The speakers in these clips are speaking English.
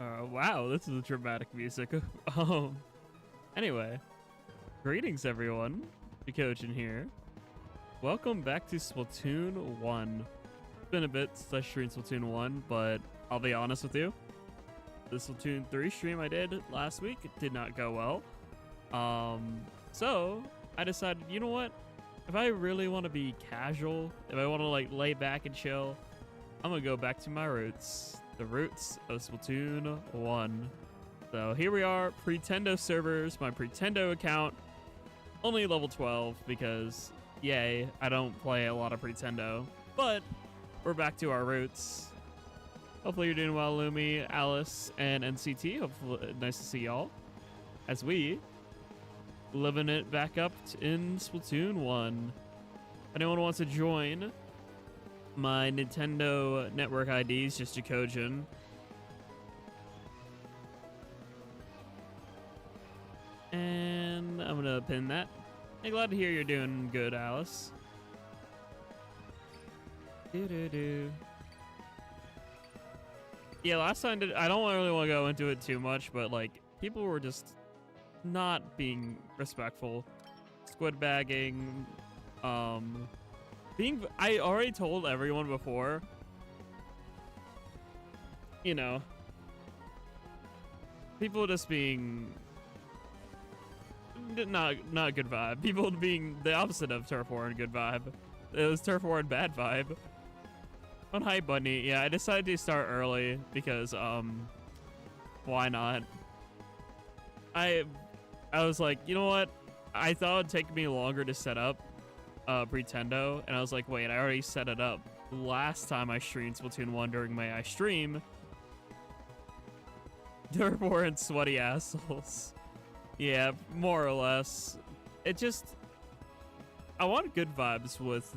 Wow, this is dramatic music. um, anyway, greetings everyone. Jackogień here. Welcome back to Splatoon 1. It's been a bit since I streamed Splatoon 1, but I'll be honest with you. The Splatoon 3 stream I did last week did not go well. So I decided, you know what? If I really want to be casual, if I want to like lay back and chill, I'm gonna go back to my roots. The roots of Splatoon 1. So here we are, Pretendo servers, my Pretendo account. Only level 12 because, yay, I don't play a lot of Pretendo. But we're back to our roots. Hopefully you're doing well, Lumi, Alice, and NCT. Hopefully, nice to see y'all. As we living it back up in Splatoon 1. If anyone wants to join, my Nintendo network ID is just Jackogień. And I'm gonna pin that. I'm glad to hear you're doing good, Alice. Yeah, last time I don't really want to go into it too much, but like people were just not being respectful, squid bagging, I already told everyone before, you know, people just being not a good vibe. People being the opposite of turf war and good vibe. It was turf war and bad vibe. On Hype Bunny, yeah, I decided to start early because why not? I was like, you know what? I thought it'd take me longer to set up Pretendo, and I was like, wait, I already set it up last time I streamed Splatoon 1 during my stream. Turf war and sweaty assholes. Yeah, more or less. It just, I want good vibes with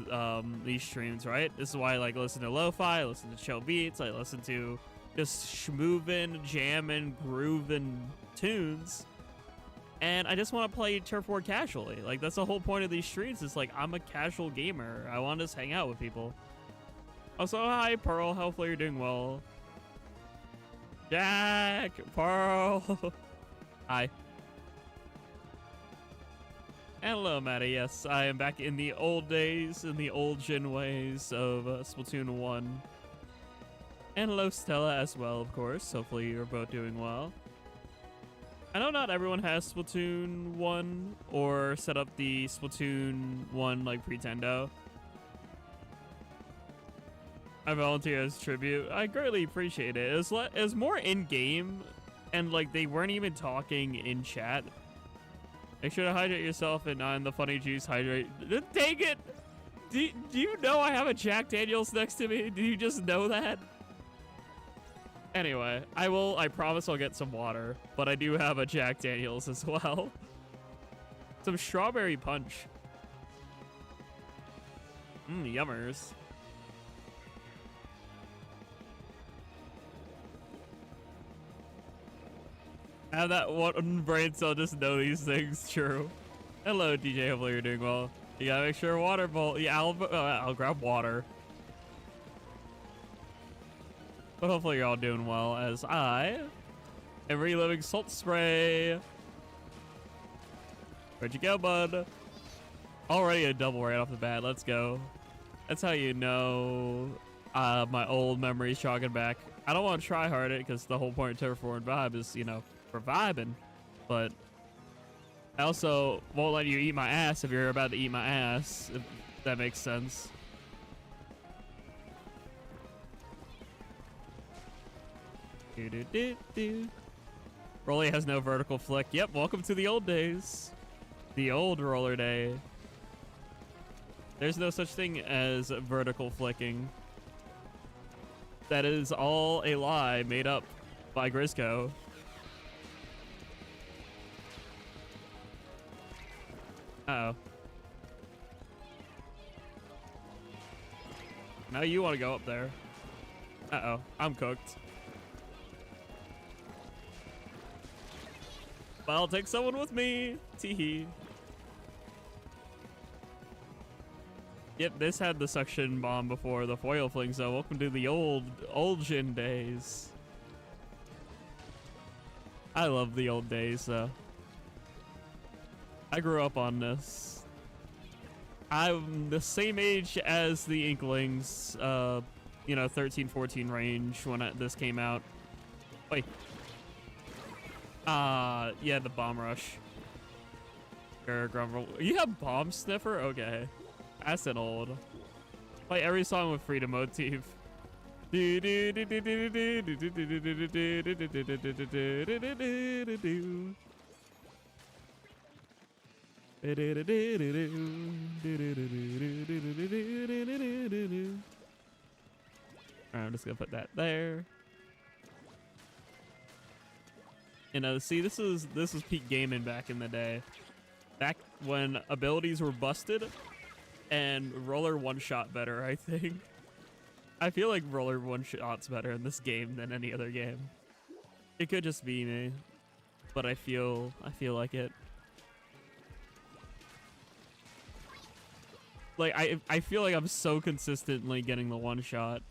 these streams, right? This is why I like listen to lo-fi, I listen to chill beats, I listen to just schmoovin', jammin', groovin' tunes. And I just want to play turf war casually. Like, that's the whole point of these streams. It's like, I'm a casual gamer. I want to just hang out with people. Also, hi, Pearl. Hopefully you're doing well. Jack, Pearl. Hi. And hello, Maddie. Yes, I am back in the old days, in the old gen ways of Splatoon 1. And hello, Stella, as well, of course. Hopefully you're both doing well. I know not everyone has Splatoon 1 or set up the Splatoon 1 like Pretendo. I volunteer as tribute. I greatly appreciate it. It was more in-game, and like they weren't even talking in chat. Make sure to hydrate yourself and on the funny juice hydrate. Dang it! Do you know I have a Jack Daniels next to me? Do you just know that? Anyway, I promise I'll get some water, but I do have a Jack Daniels as well. Some strawberry punch. Yummers. I have that one brain cell just know these things, true. Hello, DJ, hopefully you're doing well. You gotta make sure water bowl, yeah, I'll grab water. But hopefully you're all doing well as I am reliving Salt Spray. Where'd you go, bud? Already a double right off the bat. Let's go. That's how you know my old memories jogging back. I don't want to try hard it because the whole point of Turf War and Vibe is, you know, for vibing. But I also won't let you eat my ass if you're about to eat my ass, if that makes sense. Rolly has no vertical flick. Yep, welcome to the old days. The old roller day. There's no such thing as vertical flicking. That is all a lie made up by Grisco. Uh-oh. Now you want to go up there. Uh-oh, I'm cooked. But I'll take someone with me. Teehee. Yep, this had the suction bomb before the foil fling, so welcome to the old gen days. I love the old days, though. I grew up on this. I'm the same age as the Inklings, you know, 13, 14 range when this came out. Wait. Yeah, the bomb rush. Grumble. You have bomb sniffer? Okay. That's an old. Play every song with freedom motif. I'm just gonna put that there. You know, see, this was peak gaming back in the day. Back when abilities were busted and roller one-shot better, I think. I feel like roller one-shot's better in this game than any other game. It could just be me, but I feel like it. Like, I feel like I'm so consistently getting the one-shot.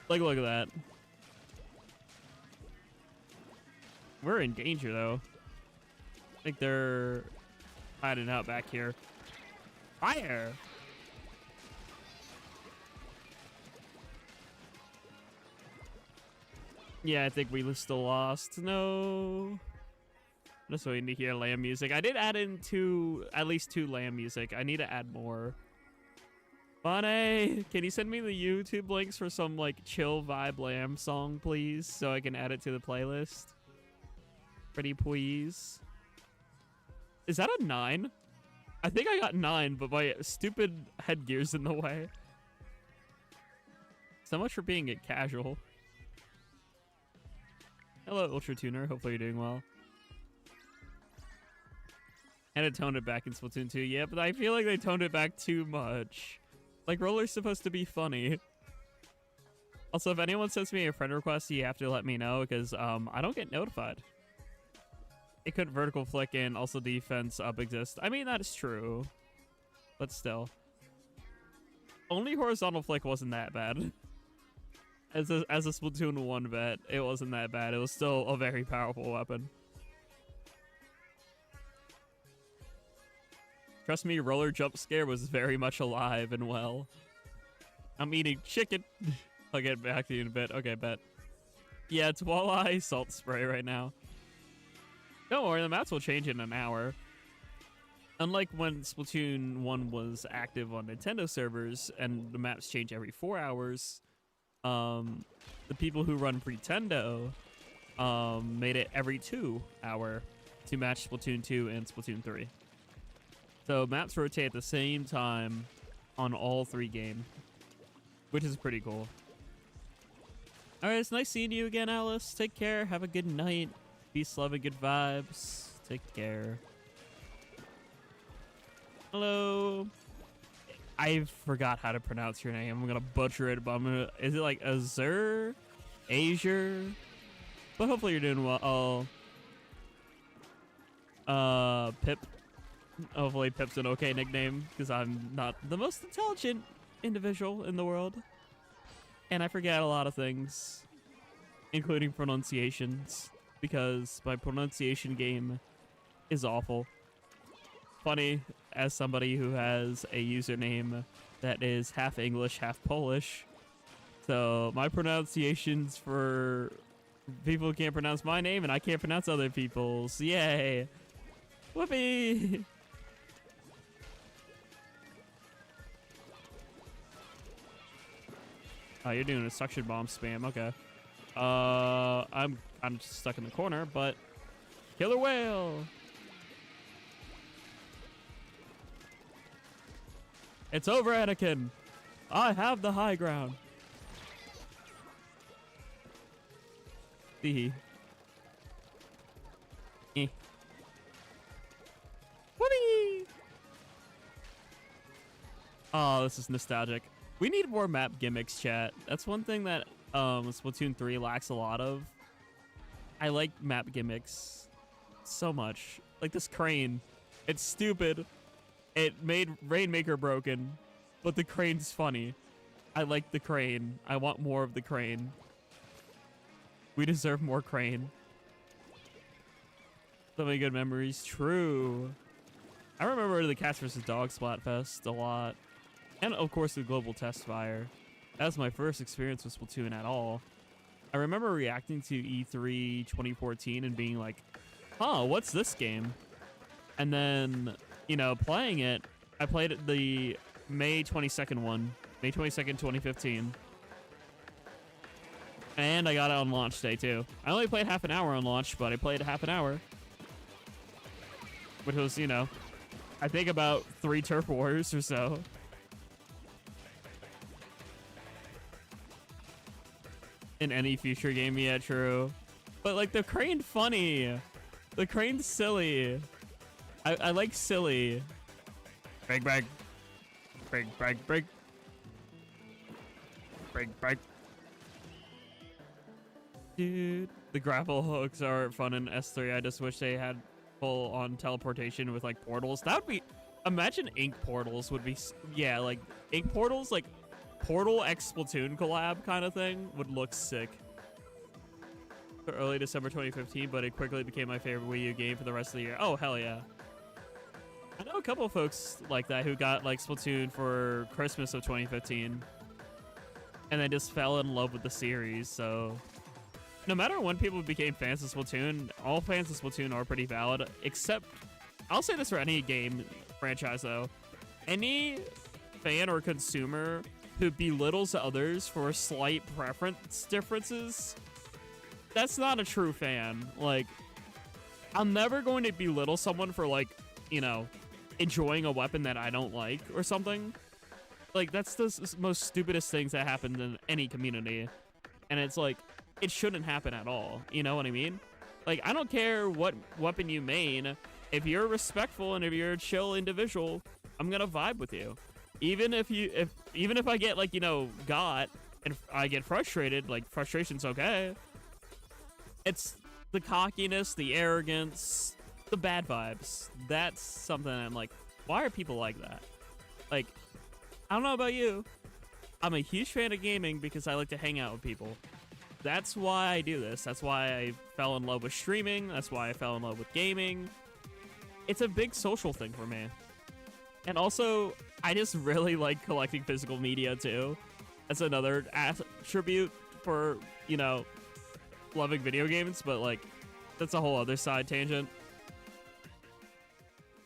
Like, look at that. We're in danger, though. I think they're hiding out back here. Fire! Yeah, I think we still lost. No. Just waiting to hear lamb music. I did add in at least two lamb music. I need to add more. Funny, can you send me the YouTube links for some like chill vibe lamb song, please, so I can add it to the playlist? Pretty please. Is that a 9? I think I got 9, but my stupid headgear's in the way. So much for being a casual. Hello, Ultra Tuner. Hopefully you're doing well. And it toned it back in Splatoon 2. Yeah, but I feel like they toned it back too much. Like, roller's supposed to be funny. Also, if anyone sends me a friend request, you have to let me know, because I don't get notified. It could vertical flick and also defense up exist. I mean, that is true. But still. Only horizontal flick wasn't that bad. As a Splatoon 1 vet, it wasn't that bad. It was still a very powerful weapon. Trust me, roller jump scare was very much alive and well. I'm eating chicken. I'll get back to you in a bit. Okay, bet. Yeah, it's walleye salt spray right now. Don't worry, the maps will change in an hour. Unlike when Splatoon 1 was active on Nintendo servers and the maps change every 4 hours, the people who run Pretendo made it every 2 hour to match Splatoon 2 and Splatoon 3. So maps rotate at the same time on all 3 games, which is pretty cool. All right, it's nice seeing you again, Alice. Take care. Have a good night. Peace, love, and good vibes. Take care. Hello. I forgot how to pronounce your name. I'm gonna butcher it, but I'm gonna. Is it like Azure, Azure? But hopefully you're doing well. Pip. Hopefully Pip's an okay nickname, because I'm not the most intelligent individual in the world. And I forget a lot of things, including pronunciations, because my pronunciation game is awful. Funny, as somebody who has a username that is half English, half Polish. So my pronunciations for people who can't pronounce my name, and I can't pronounce other people's. Yay! Whoopee! Oh, you're doing a suction bomb spam. Okay. I'm just stuck in the corner, but killer whale. It's over, Anakin. I have the high ground. Hee. Eh. Whoopee! Oh, this is nostalgic. We need more map gimmicks, chat. That's one thing that Splatoon 3 lacks a lot of. I like map gimmicks so much. Like this crane. It's stupid. It made Rainmaker broken, but the crane's funny. I like the crane. I want more of the crane. We deserve more crane. So many good memories. True. I remember the Cats vs. Dogs Splatfest a lot. And of course the Global Test Fire. That was my first experience with Splatoon at all. I remember reacting to E3 2014 and being like, huh, what's this game? And then, you know, playing it, I played the May 22nd one. May 22nd, 2015. And I got it on launch day too. I only played half an hour on launch, but I played half an hour. Which was, you know, I think about 3 Turf Wars or so. In any future game, yeah, true. But like the crane funny. The crane's silly. I like silly. Break, break. Break, break, break. Break, break. Dude, the grapple hooks are fun in S3. I just wish they had full on teleportation with like portals. That would be, imagine ink portals would be, yeah, like ink portals, like Portal X Splatoon collab kind of thing would look sick. Early December 2015, but it quickly became my favorite Wii U game for the rest of the year. Oh, hell yeah. I know a couple of folks like that who got like Splatoon for Christmas of 2015. And they just fell in love with the series, so... No matter when people became fans of Splatoon, all fans of Splatoon are pretty valid, except... I'll say this for any game franchise, though. Any fan or consumer who belittles others for slight preference differences, that's not a true fan. Like, I'm never going to belittle someone for, like, you know, enjoying a weapon that I don't like or something. Like, that's the most stupidest things that happen in any community. And it's like, it shouldn't happen at all. You know what I mean? Like, I don't care what weapon you main. If you're respectful and if you're a chill individual, I'm gonna vibe with you. Even if I get, like, you know, got and I get frustrated, like, frustration's okay. It's the cockiness, the arrogance, the bad vibes. That's something I'm like, why are people like that? Like, I don't know about you. I'm a huge fan of gaming because I like to hang out with people. That's why I do this. That's why I fell in love with streaming. That's why I fell in love with gaming. It's a big social thing for me. And also, I just really like collecting physical media too. That's another attribute for, you know, loving video games, but like, that's a whole other side tangent.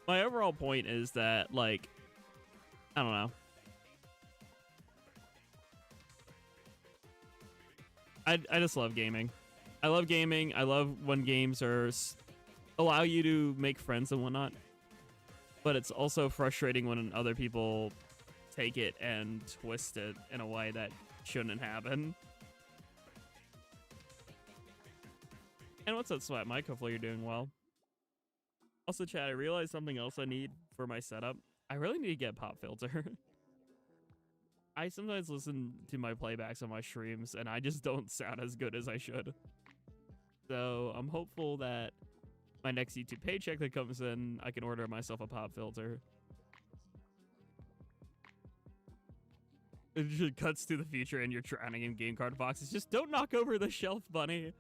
My overall point is that, like, I don't know. I just love gaming. I love gaming. I love when games allow you to make friends and whatnot. But it's also frustrating when other people take it and twist it in a way that shouldn't happen. And what's up, Sweat Mike? Hopefully you're doing well. Also, chat, I realized something else I need for my setup. I really need to get a pop filter. I sometimes listen to my playbacks on my streams, and I just don't sound as good as I should. So I'm hopeful that my next YouTube paycheck that comes in, I can order myself a pop filter. It just cuts to the future and you're drowning in game card boxes. Just don't knock over the shelf, Bunny.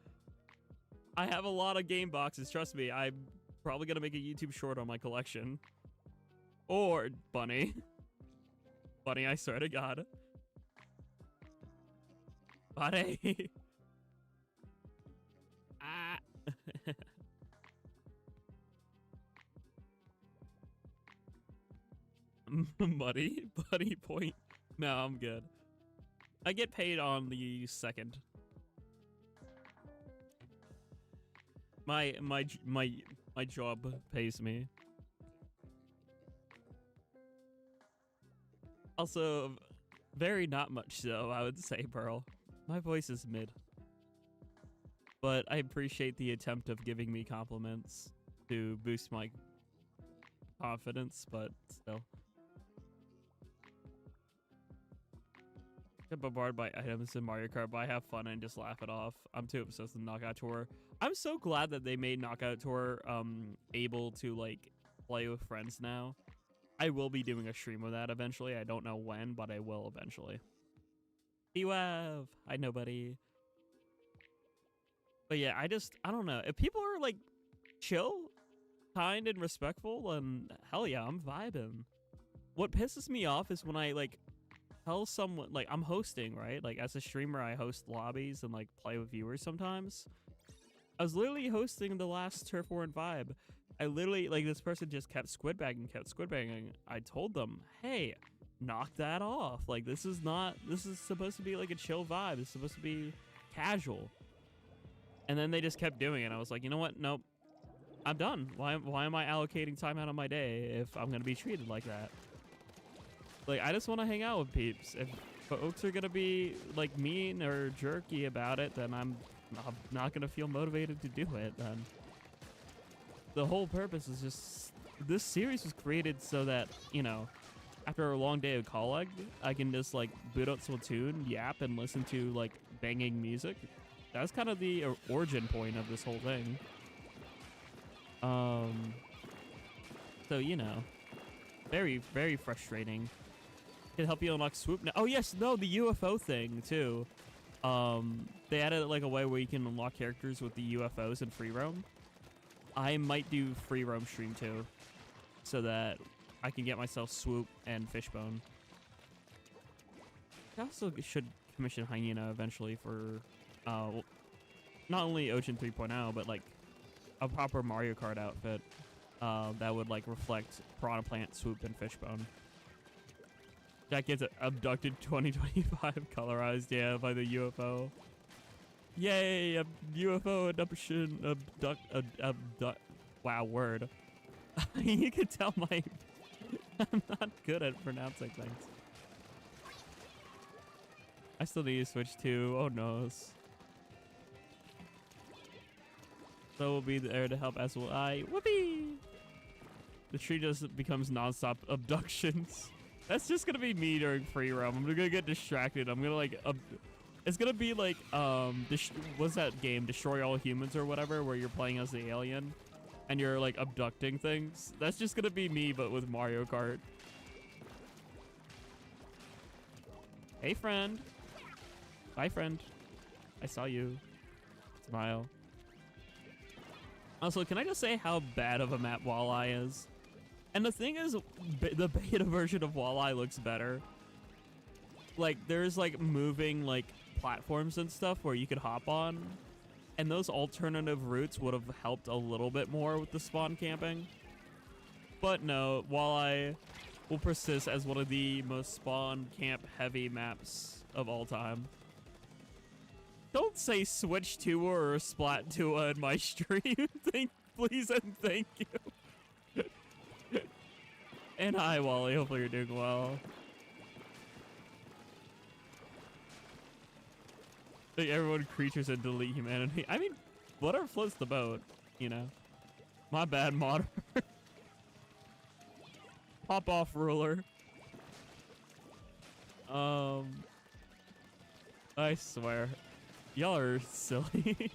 I have a lot of game boxes, trust me. I'm probably gonna make a YouTube short on my collection. Or, Bunny. Bunny, I swear to God. Bunny. Ah. Buddy point. No, I'm good. I get paid on the 2nd. My job pays me. Also, very not much so, I would say, Pearl. My voice is mid. But I appreciate the attempt of giving me compliments to boost my confidence, but still. Get bombarded by items in Mario Kart, but I have fun and just laugh it off. I'm too obsessed with Knockout Tour. I'm so glad that they made Knockout Tour able to, like, play with friends now. I will be doing a stream of that eventually. I don't know when, but I will eventually. BWAV. Hi, nobody. But yeah, I don't know. If people are like chill, kind, and respectful, and hell yeah, I'm vibing. What pisses me off is when I like tell someone, like I'm hosting, right? Like as a streamer, I host lobbies and like play with viewers sometimes. I was literally hosting the last Turf War and Vibe. I literally, like, this person just kept squid bagging. I told them, hey, knock that off. Like, this is supposed to be like a chill vibe. It's supposed to be casual. And then they just kept doing it. I was like, you know what? Nope. I'm done. Why am I allocating time out of my day if I'm going to be treated like that? Like, I just want to hang out with peeps. If folks are going to be, like, mean or jerky about it, then I'm not going to feel motivated to do it, then. The whole purpose is just... This series was created so that, you know, after a long day of college, I can just, like, boot up Splatoon, yap, and listen to, like, banging music. That's kind of the origin point of this whole thing. So, you know, very, very frustrating. Can help you unlock swoop now. Oh, yes, no, the UFO thing, too. They added like a way where you can unlock characters with the UFOs in free roam. I might do free roam stream too, so that I can get myself swoop and fishbone. I also should commission hyena eventually for not only Ocean 3.0 but like a proper Mario Kart outfit that would like reflect piranha plant, swoop, and fishbone. Jack gets abducted 2025 colorized, yeah, by the UFO. Yay, a UFO abduction, abduct. Wow, word. You can tell I'm not good at pronouncing things. I still need to switch too. Oh no. So we'll be there to help as will I. Whoopee! The tree just becomes non-stop abductions. That's just gonna be me during free roam. I'm gonna get distracted. I'm gonna like, it's gonna be like, what's that game? Destroy All Humans or whatever, where you're playing as the alien and you're like abducting things. That's just gonna be me, but with Mario Kart. Hey, friend. Bye, friend. I saw you. Smile. Also, can I just say how bad of a map Walleye is? And the thing is, the beta version of Walleye looks better. Like, there's, like, moving, like, platforms and stuff where you could hop on. And those alternative routes would have helped a little bit more with the spawn camping. But no, Walleye will persist as one of the most spawn camp heavy maps of all time. Don't say Switch Tour or Splat Tour in my stream. Please and thank you. And hi, Wally. Hopefully you're doing well. Like everyone creatures and delete humanity. I mean, whatever floats the boat, you know. My bad, modder. Pop off, ruler. I swear. Y'all are silly.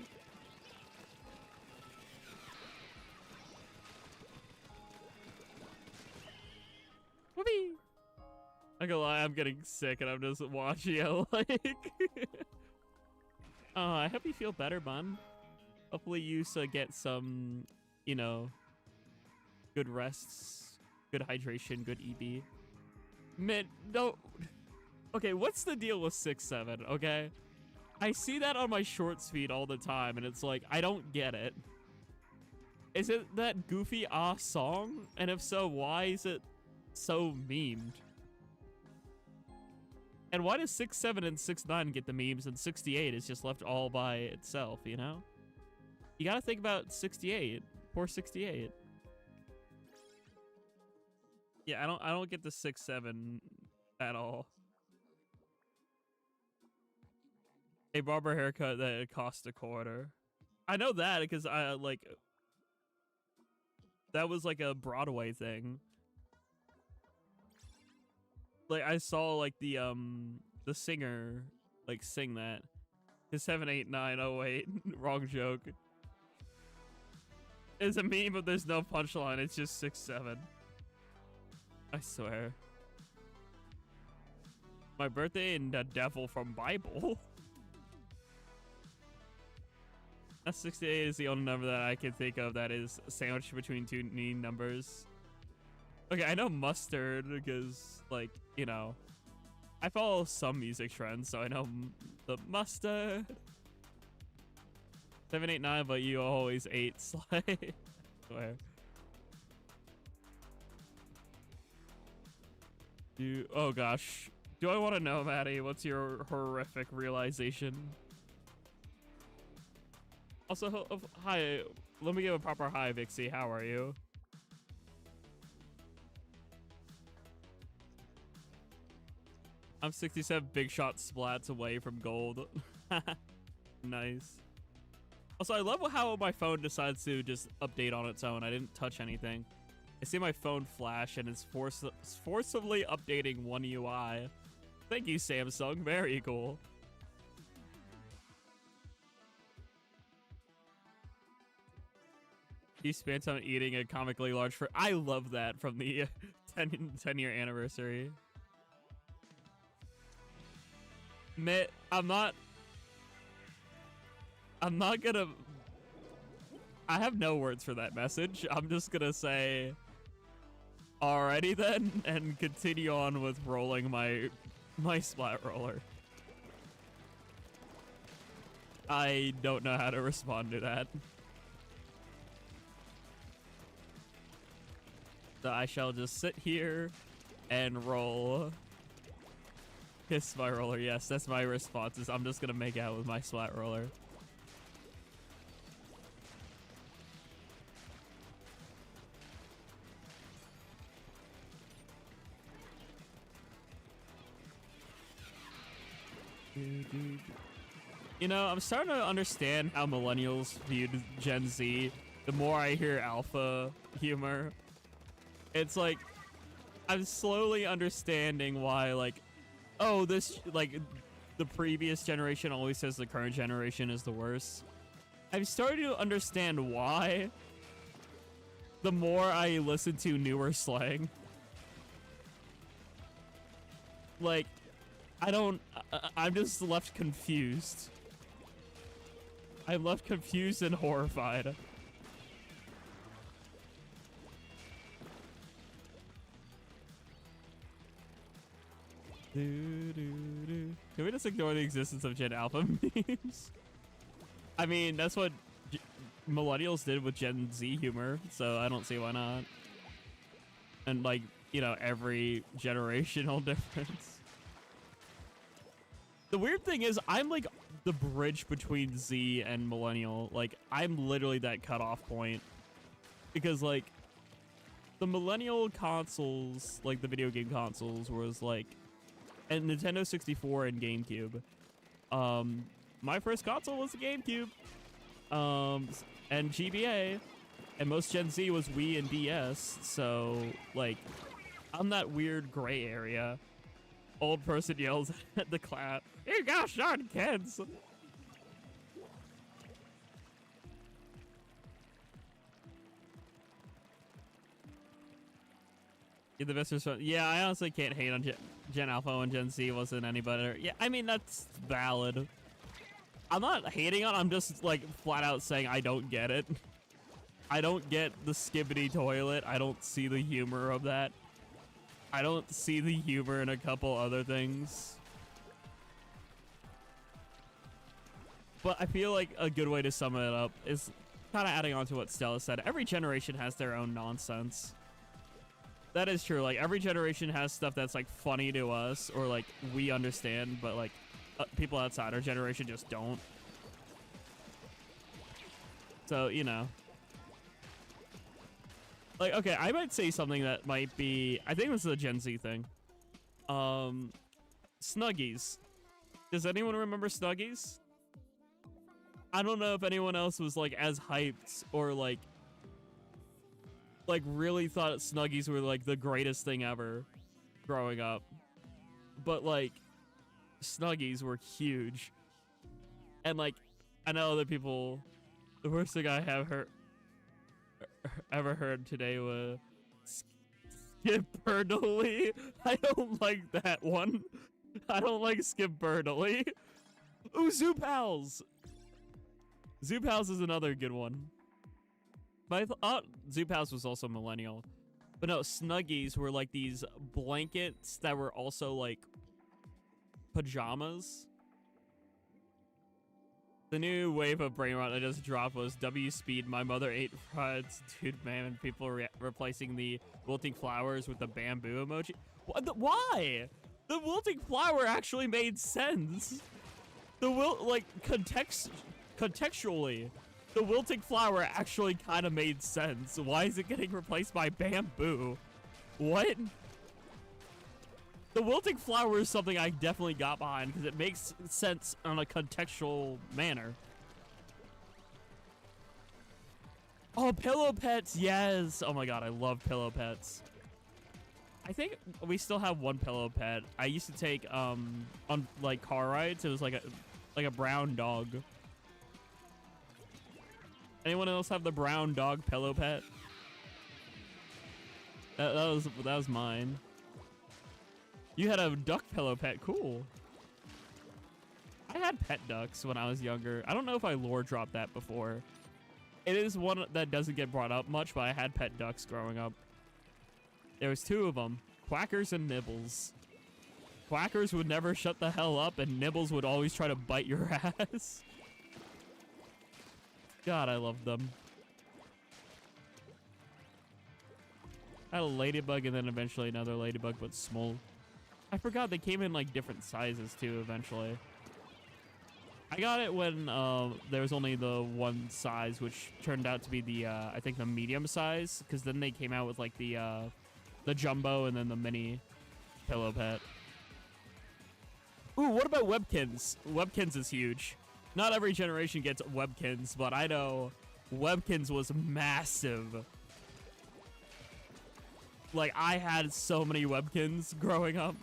Whoopee! I gonna lie, I'm getting sick and I'm just watching it like... I hope you feel better, bun. Hopefully you get some, you know, good rests, good hydration, good EB. Man, no. Okay, what's the deal with 6-7, okay? I see that on my shorts feed all the time, and it's like, I don't get it. Is it that goofy song? And if so, why is it so memed? And why does 6-7 and 6-9 get the memes and 68 is just left all by itself, you know? You gotta think about 68. Poor 68. Yeah, I don't get the 6-7 at all. A barber haircut that cost $0.25. I know that because I like that was like a Broadway thing. Like I saw like the singer like sing that. His 78908 wrong joke. It's a meme, but there's no punchline. It's just 6-7. I swear. My birthday and the devil from Bible. That's 68 is the only number that I can think of that is sandwiched between two numbers. Okay, I know mustard because, like, you know, I follow some music trends, so I know the mustard. 789, but you always 8 slay. Swear. Oh gosh. Do I want to know, Maddie? What's your horrific realization? Also, hi. Let me give a proper hi, Vixie. How are you? I'm 67 big shot splats away from gold. Nice. Also, I love how my phone decides to just update on its own. I didn't touch anything. I see my phone flash and it's forcibly updating One UI. Thank you, Samsung. Very cool. You spent time eating a comically large fruit. I love that from the 10-year anniversary. I'm not gonna... I have no words for that message. I'm just gonna say... Alrighty then, and continue on with rolling my splat roller. I don't know how to respond to that. So I shall just sit here and roll. Kiss my roller. Yes, that's my response. Is I'm just gonna make out with my splat roller. You know, I'm starting to understand how millennials viewed Gen Z. The more I hear alpha humor, it's like I'm slowly understanding why, like, oh, this, like, the previous generation always says the current generation is the worst. I'm starting to understand why the more I listen to newer slang. Like, I'm just left confused. I'm left confused and horrified. Can we just ignore the existence of Gen Alpha memes? I mean, that's what millennials did with Gen Z humor, so I don't see why not. And, like, you know, every generational difference. The weird thing is, I'm like the bridge between Z and millennial. Like, I'm literally that cutoff point. Because, like, the millennial consoles, like the video game consoles, was like, and Nintendo 64 and GameCube. My first console was the GameCube. And GBA. And most Gen Z was Wii and DS. So, like, I'm that weird gray area. Old person yells at the clap. You gosh darn kids! You're the best response. Yeah, I honestly can't hate on Gen Alpha and Gen Z wasn't any better. Yeah, I mean, that's valid. I'm not hating on it, I'm just, like, flat out saying I don't get it. I don't get the skibbity toilet. I don't see the humor of that. I don't see the humor in a couple other things. But I feel like a good way to sum it up is kind of adding on to what Stella said. Every generation has their own nonsense. That is true. Like, every generation has stuff that's, like, funny to us or, like, we understand, but, like, people outside our generation just don't. So, you know. Like, okay, I might say something that might be... I think this is a Gen Z thing. Snuggies. Does anyone remember Snuggies? I don't know if anyone else was, like, as hyped or, like, really thought Snuggies were, like, the greatest thing ever growing up. But, like, Snuggies were huge. And, like, I know other people... The worst thing I have ever heard today was Skipperdoly. I don't like that one. I don't like Skip Burnley. Ooh, Zoo Pals. Zoo Pals is another good one. But I thought Zoo Pals was also millennial. But no, Snuggies were like these blankets that were also like pajamas. The new wave of brain rot that just dropped was W Speed, My Mother Ate Frods, Dude Man, and people replacing the wilting flowers with the bamboo emoji. Why? The wilting flower actually made sense. Contextually, the wilting flower actually kind of made sense. Why is it getting replaced by bamboo? What? The wilting flower is something I definitely got behind because it makes sense on a contextual manner. Oh, pillow pets, yes. Oh my god, I love pillow pets. I think we still have one pillow pet. I used to take on like car rides. It was like a brown dog. Anyone else have the brown dog pillow pet? That was mine. You had a duck pillow pet, cool. I had pet ducks when I was younger. I don't know if I lore dropped that before. It is one that doesn't get brought up much, but I had pet ducks growing up. There was two of them, Quackers and Nibbles. Quackers would never shut the hell up, and Nibbles would always try to bite your ass. God, I loved them. I had a ladybug and then eventually another ladybug, but small. I forgot they came in like different sizes too eventually. I got it when there was only the one size, which turned out to be the I think the medium size, because then they came out with like the jumbo and then the mini pillow pet. Ooh, what about Webkins? Webkins is huge. Not every generation gets Webkins, but I know Webkins was massive. Like, I had so many Webkins growing up.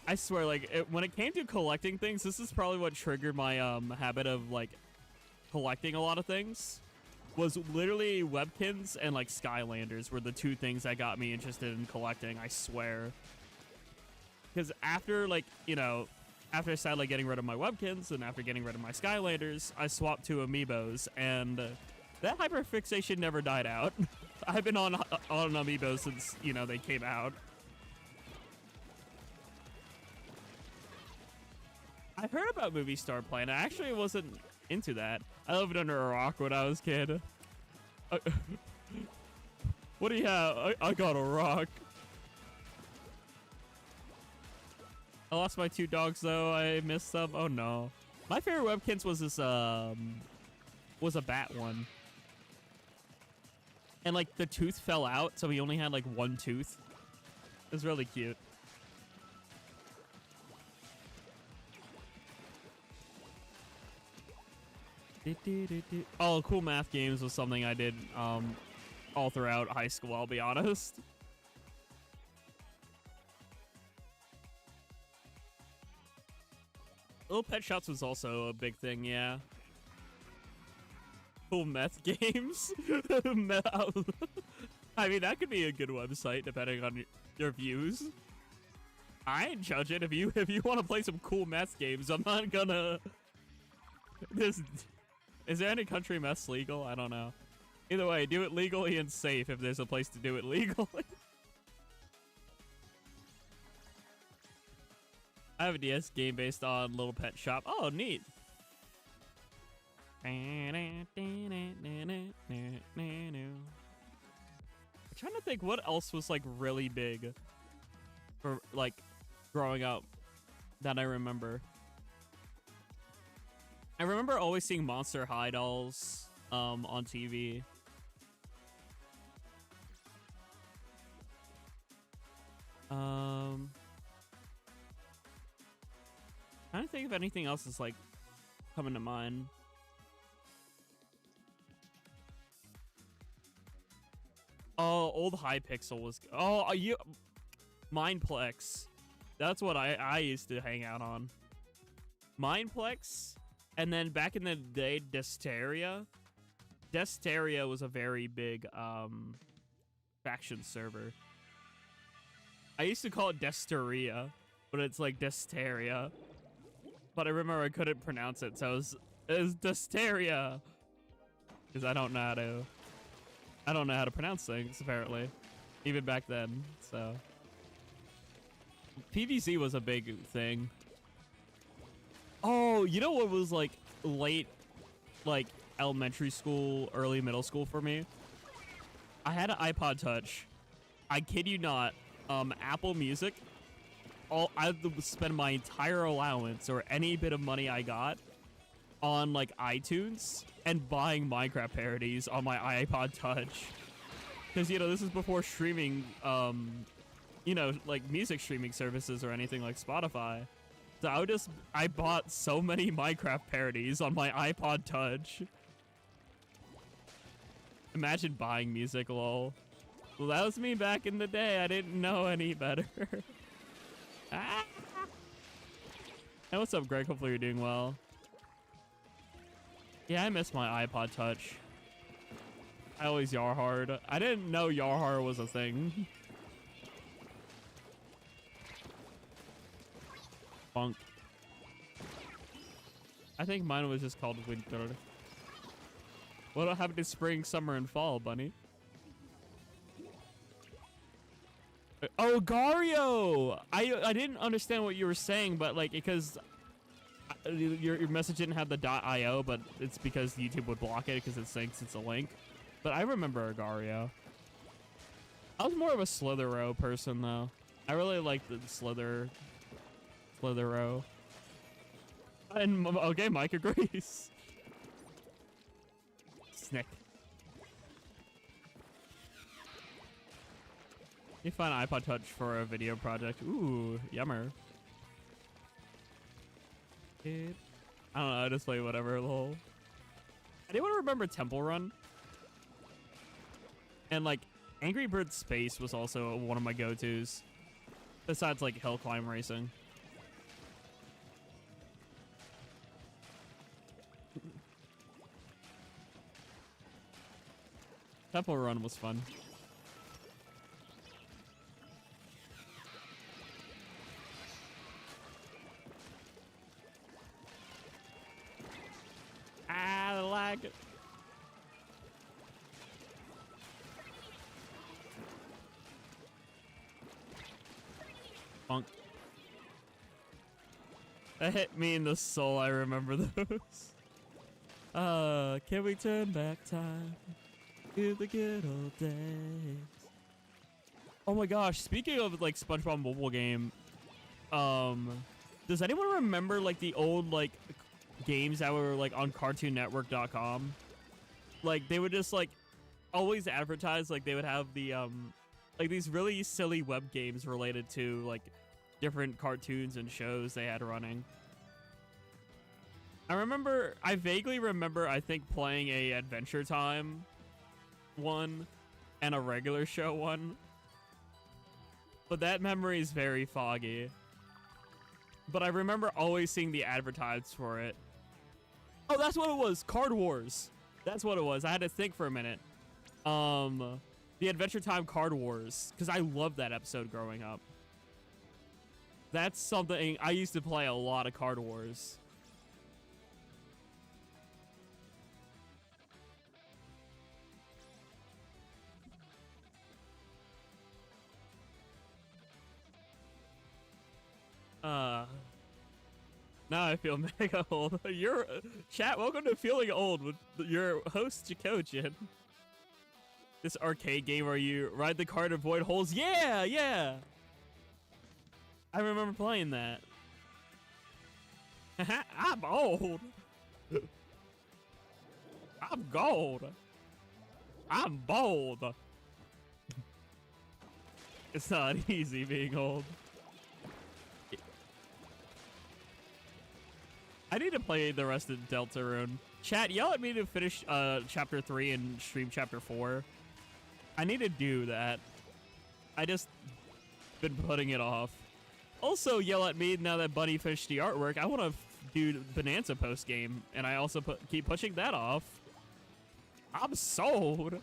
I swear, like, when it came to collecting things, this is probably what triggered my habit of, like, collecting a lot of things. Was literally Webkins and, like, Skylanders were the two things that got me interested in collecting, I swear. Because after, like, you know, after sadly getting rid of my Webkins and after getting rid of my Skylanders, I swapped to Amiibos, and that hyperfixation never died out. I've been on Amiibos since, you know, they came out. I heard about Movie Star Planet. I actually wasn't into that. I lived under a rock when I was a kid. What do you have? I got a rock. I lost my two dogs though. I missed them. Oh no. My favorite Webkins was this was a bat one. And like the tooth fell out, so he only had like one tooth. It was really cute. Oh, cool math games was something I did all throughout high school, I'll be honest. Little Pet Shops was also a big thing, yeah. Cool meth games. I mean, that could be a good website depending on your views. I ain't judging. If you want to play some cool meth games, I'm not gonna. Is there any country meths legal? I don't know. Either way, do it legally and safe if there's a place to do it legally. I have a DS game based on Little Pet Shop. Oh, neat. I'm trying to think what else was like really big for like growing up that I remember. I remember always seeing Monster High dolls on TV. I don't think if anything else is like coming to mind. Oh, old Hypixel was. Oh, you Mindplex. That's what I used to hang out on. Mindplex, and then back in the day, Dysteria. Desteria was a very big faction server. I used to call it Desteria, but it's like Desteria. But I remember I couldn't pronounce it, so it was Desteria. Because I don't know how to pronounce things, apparently. Even back then, so. PVC was a big thing. Oh, you know what was like late, like elementary school, early middle school for me? I had an iPod Touch. I kid you not. Apple Music. I would spend my entire allowance or any bit of money I got on like iTunes and buying Minecraft parodies on my iPod Touch. Because, you know, this is before streaming, you know, like music streaming services or anything like Spotify. So I bought so many Minecraft parodies on my iPod Touch. Imagine buying music, lol. Well, that was me back in the day. I didn't know any better. Ah! Hey, what's up, Greg? Hopefully you're doing well. Yeah, I miss my iPod Touch. I always Yarhard. I didn't know Yarhard was a thing. Funk. I think mine was just called winter. What happened to spring, summer, and fall, bunny? Oh, Gario! I didn't understand what you were saying, but like because your message didn't have the .io, but it's because YouTube would block it because it thinks it's a link. But I remember Agario. I was more of a Slithero person though. I really liked the Slithero. And okay, Mike agrees. Snick. You find an iPod Touch for a video project. Ooh, yummer. I don't know, I just play whatever, lol. Anyone remember Temple Run? And like, Angry Bird Space was also one of my go-tos. Besides like hill climb racing. Temple Run was fun. Ah, the lag. Funk. That hit me in the soul, I remember those. Can we turn back time to the good old days? Oh my gosh, speaking of like SpongeBob mobile game, does anyone remember like the old like games that were like on cartoonnetwork.com? Like they would just like always advertise, like they would have the like these really silly web games related to like different cartoons and shows they had running. I vaguely remember, I think, playing a Adventure Time one and a regular show one. But that memory is very foggy. But I remember always seeing the advertisements for it. Oh, that's what it was. Card Wars. That's what it was. I had to think for a minute. The Adventure Time Card Wars. Because I loved that episode growing up. That's something I used to play a lot of Card Wars. Now I feel mega old. Chat, welcome to Feeling Old with your host, Jackogień. This arcade game where you ride the cart and avoid holes. Yeah, yeah. I remember playing that. I'm old. I'm gold. I'm bold. It's not easy being old. I need to play the rest of Deltarune. Chat, yell at me to finish chapter 3 and stream chapter 4. I need to do that. I just been putting it off. Also, yell at me now that Bunny finished the artwork. I want to do Bonanza post game, and I also keep pushing that off. I'm sold.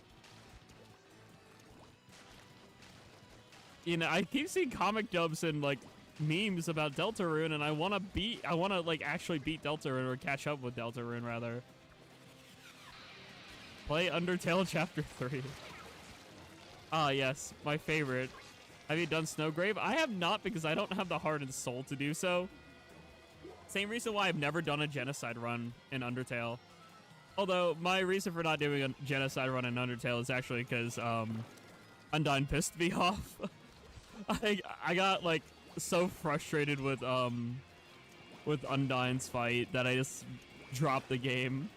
You know, I keep seeing comic dubs and like memes about Deltarune, and I want to like actually beat Deltarune, or catch up with Deltarune rather. Play Undertale Chapter 3. Ah, yes, my favorite. Have you done Snowgrave? I have not, because I don't have the heart and soul to do so. Same reason why I've never done a genocide run in Undertale. Although my reason for not doing a genocide run in Undertale is actually because Undyne pissed me off. I got like so frustrated with Undyne's fight that I just dropped the game.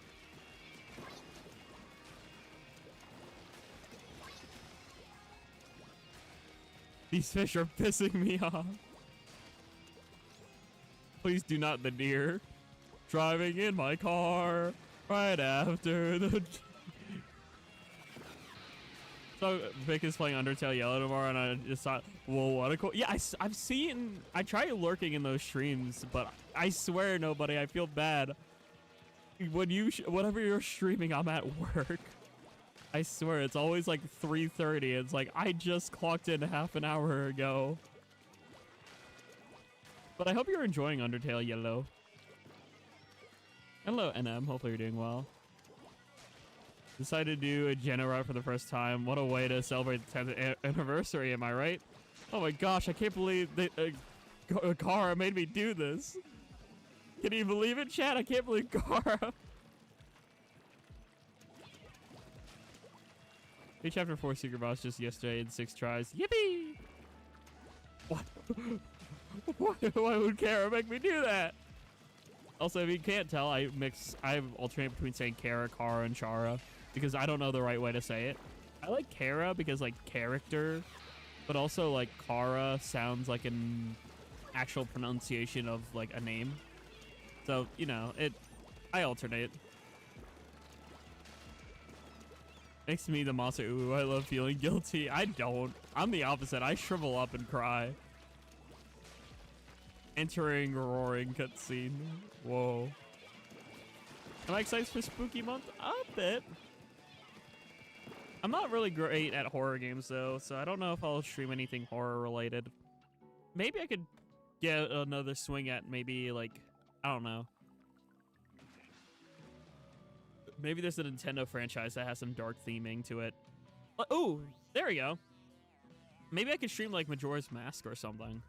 These fish are pissing me off. Please do not the deer. Driving in my car right after the... So Vic is playing Undertale Yellow tomorrow, and I just thought, whoa, what a cool... Yeah, I've seen... I try lurking in those streams, but I swear, nobody, I feel bad. When you... whatever you're streaming, I'm at work. I swear, it's always like 3:30. It's like, I just clocked in half an hour ago. But I hope you're enjoying Undertale Yellow. Hello, NM. Hopefully you're doing well. Decided to do a Genera for the first time. What a way to celebrate the 10th anniversary, am I right? Oh my gosh, I can't believe that Kara made me do this. Can you believe it, chat? I can't believe Kara. Hey, Chapter 4 Secret Boss just yesterday in 6 tries. Yippee! What? Why would Kara make me do that? Also, if you can't tell, I alternate between saying Kara, Kara, and Chara because I don't know the right way to say it. I like Kara because like character, but also like Kara sounds like an actual pronunciation of like a name. So, you know, I alternate. Makes me the monster. Ooh, I love feeling guilty. I don't. I'm the opposite. I shrivel up and cry. Entering roaring cutscene. Whoa. Am I excited for spooky month? A bit. I'm not really great at horror games though, so I don't know if I'll stream anything horror related. Maybe I could get another swing at maybe like, I don't know. Maybe there's a Nintendo franchise that has some dark theming to it. Oh, there we go. Maybe I could stream like Majora's Mask or something.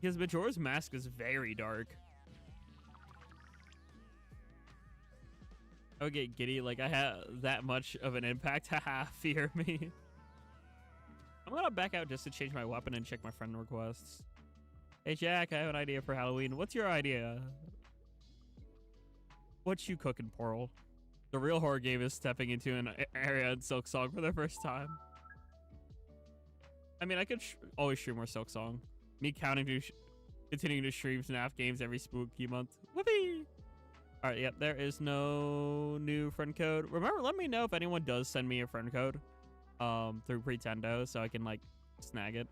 Because Majora's Mask is very dark. I would get giddy, like I have that much of an impact. Haha, fear me. I'm gonna back out just to change my weapon and check my friend requests. Hey Jack, I have an idea for Halloween. What's your idea? What you cooking, Portal? The real horror game is stepping into an area in Silk Song for the first time. I mean, I could always stream more Silk Song. Me continuing to stream FNAF games every spooky month. Whoopee! Alright, yep, there is no new friend code. Remember, let me know if anyone does send me a friend code through Pretendo so I can, like, snag it.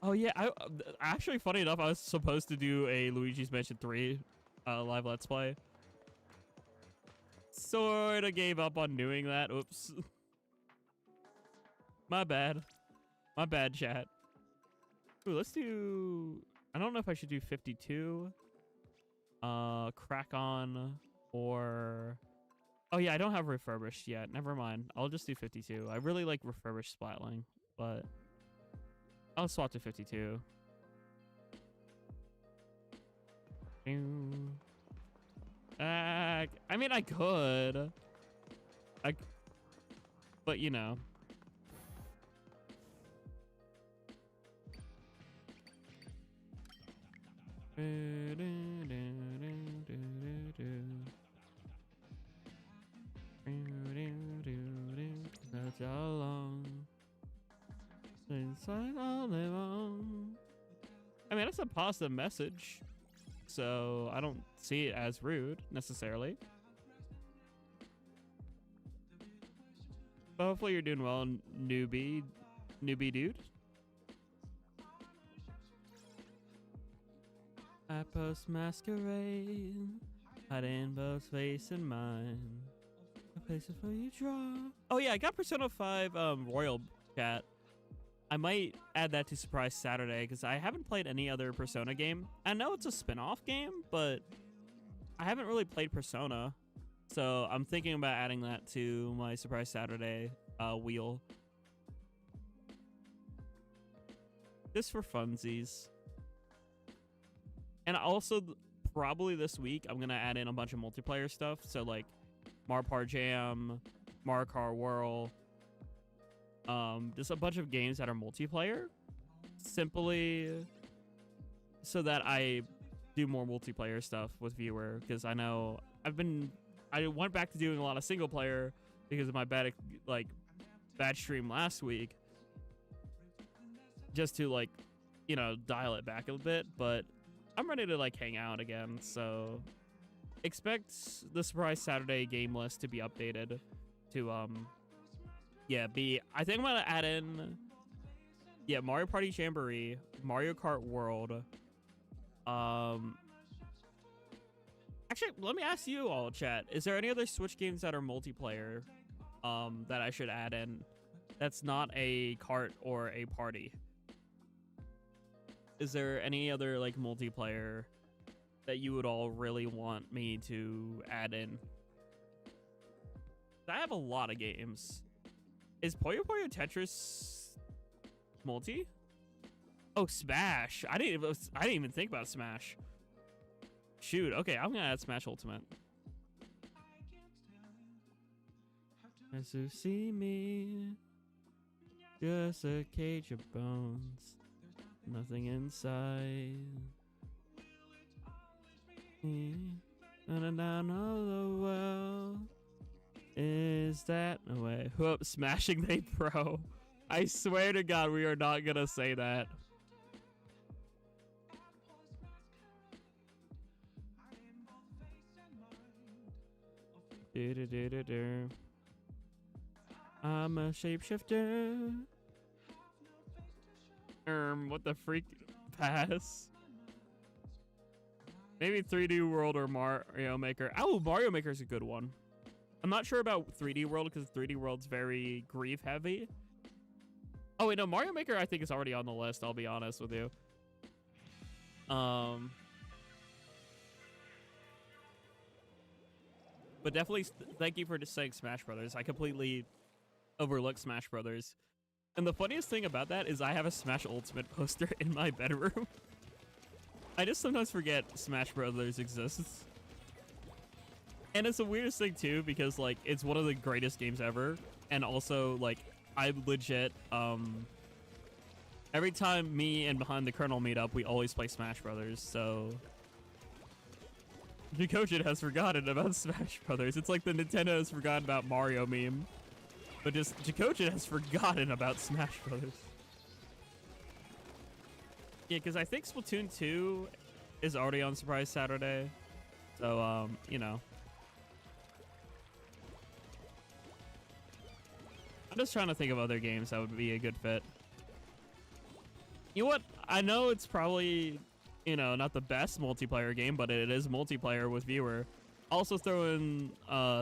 Oh, yeah, actually, funny enough, I was supposed to do a Luigi's Mansion 3 live Let's Play. Sorta gave up on doing that. Oops. My bad. My bad, chat. Ooh, let's do... I don't know if I should do 52. Crack on or... Oh, yeah, I don't have refurbished yet. Never mind. I'll just do 52. I really like refurbished Splatling, but... I'll swap to 52. I mean, I could. But, you know... That's how long since I live on. I mean, that's a positive message, so I don't see it as rude necessarily. But hopefully you're doing well, newbie dude. I post masquerade Hiding both space and mind. A place for you draw. Oh yeah, I got Persona 5 Royal chat. I might add that to Surprise Saturday because I haven't played any other Persona game. I know it's a spin-off game, but I haven't really played Persona. So I'm thinking about adding that to my Surprise Saturday wheel. Just for funsies. And also, probably this week, I'm going to add in a bunch of multiplayer stuff. So like Marpar Jam, Mario Kart World. Just a bunch of games that are multiplayer. Simply so that I do more multiplayer stuff with viewer. Because I know I went back to doing a lot of single player because of my bad stream last week. Just to like, you know, dial it back a bit, but I'm ready to like hang out again. So expect the Surprise Saturday game list to be updated to I think I'm gonna add in Mario Party Jamboree, Mario Kart World. Actually, let me ask you all, chat. Is there any other Switch games that are multiplayer that I should add in that's not a kart or a party? Is there any other like multiplayer that you would all really want me to add in? I have a lot of games. Is Puyo Puyo Tetris multi? Oh, Smash. I didn't even think about Smash. Shoot. Okay, I'm gonna add Smash Ultimate. As you see me, just a cage of bones, nothing inside. And down all the world. Is that no way? Whoop, smashing they pro. I swear to God, we are not gonna say that. I'm a shapeshifter. What the freak? Pass. Maybe 3D World or Mario Maker. Oh, Mario Maker's a good one. I'm not sure about 3D World because 3D World's very grief heavy. Oh wait, no, Mario Maker I think is already on the list, I'll be honest with you. But definitely thank you for just saying Smash Brothers. I completely overlooked Smash Brothers. And the funniest thing about that is I have a Smash Ultimate poster in my bedroom. I just sometimes forget Smash Brothers exists. And it's the weirdest thing too, because like it's one of the greatest games ever. And also like I legit, every time me and Behind the Kernel meet up, we always play Smash Brothers. So Jackogień has forgotten about Smash Brothers. It's like the Nintendo has forgotten about Mario meme. But just Jackogień has forgotten about Smash Brothers. Yeah, because I think Splatoon 2 is already on Surprise Saturday. So, you know. I'm just trying to think of other games that would be a good fit. You know what? I know it's probably, you know, not the best multiplayer game, but it is multiplayer with viewer. Also throw in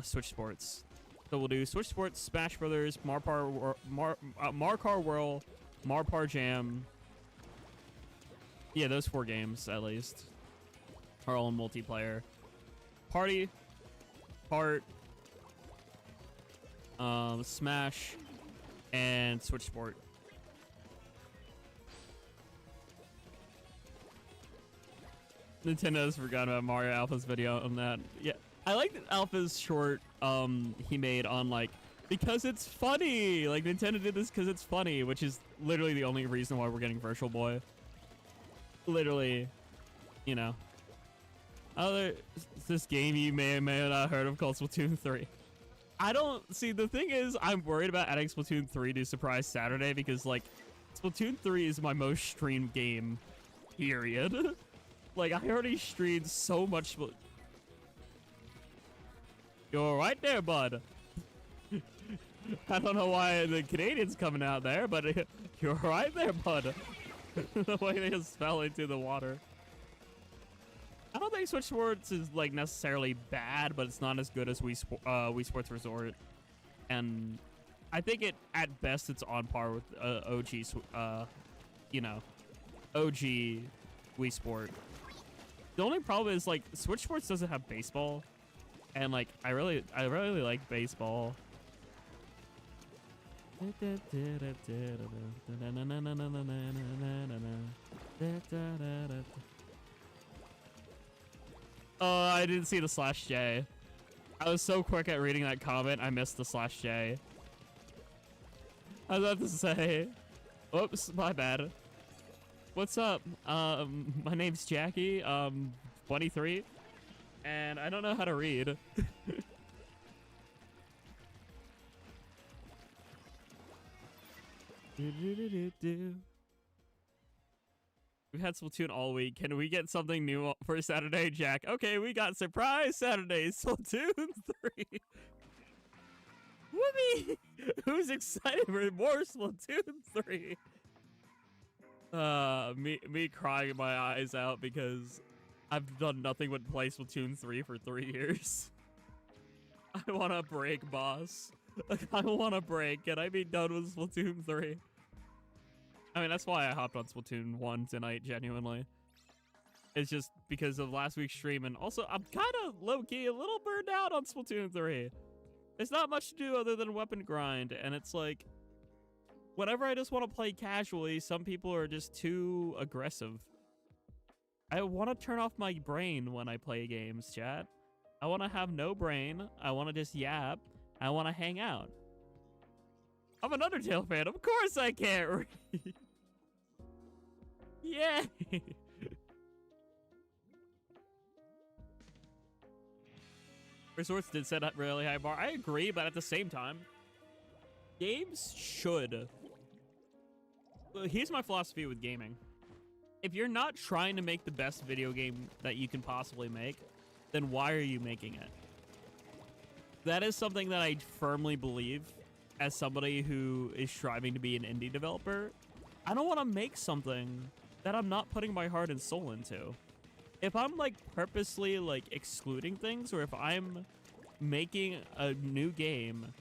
Switch Sports. So we'll do Switch Sports, Smash Brothers, Mario Kart World, Marpar Jam. Yeah, those 4 games at least are all in multiplayer. Party, Kart, Smash, and Switch Sport. Nintendo's forgotten about Mario Alpha's video on that. Yeah, I like Alpha's short he made on like, because it's funny. Like Nintendo did this because it's funny, which is literally the only reason why we're getting Virtual Boy. Literally, you know. This game you may or may not have heard of called Splatoon 3. I don't see, the thing is I'm worried about adding Splatoon 3 to Surprise Saturday because like Splatoon 3 is my most streamed game, period. Like I already streamed so much. You're right there, bud. I don't know why the Canadian's coming out there, but you're right there, bud. The way they just fell into the water. I don't think Switch Sports is like necessarily bad, but it's not as good as Wii Sports Resort. And I think it at best it's on par with OG, you know, OG Wii Sport. The only problem is like Switch Sports doesn't have baseball, and like I really like baseball. Oh, I didn't see the /J. I was so quick at reading that comment, I missed the /J. I was about to say, oops, my bad. What's up? My name's Jackie, 23, and I don't know how to read. We've had Splatoon all week. Can we get something new for Saturday, Jack? Okay, we got surprise Saturday, Splatoon 3. Whoopee! Who's excited for more Splatoon 3? Me crying my eyes out because I've done nothing but play Splatoon 3 for 3 years. I want a break, boss. I want a break. Can I be done with Splatoon 3? I mean, that's why I hopped on Splatoon 1 tonight, genuinely. It's just because of last week's stream, and also I'm kind of low-key a little burned out on Splatoon 3. There's not much to do other than weapon grind, and it's like, whenever I just want to play casually, some people are just too aggressive. I want to turn off my brain when I play games, chat. I want to have no brain. I want to just yap. I want to hang out. I'm an Undertale fan. Of course I can't read. Yay! Resorts did set up really high bar. I agree, but at the same time, games should. Here's my philosophy with gaming. If you're not trying to make the best video game that you can possibly make, then why are you making it? That is something that I firmly believe as somebody who is striving to be an indie developer. I don't want to make something that I'm not putting my heart and soul into. If I'm like purposely like excluding things, or if I'm making a new game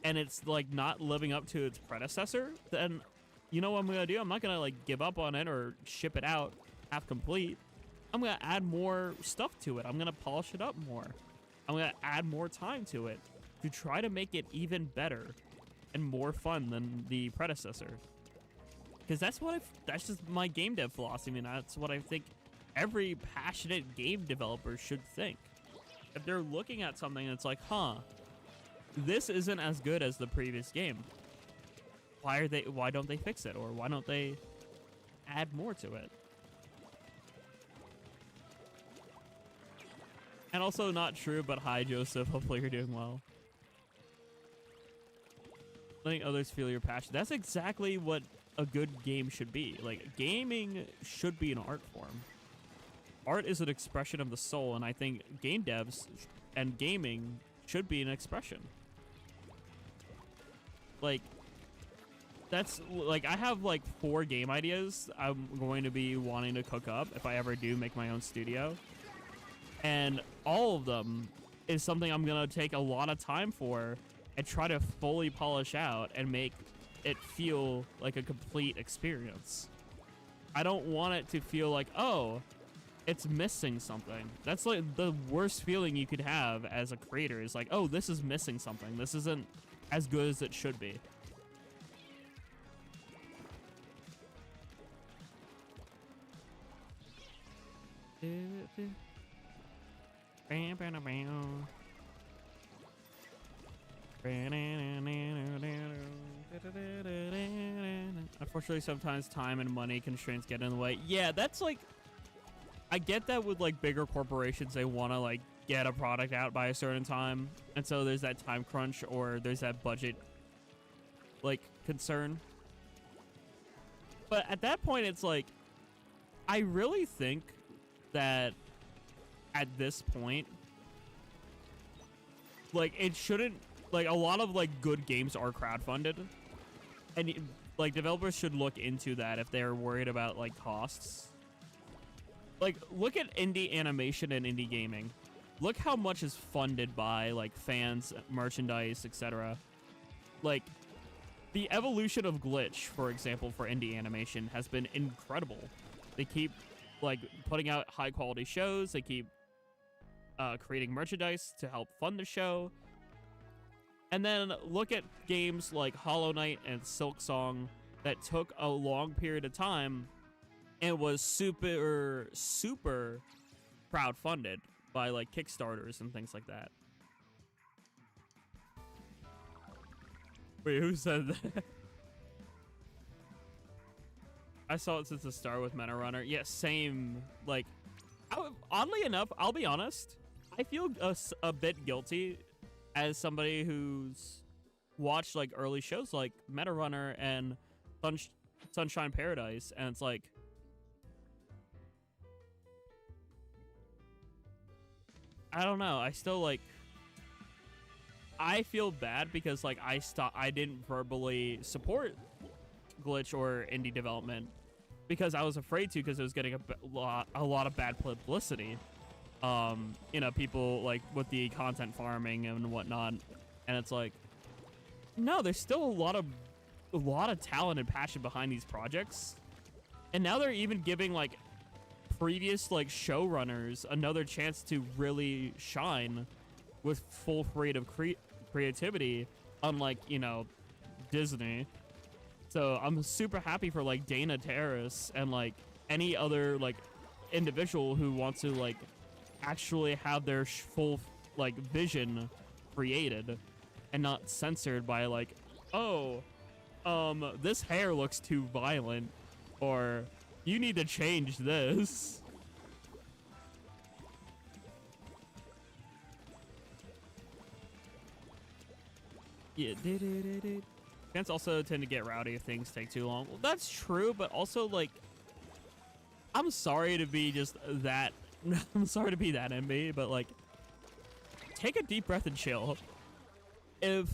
and it's like not living up to its predecessor, then you know what I'm gonna do? I'm not gonna like give up on it or ship it out half complete. I'm gonna add more stuff to it. I'm gonna polish it up more. I'm gonna add more time to it to try to make it even better and more fun than the predecessor. Because that's just my game dev philosophy, and that's what I think every passionate game developer should think. If they're looking at something that's like, huh, this isn't as good as the previous game, why don't they fix it, or why don't they add more to it? And also, not true, but hi Joseph, hopefully you're doing well. Letting others feel your passion. That's exactly what a good game should be. Like, gaming should be an art form. Art is an expression of the soul, and I think game devs and gaming should be an expression. Like, that's, like, I have, like, 4 game ideas I'm going to be wanting to cook up if I ever do make my own studio. And all of them is something I'm going to take a lot of time for and try to fully polish out and make it feel like a complete experience. I don't want it to feel like, oh, it's missing something. That's like the worst feeling you could have as a creator, is like, oh, this is missing something. This isn't as good as it should be. Unfortunately, sometimes time and money constraints get in the way. Yeah, that's like, I get that with like bigger corporations, they want to like get a product out by a certain time, and so there's that time crunch, or there's that budget like concern. But at that point, it's like, I really think that at this point, like, it shouldn't, like, a lot of like good games are crowdfunded, and like developers should look into that if they're worried about like costs. like, look at indie animation and indie gaming. Look how much is funded by, like, fans, merchandise, etc. Like, the evolution of Glitch, for example, for indie animation has been incredible. They keep, like, putting out high-quality shows. They keep creating merchandise to help fund the show. And then look at games like Hollow Knight and Silksong that took a long period of time and was super, super crowdfunded by, like, Kickstarters and things like that. Wait, who said that? I saw it since the start with Meta Runner. Yeah, same. Like, oddly enough, I'll be honest, I feel a bit guilty as somebody who's watched, like, early shows like Meta Runner and Sunshine Paradise, and it's like, I don't know. I still, like, I feel bad because, like, I didn't verbally support Glitch or indie development because I was afraid to, because it was getting a lot of bad publicity. You know, people, like, with the content farming and whatnot, and it's like, no, there's still a lot of talent and passion behind these projects, and now they're even giving, like, previous, like, showrunners another chance to really shine with full creative creativity, unlike, you know, Disney. So I'm super happy for, like, Dana Terrace and, like, any other, like, individual who wants to, like, actually have their full, like, vision created and not censored by, like, oh, this hair looks too violent, or you need to change this. Yeah, fans also tend to get rowdy if things take too long. Well, that's true, but also, like, I'm sorry to be just that. I'm sorry to be that MB, but, like, take a deep breath and chill. I'm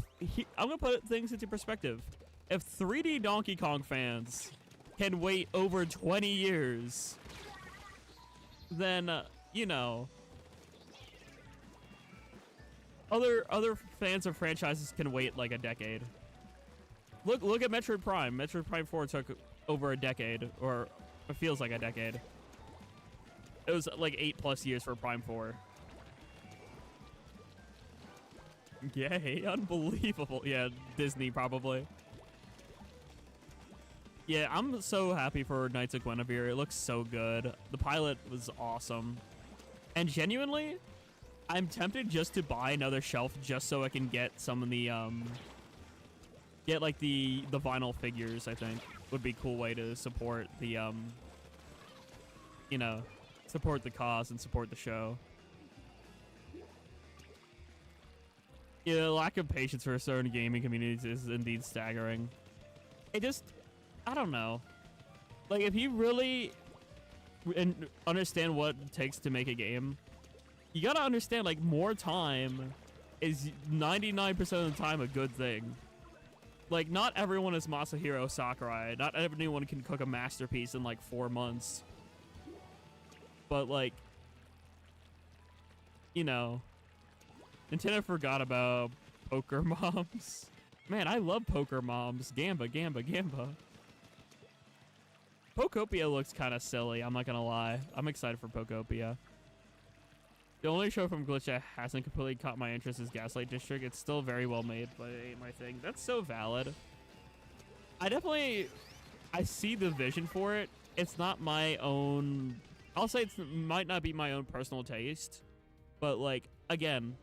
gonna put things into perspective. If 3D Donkey Kong fans can wait over 20 years, then, you know, other fans of franchises can wait like a decade. Look at Metroid Prime. Metroid Prime 4 took over a decade, or it feels like a decade. It was like 8+ years for Prime 4. Yay, unbelievable. Yeah, Disney probably. Yeah, I'm so happy for Knights of Guinevere. It looks so good. The pilot was awesome. And genuinely, I'm tempted just to buy another shelf just so I can get some of the, get, like, the vinyl figures, I think. Would be a cool way to support the, you know, support the cause and support the show. Yeah, the lack of patience for certain gaming communities is indeed staggering. It just, I don't know. Like, if you really understand what it takes to make a game, you gotta understand, like, more time is 99% of the time a good thing. Like, not everyone is Masahiro Sakurai. Not everyone can cook a masterpiece in, like, 4 months. But, like, you know, Nintendo forgot about Poker Moms. Man, I love Poker Moms. Gamba, Gamba, Gamba. Pokopia looks kind of silly, I'm not gonna lie. I'm excited for Pokopia. The only show from Glitch that hasn't completely caught my interest is Gaslight District. It's still very well made, but it ain't my thing. That's so valid. I see the vision for it. It's not my own... I'll say it might not be my own personal taste, but, like, again,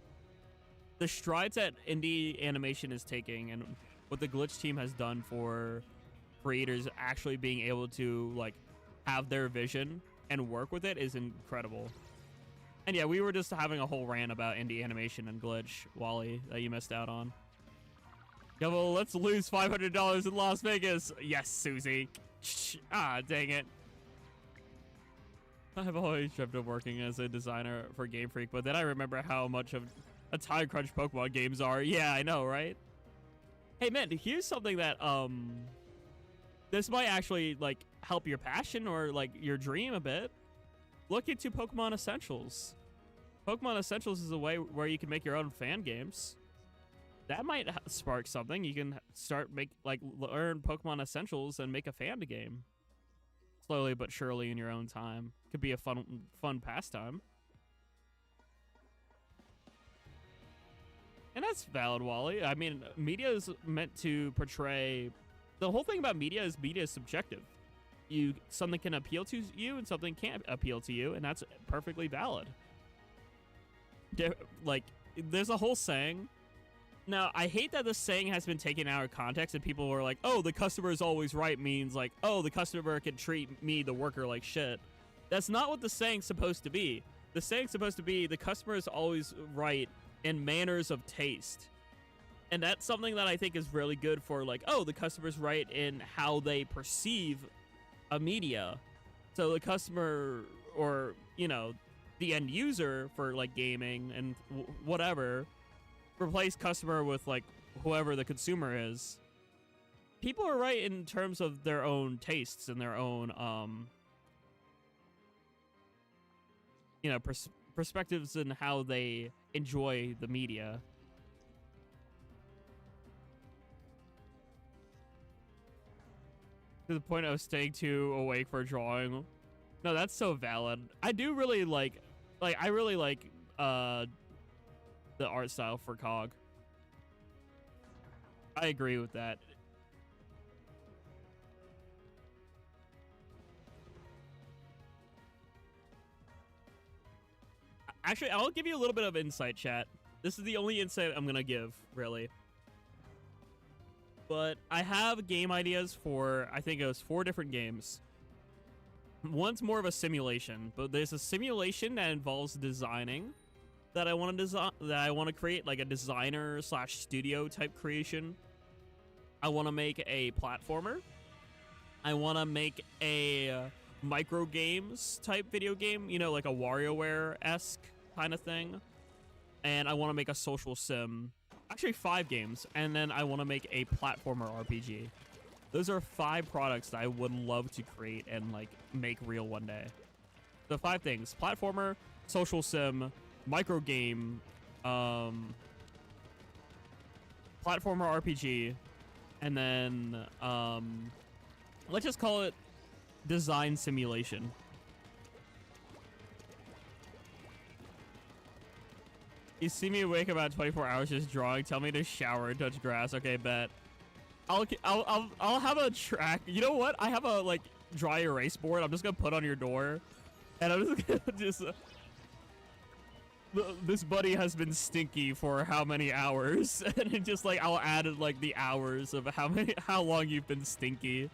the strides that indie animation is taking and what the Glitch team has done for creators actually being able to, like, have their vision and work with it is incredible. And yeah, we were just having a whole rant about indie animation and Glitch, Wally, that you missed out on. Yeah, well, let's lose $500 in Las Vegas. Yes, Susie. Ah, dang it. I've always dreamt of working as a designer for Game Freak, but then I remember how much of a time crunch Pokemon games are. Yeah, I know, right? Hey, man, here's something that, this might actually, like, help your passion or, like, your dream a bit. look into Pokemon Essentials. Pokemon Essentials is a way where you can make your own fan games. That might spark something. You can start learn Pokemon Essentials and make a fan game. Slowly but surely in your own time. Could be a fun pastime. And that's valid, Wally. I mean, media is meant to portray... The whole thing about media is subjective. Something can appeal to you and something can't appeal to you, and that's perfectly valid. Like, there's a whole saying. Now, I hate that this saying has been taken out of context and people are like, oh, the customer is always right means like, oh, the customer can treat me, the worker, like shit. That's not what the saying's supposed to be. The saying's supposed to be the customer is always right in manners of taste. And that's something that I think is really good for like, oh, the customer's right in how they perceive a media. So the customer or, you know, the end user for like gaming and whatever, replace customer with like whoever the consumer is. People are right in terms of their own tastes and their own, you know, perspectives and how they enjoy the media. To the point I was staying too awake for drawing. No, that's so valid. I do really I really like the art style for COG. I agree with that. Actually, I'll give you a little bit of insight, chat. This is the only insight I'm gonna give, really. But I have game ideas for, I think it was 4 different games. One's more of a simulation, but there's a simulation that involves designing that I want to create, like a designer / studio type creation. I want to make a platformer. I want to make a micro games type video game, you know, like a WarioWare-esque kind of thing. And I want to make a social sim. Actually 5 games, and then I want to make a platformer RPG. Those are 5 products that I would love to create and like make real one day. The 5 things: platformer, social sim, micro game, platformer RPG, and then let's just call it design simulation. You see me awake about 24 hours just drawing. Tell me to shower and touch grass. Okay, bet. I'll have a track. You know what? I have a like dry erase board. I'm just gonna put on your door, and I'm just gonna this buddy has been stinky for how many hours, and it just like I'll add like the hours of how long you've been stinky.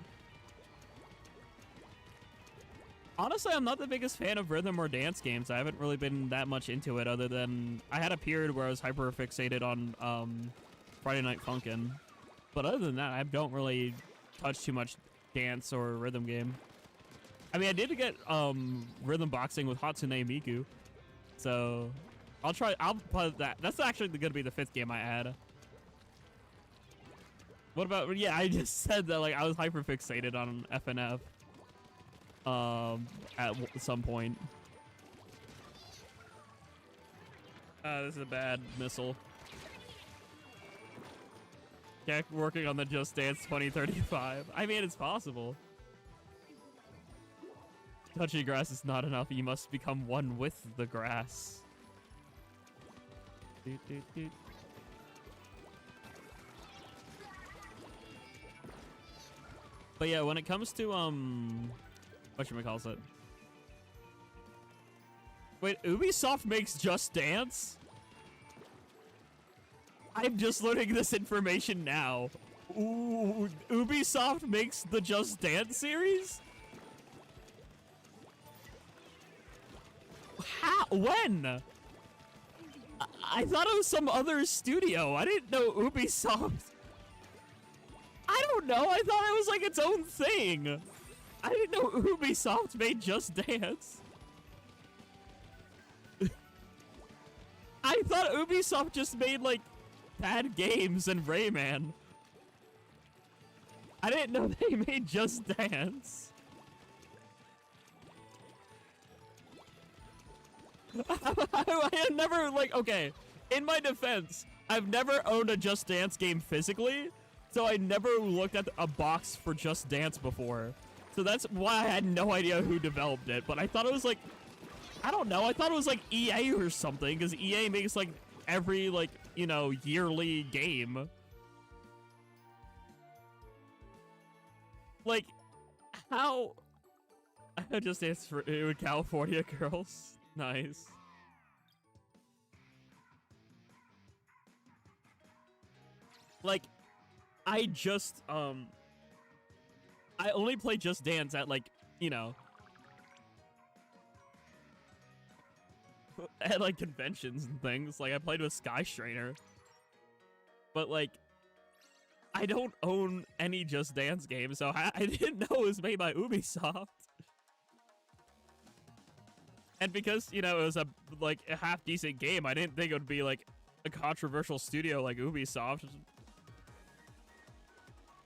Honestly, I'm not the biggest fan of rhythm or dance games. I haven't really been that much into it, other than I had a period where I was hyper fixated on Friday Night Funkin'. But other than that, I don't really touch too much dance or rhythm game. I mean, I did get rhythm boxing with Hatsune Miku, so I'll play that. That's actually going to be the 5th game I add. What about, yeah, I just said that like I was hyper fixated on FNF. At some point. This is a bad missile. Jack working on the Just Dance 2035. I mean, it's possible. Touching grass is not enough. You must become one with the grass. Doot, doot, doot. But yeah, when it comes to whatchamacallit. Wait, Ubisoft makes Just Dance? I'm just learning this information now. Ooh, Ubisoft makes the Just Dance series? How? When? I thought it was some other studio. I didn't know Ubisoft. I don't know. I thought it was like its own thing. I didn't know Ubisoft made Just Dance. I thought Ubisoft just made, like, bad games and Rayman. I didn't know they made Just Dance. I had never, like, okay, in my defense, I've never owned a Just Dance game physically, so I never looked at a box for Just Dance before. So that's why I had no idea who developed it, but I thought it was like, I don't know, I thought it was like EA or something, because EA makes like every, like, you know, yearly game. Like, how? I Just Dance for California girls. Nice. Like, I only play Just Dance at, like, you know, at like conventions and things. Like, I played with Sky Strainer, but like, I don't own any Just Dance games, so I didn't know it was made by Ubisoft. And because, you know, it was a half decent game, I didn't think it would be like a controversial studio like Ubisoft.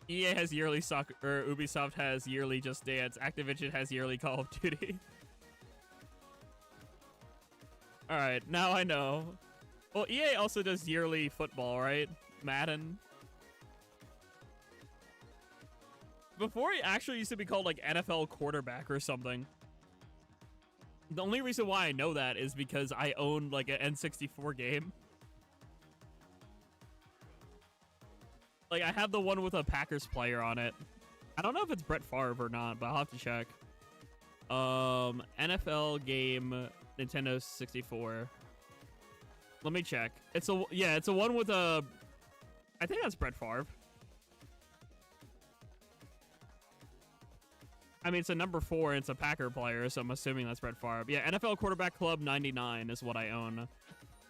EA has yearly soccer, or Ubisoft has yearly Just Dance. Activision has yearly Call of Duty. All right, now I know. Well, EA also does yearly football, right? Madden. Before it actually used to be called like NFL quarterback or something. The only reason why I know that is because I owned like an N64 game. Like, I have the one with a Packers player on it. I don't know if it's Brett Favre or not, but I'll have to check. NFL game, Nintendo 64. Let me check. It's a one with a, I think that's Brett Favre. I mean, it's a number 4 and it's a Packer player, so I'm assuming that's Brett Favre. Yeah, NFL Quarterback Club 99 is what I own.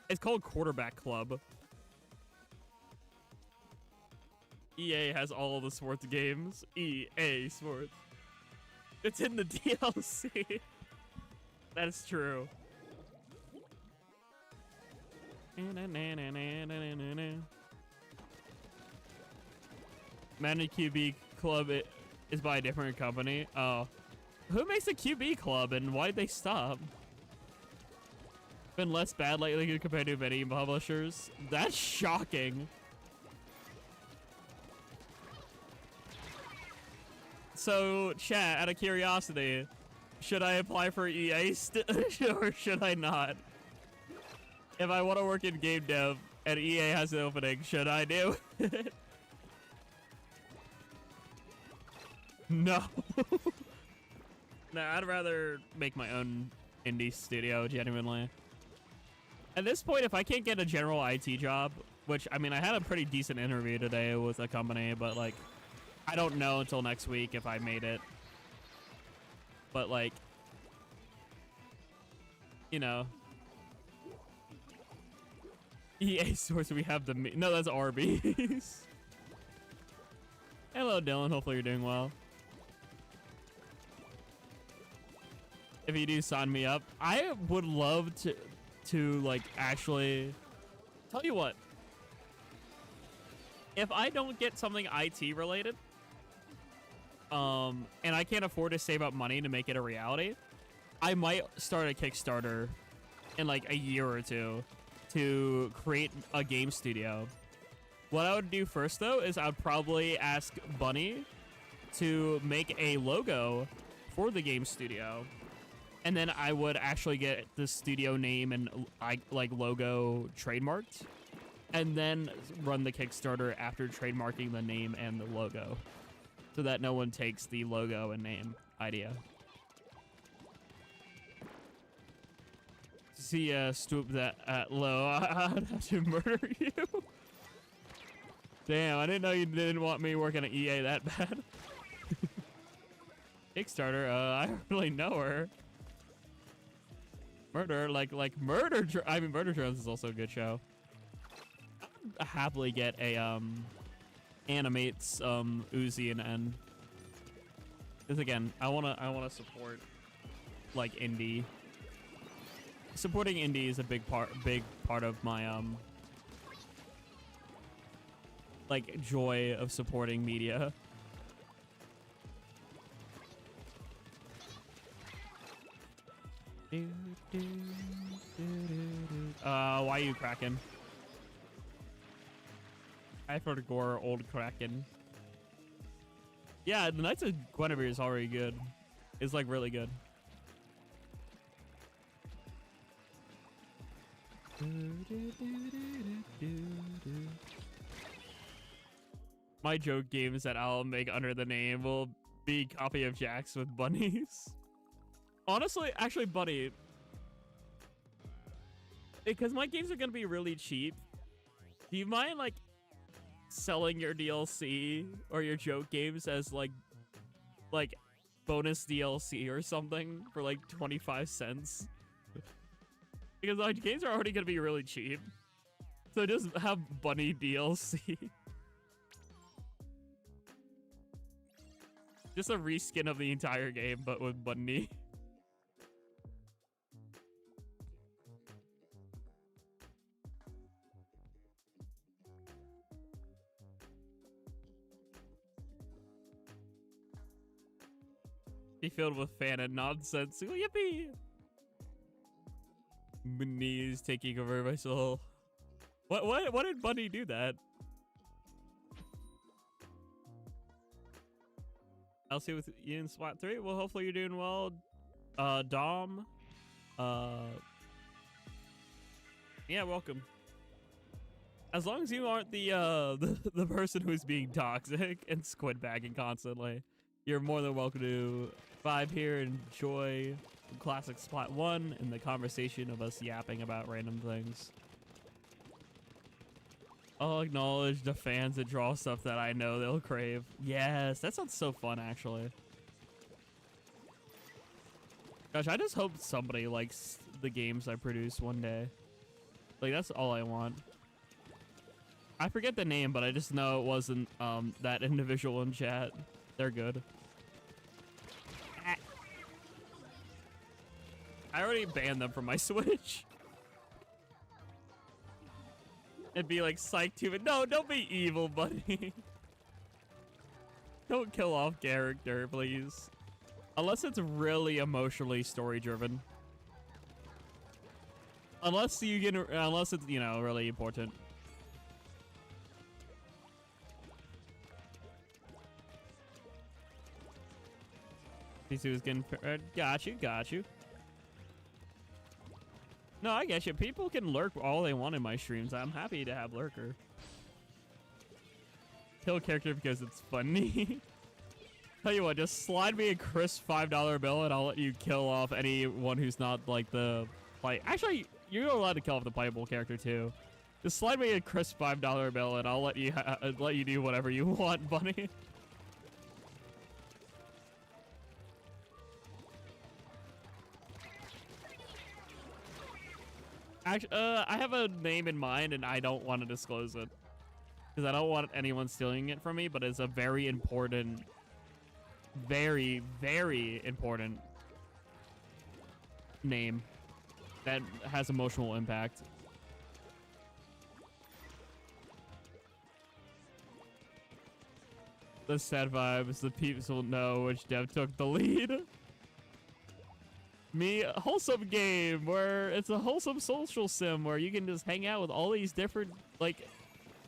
It's called Quarterback Club. EA has all of the sports games. EA Sports. It's in the DLC. That's true. Madden QB Club is by a different company. Oh. Who makes a QB Club and why did they stop? Been less bad lately compared to many publishers. That's shocking. So, chat, out of curiosity, should I apply for EA or should I not? If I want to work in game dev and EA has an opening, should I do it? No. No, I'd rather make my own indie studio, genuinely. At this point, if I can't get a general IT job, which, I mean, I had a pretty decent interview today with a company, but, like, I don't know until next week if I made it. But, like, you know. EA Source, we have the... No, that's Arby's. Hello, Dylan. Hopefully you're doing well. If you do sign me up, I would love to like, actually... Tell you what. If I don't get something IT related, and I can't afford to save up money to make it a reality, I might start a Kickstarter in like a year or two to create a game studio. What I would do first, though, is I would probably ask Bunny to make a logo for the game studio, and then I would actually get the studio name and like logo trademarked, and then run the Kickstarter after trademarking the name and the logo, so that no one takes the logo and name idea. See, stoop that at low. I'd have to murder you. Damn, I didn't know you didn't want me working at EA that bad. Kickstarter, I don't really know her. Murder, like Murder. I mean, Murder Drones is also a good show. I'd happily get a animates Uzi and N. Because again, I wanna support like indie. Supporting indie is a big part of my like joy of supporting media. Why are you cracking? I forgot old Kraken. Yeah, the Knights of Guinevere is already good. It's like really good. My joke games that I'll make under the name will be copy of Jax with bunnies. Honestly, actually, buddy, because my games are gonna be really cheap. Do you mind like selling your DLC or your joke games as like bonus DLC or something for like 25 cents? Because my games are already gonna be really cheap, so just have bunny DLC. Just a reskin of the entire game, but with bunny. Be filled with fan and nonsense. Ooh, yippee! Bunny is taking over my soul. What did Bunny do that? I'll see with you in SWAT 3. Well, hopefully you're doing well. Dom. Yeah, welcome. As long as you aren't the person who's being toxic and squid bagging constantly, you're more than welcome to vibe here and enjoy classic Splat 1 and the conversation of us yapping about random things. I'll acknowledge the fans that draw stuff that I know they'll crave. Yes, that sounds so fun, actually. Gosh, I just hope somebody likes the games I produce one day. Like, that's all I want. I forget the name, but I just know it wasn't that individual in chat. They're good. I already banned them from my Switch. It'd be like psych to it. No, don't be evil, buddy. Don't kill off character, please. Unless it's really emotionally story driven. Unless it's, you know, really important. PC was getting got you. No, I get you. People can lurk all they want in my streams. I'm happy to have lurker. Kill character because it's funny. Tell you what, just slide me a crisp $5 bill and I'll let you kill off anyone who's not like the play. Actually, you're allowed to kill off the playable character too. Just slide me a crisp $5 bill and I'll let you do whatever you want, bunny. Actually, I have a name in mind and I don't want to disclose it because I don't want anyone stealing it from me, but it's a very important, very, very important name that has emotional impact. The sad vibes, the peeps will know which dev took the lead. Me, a wholesome game where it's a wholesome social sim where you can just hang out with all these different, like,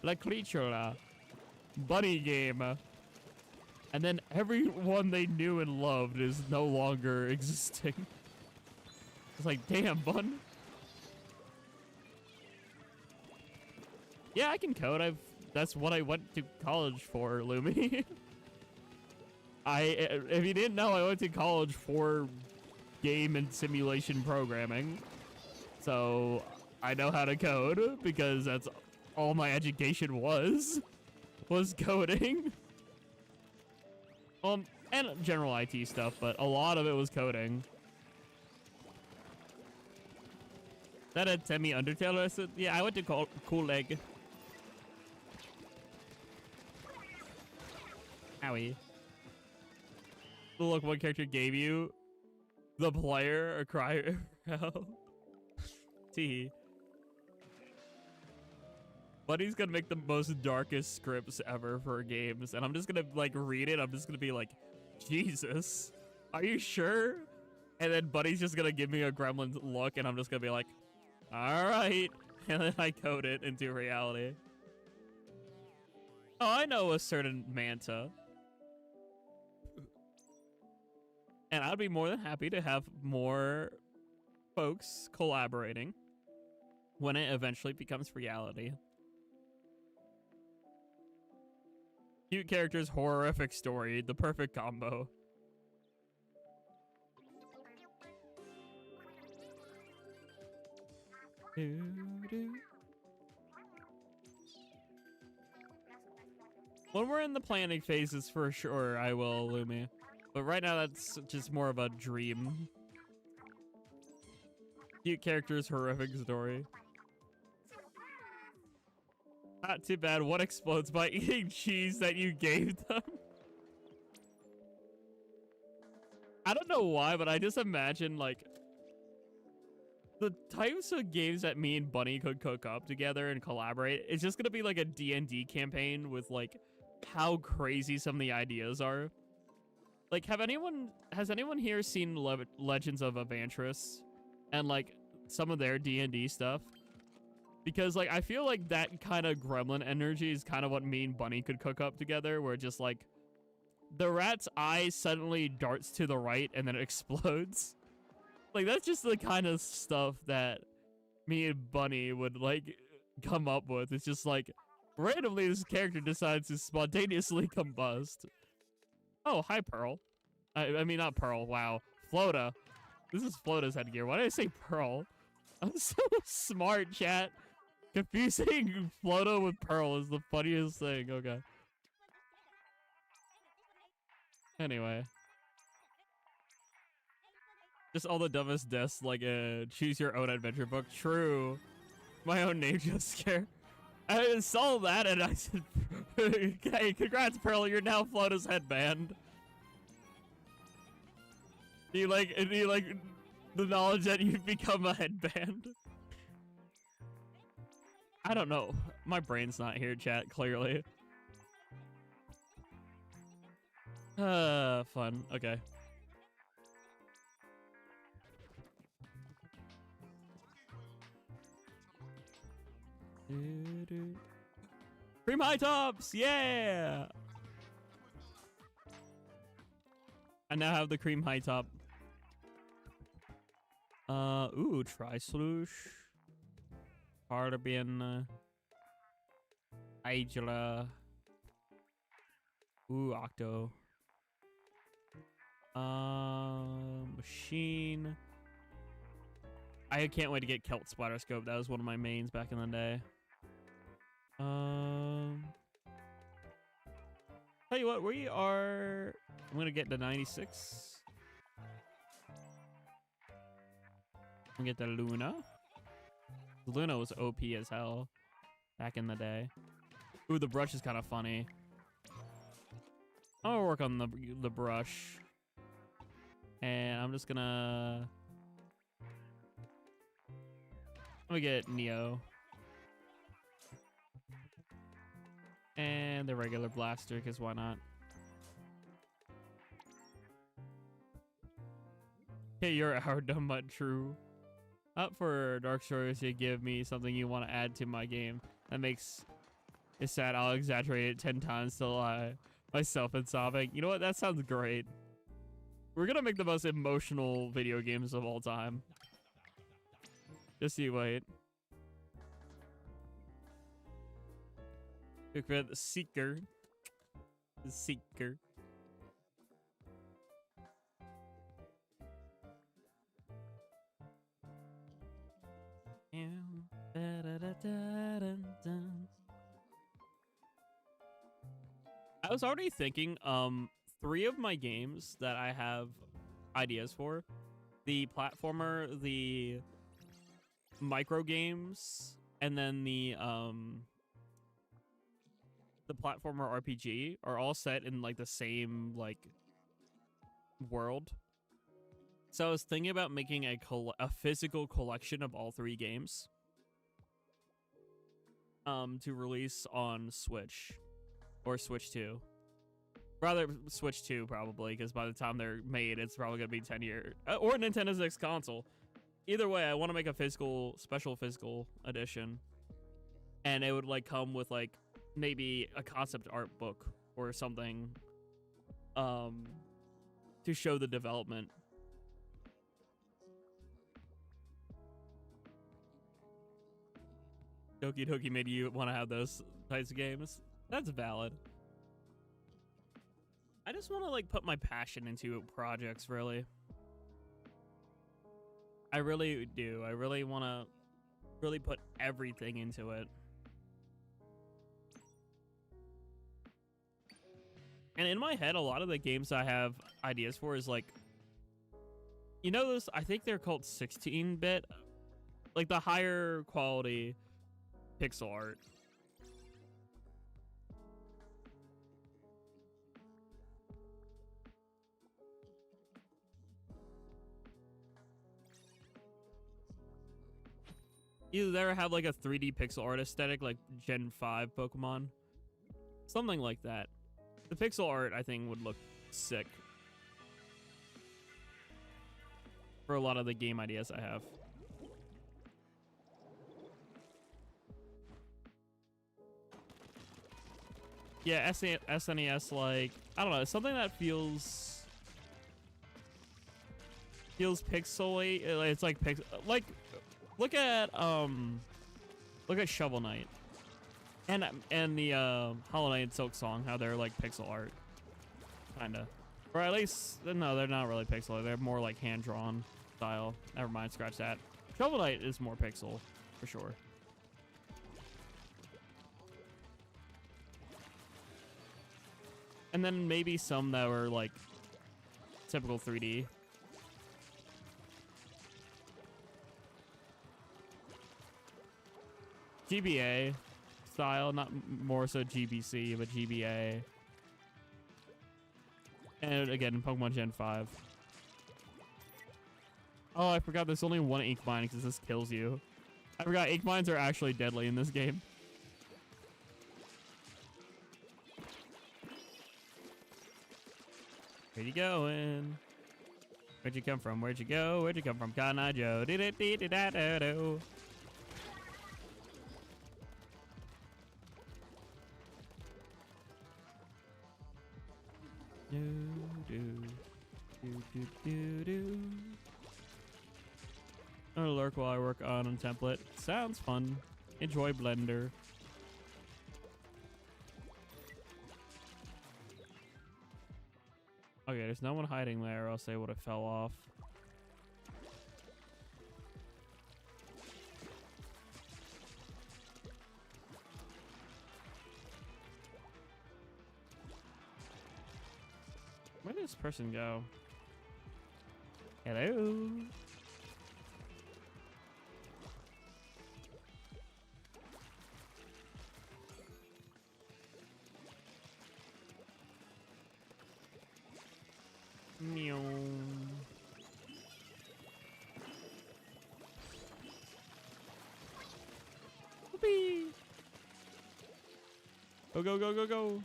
La Creatura, bunny game. And then everyone they knew and loved is no longer existing. It's like, damn, bun. Yeah, I can code. That's what I went to college for, Lumi. If you didn't know, I went to college for game and simulation programming. So I know how to code because that's all my education was coding. And general IT stuff, but a lot of it was coding. That a Temi Undertale lesson? Yeah, I went to Cool Leg. Owie. Look what character gave you. The player or cry out. Tee. Buddy's gonna make the most darkest scripts ever for games, and I'm just gonna like read it. I'm just gonna be like, Jesus, are you sure? And then Buddy's just gonna give me a gremlin look, and I'm just gonna be like, All right. And then I code it into reality. Oh, I know a certain Manta. And I'd be more than happy to have more folks collaborating when it eventually becomes reality. Cute characters, horrific story, the perfect combo. When we're in the planning phases, for sure, I will, Lumi. But right now, that's just more of a dream. Cute characters, horrific story. Not too bad. What explodes by eating cheese that you gave them? I don't know why, but I just imagine, like, the types of games that me and Bunny could cook up together and collaborate. It's just gonna be like a D&D campaign with, like, how crazy some of the ideas are. Like, has anyone here seen Legends of Avantris and, like, some of their D&D stuff? Because, like, I feel like that kind of gremlin energy is kind of what me and Bunny could cook up together, where just, like, the rat's eye suddenly darts to the right and then it explodes. Like, that's just the kind of stuff that me and Bunny would, like, come up with. It's just, like, randomly this character decides to spontaneously combust. Oh, hi, Pearl. I mean, not Pearl. Wow. Flota. This is Flota's headgear. Why did I say Pearl? I'm so smart, chat. Confusing Flota with Pearl is the funniest thing. Okay. Anyway. Just all the dumbest deaths, like choose your own adventure book. True. My own name just scare. I saw that and I said, hey, congrats, Pearl. You're now Flota's headband. Do you like the knowledge that you've become a headband? I don't know. My brain's not here, chat, clearly. Fun. Okay. Cream high tops, yeah! I now have the cream high top. Ooh, Tri-Slush. Cardigan. Angela. Ooh, Octo. Machine. I can't wait to get Kelt Splatter Scope. That was one of my mains back in the day. Tell you what, we are... I'm gonna get to 96. I'm gonna get the Luna. Luna was OP as hell back in the day. Ooh, the brush is kind of funny. I'm gonna work on the brush. And I'm just gonna... I'm gonna get Neo. And the regular blaster, because why not? Hey, you're our dumb but true. Up for Dark Stories to give me something you want to add to my game. That makes it sad. I'll exaggerate it 10 times to lie myself and sobbing. You know what? That sounds great. We're gonna make the most emotional video games of all time. Just you wait. Look for the Seeker. The Seeker. I was already thinking, 3 of my games that I have ideas for, the platformer, the micro games, and then the platformer RPG are all set in like the same like world. So I was thinking about making a physical collection of all 3 games to release on Switch or Switch 2. Rather Switch 2 probably, because by the time they're made, it's probably gonna be 10 years, or Nintendo's next console. either way, I want to make a special physical edition, and it would like come with like maybe a concept art book or something, to show the development. Doki Doki made you want to have those types of games. That's valid. I just want to like put my passion into projects, really. I really do. I really want to really put everything into it. And in my head, a lot of the games I have ideas for is like, you know, those, I think they're called 16-bit, like the higher quality pixel art. You ever have like a 3D pixel art aesthetic like Gen 5 Pokemon? Something like that. The pixel art, I think, would look sick for a lot of the game ideas I have. Yeah, SNES, like, I don't know, something that feels pixely. It's like look at Shovel Knight and the Hollow Knight and Silk Song, how they're like pixel art, kinda, or at least no, they're not really pixel. They're more like hand drawn style. Never mind, scratch that. Shovel Knight is more pixel for sure. And then maybe some that were like typical 3D. GBA style, not more so GBC, but GBA. And again, Pokemon Gen 5. Oh, I forgot there's only one ink mine because this kills you. I forgot ink mines are actually deadly in this game. Where you going? Where'd you come from? Where'd you go? Where'd you come from? Kana Joe. Do-do-do-do-do-do. I'm gonna lurk while I work on a template. Sounds fun. Enjoy Blender. Okay, there's no one hiding there, or else they would have fell off. Where did this person go? Hello? Meow. Whoopee! Go, go, go, go, go!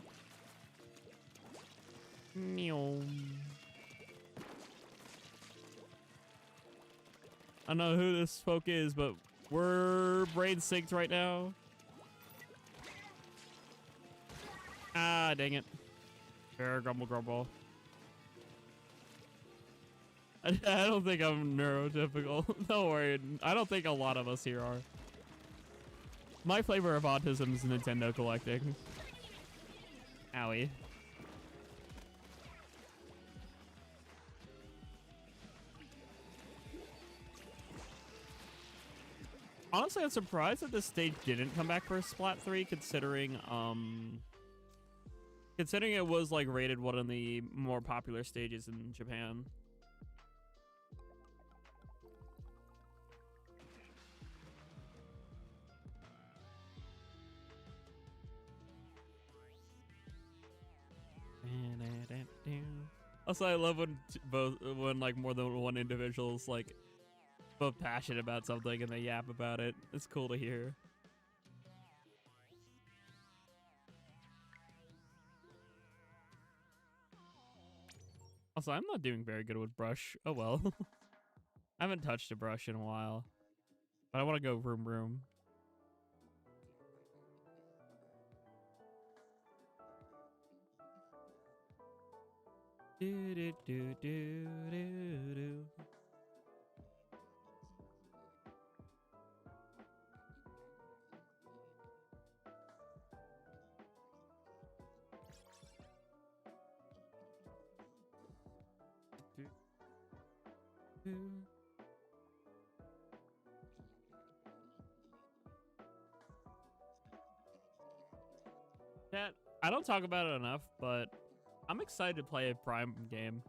Meow. I don't know who this folk is, but we're brain synced right now. Ah, dang it. Fair, grumble, grumble. I don't think I'm neurotypical. Don't worry. I don't think a lot of us here are. My flavor of autism is Nintendo collecting. Owie. Honestly, I'm surprised that this stage didn't come back for Splat 3, considering it was like rated one of the more popular stages in Japan. Also, I love when when like more than one individual's like both passionate about something and they yap about it. It's cool to hear. Also, I'm not doing very good with brush. Oh well. I haven't touched a brush in a while, but I want to go room room. Do do do do do do. Chat, I don't talk about it enough, but I'm excited to play a Prime game.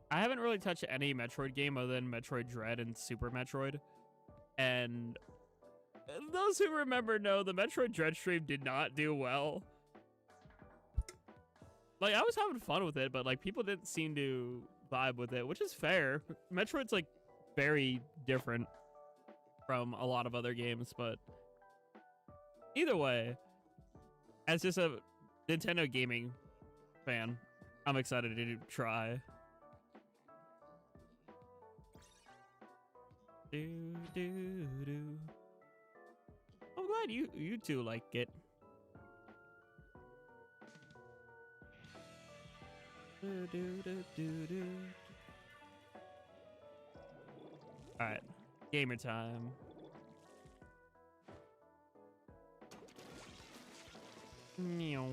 I haven't really touched any Metroid game other than Metroid Dread and Super Metroid. And those who remember know the Metroid Dread stream did not do well. Like, I was having fun with it, but like people didn't seem to vibe with it, which is fair. Metroid's like very different from a lot of other games, but either way, as just a Nintendo gaming fan, I'm excited to try. Do do do. I'm glad you two like it. Do do do do do. All right, gamer time. Meow.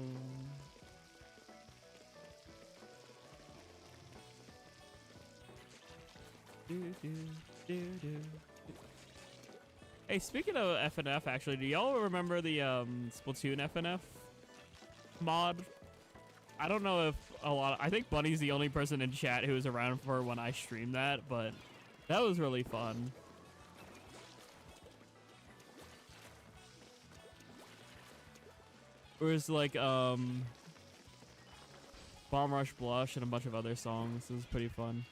Do, do, do, do. Hey, speaking of FNF, actually, do y'all remember the Splatoon FNF mod? I don't know if I think Bunny's the only person in chat who was around for when I streamed that, but that was really fun. It was like Bomb Rush Blush and a bunch of other songs. It was pretty fun.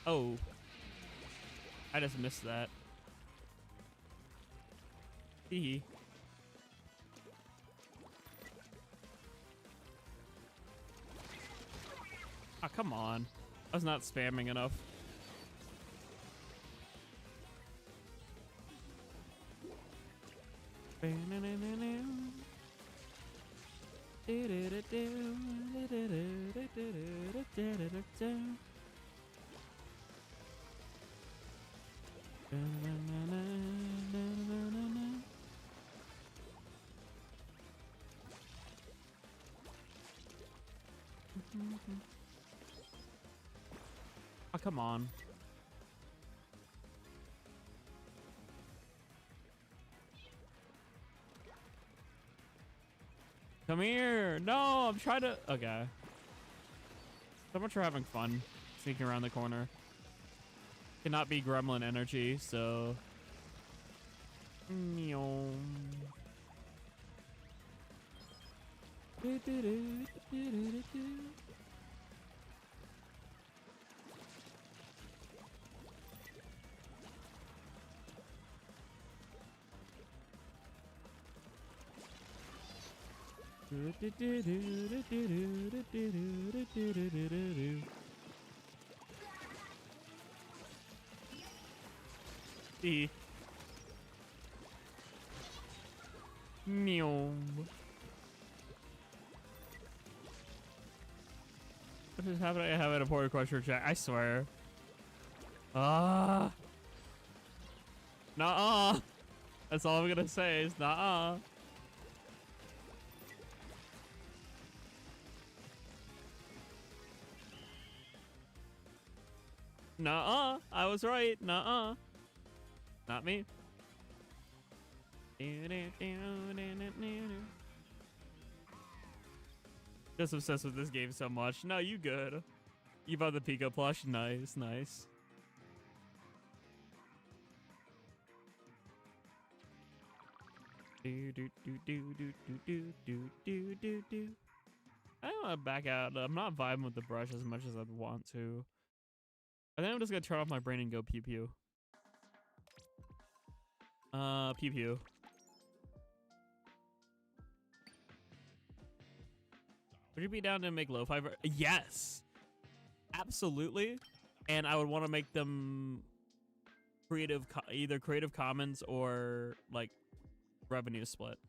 Oh, I just missed that. Hee. Oh, come on. I was not spamming enough. Oh, come on. Come here. No, I'm trying to... Okay. So much for having fun. Sneaking around the corner. Cannot be gremlin energy, so... Meow. E. Meow. What is happening? I have an important question for Jack. I swear. Nuh-uh. That's all I'm gonna say is nuh-uh. Nuh-uh. I was right. Nuh-uh. Not me. Just obsessed with this game so much. No, you good. You bought the Pico plush. Nice, nice. Do do do do do do do do do do do. I don't want to back out. I'm not vibing with the brush as much as I'd want to. I think I'm just gonna turn off my brain and go pew pew. Pew pew. Would you be down to make lo-fi? Yes, absolutely. And I would want to make them creative, either Creative Commons or like revenue split.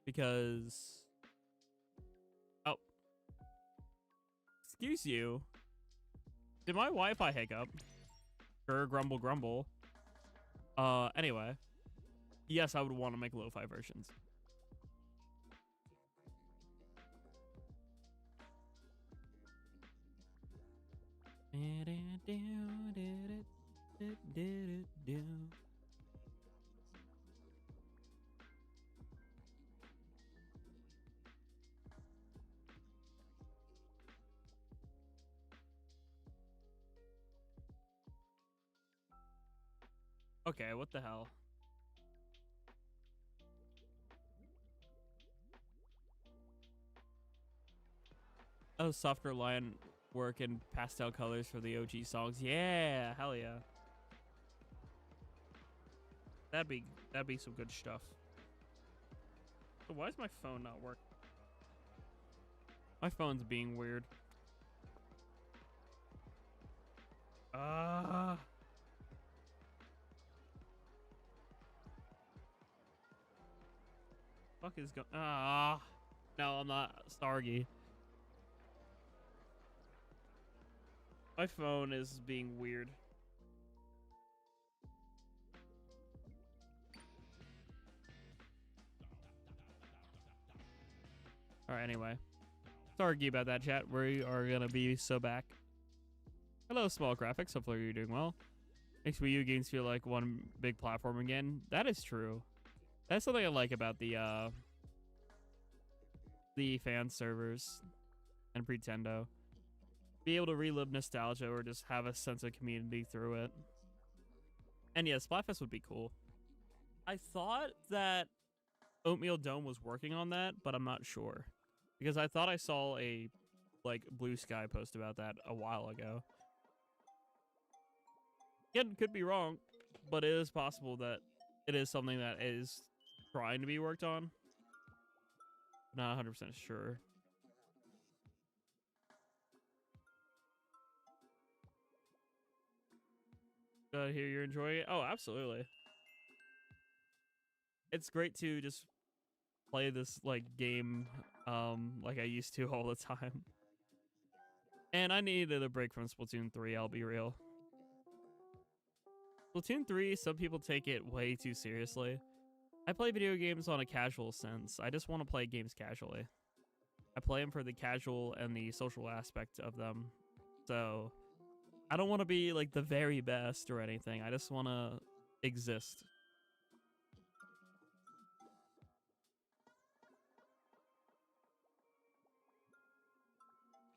Because, oh, excuse you. Did my Wi-Fi hiccup? Grumble grumble. Anyway, yes, I would want to make lo-fi versions. Okay, what the hell? Oh, softer line work in pastel colors for the OG songs. Yeah, hell yeah. That'd be some good stuff. So why is my phone not working? My phone's being weird. Fuck is going? No, I'm not Stargy. My phone is being weird. All right, anyway. Sorry about that, chat. We are gonna be so back. Hello, Small Graphics. Hopefully you're doing well. Makes Wii U games feel like one big platform again. That is true. That's something I like about the fan servers and Pretendo. Be able to relive nostalgia or just have a sense of community through it. And yeah, Splatfest would be cool. I thought that Oatmeal Dome was working on that, but I'm not sure. Because I thought I saw a like Blue Sky post about that a while ago. Again, could be wrong, but it is possible that it is something that is trying to be worked on. Not 100% sure. Good to hear you're enjoying it. Oh, absolutely. It's great to just play this like game like I used to all the time. And I needed a break from Splatoon 3, I'll be real. Splatoon 3, some people take it way too seriously. I play video games on a casual sense. I just want to play games casually. I play them for the casual and the social aspect of them. So I don't want to be like the very best or anything. I just want to exist.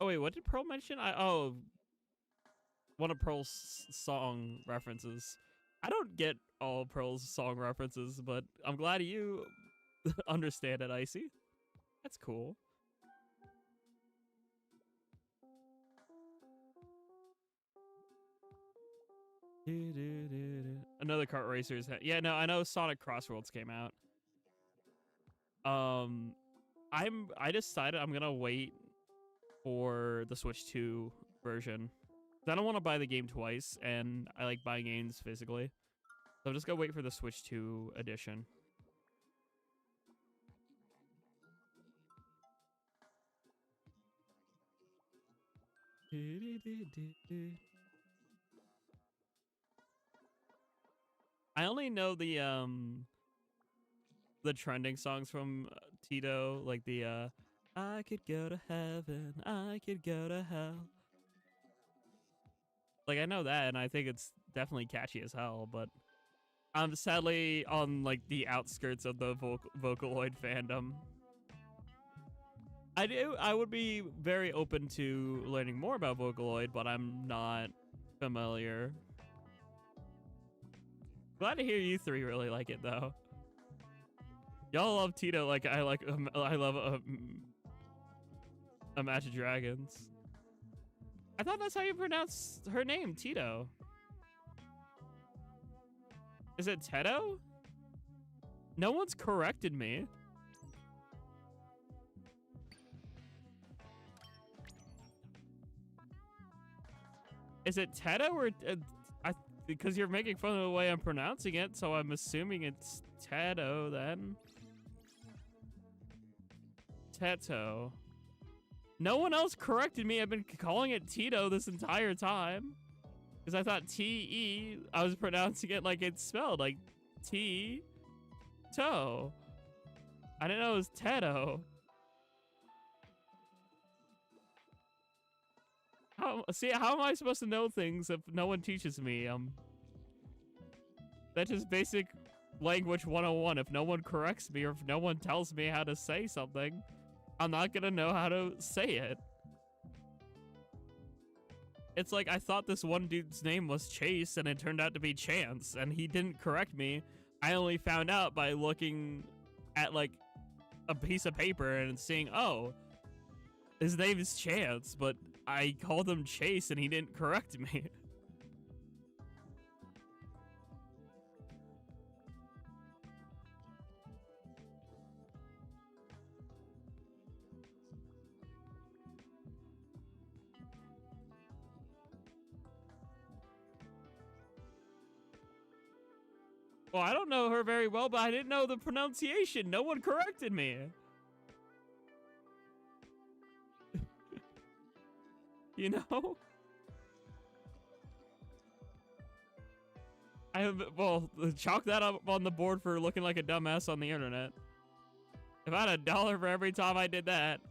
Oh wait, what did Pearl mention? One of Pearl's song references. I don't get all Pearl's song references, but I'm glad you understand it, Icy. That's cool. Another kart racers. Yeah, no, I know Sonic Crossworlds came out. I decided I'm gonna wait for the Switch 2 version. I don't want to buy the game twice, and I like buying games physically. So I'm just gonna wait for the Switch 2 edition. I only know the trending songs from Tito, like the I could go to heaven, I could go to hell. Like I know that, and I think it's definitely catchy as hell, but I'm sadly on like the outskirts of the Vocaloid fandom. I would be very open to learning more about Vocaloid, but I'm not familiar. Glad to hear you three really like it though. Y'all love Tito like I like. I love a Match of Dragons. I thought that's how you pronounce her name, Tito. Is it Teto? No one's corrected me. Is it Teto or because you're making fun of the way I'm pronouncing it, so I'm assuming it's Teto then. Teto. No one else corrected me. I've been calling it Tito this entire time. Because I thought T-E, I was pronouncing it like it's spelled, like T-toe. I didn't know it was Teto. How am I supposed to know things if no one teaches me? That's just basic language 101. If no one corrects me or if no one tells me how to say something, I'm not gonna know how to say it. It's like I thought this one dude's name was Chase and it turned out to be Chance and he didn't correct me. I only found out by looking at like a piece of paper and seeing, oh, his name is Chance, but I called him Chase and he didn't correct me. Well, I don't know her very well, but I didn't know the pronunciation. No one corrected me. You know? Well, chalk that up on the board for looking like a dumbass on the internet. If I had $1 for every time I did that,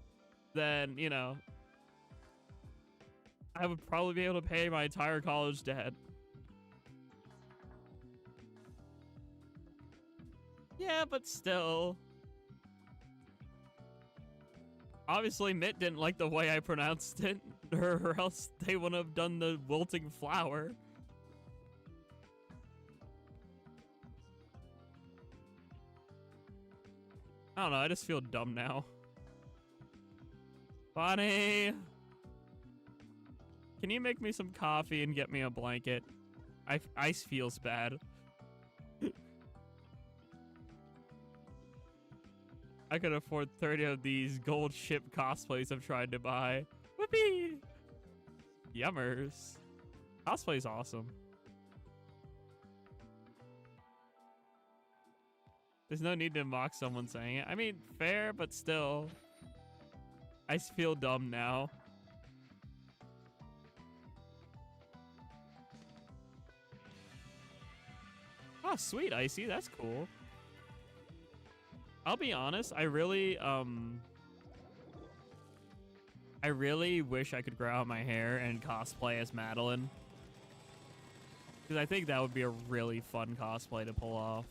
then, you know, I would probably be able to pay my entire college debt. Yeah, but still. Obviously, Mitt didn't like the way I pronounced it, or else they wouldn't have done the wilting flower. I don't know, I just feel dumb now. Bonnie! Can you make me some coffee and get me a blanket? Ice feels bad. I could afford 30 of these gold ship cosplays I've tried to buy. Whoopee! Yummers. Cosplay's awesome. There's no need to mock someone saying it. I mean, fair, but still. I feel dumb now. Oh, sweet, Icy. That's cool. I'll be honest, I really wish I could grow out my hair and cosplay as Madeline. Because I think that would be a really fun cosplay to pull off.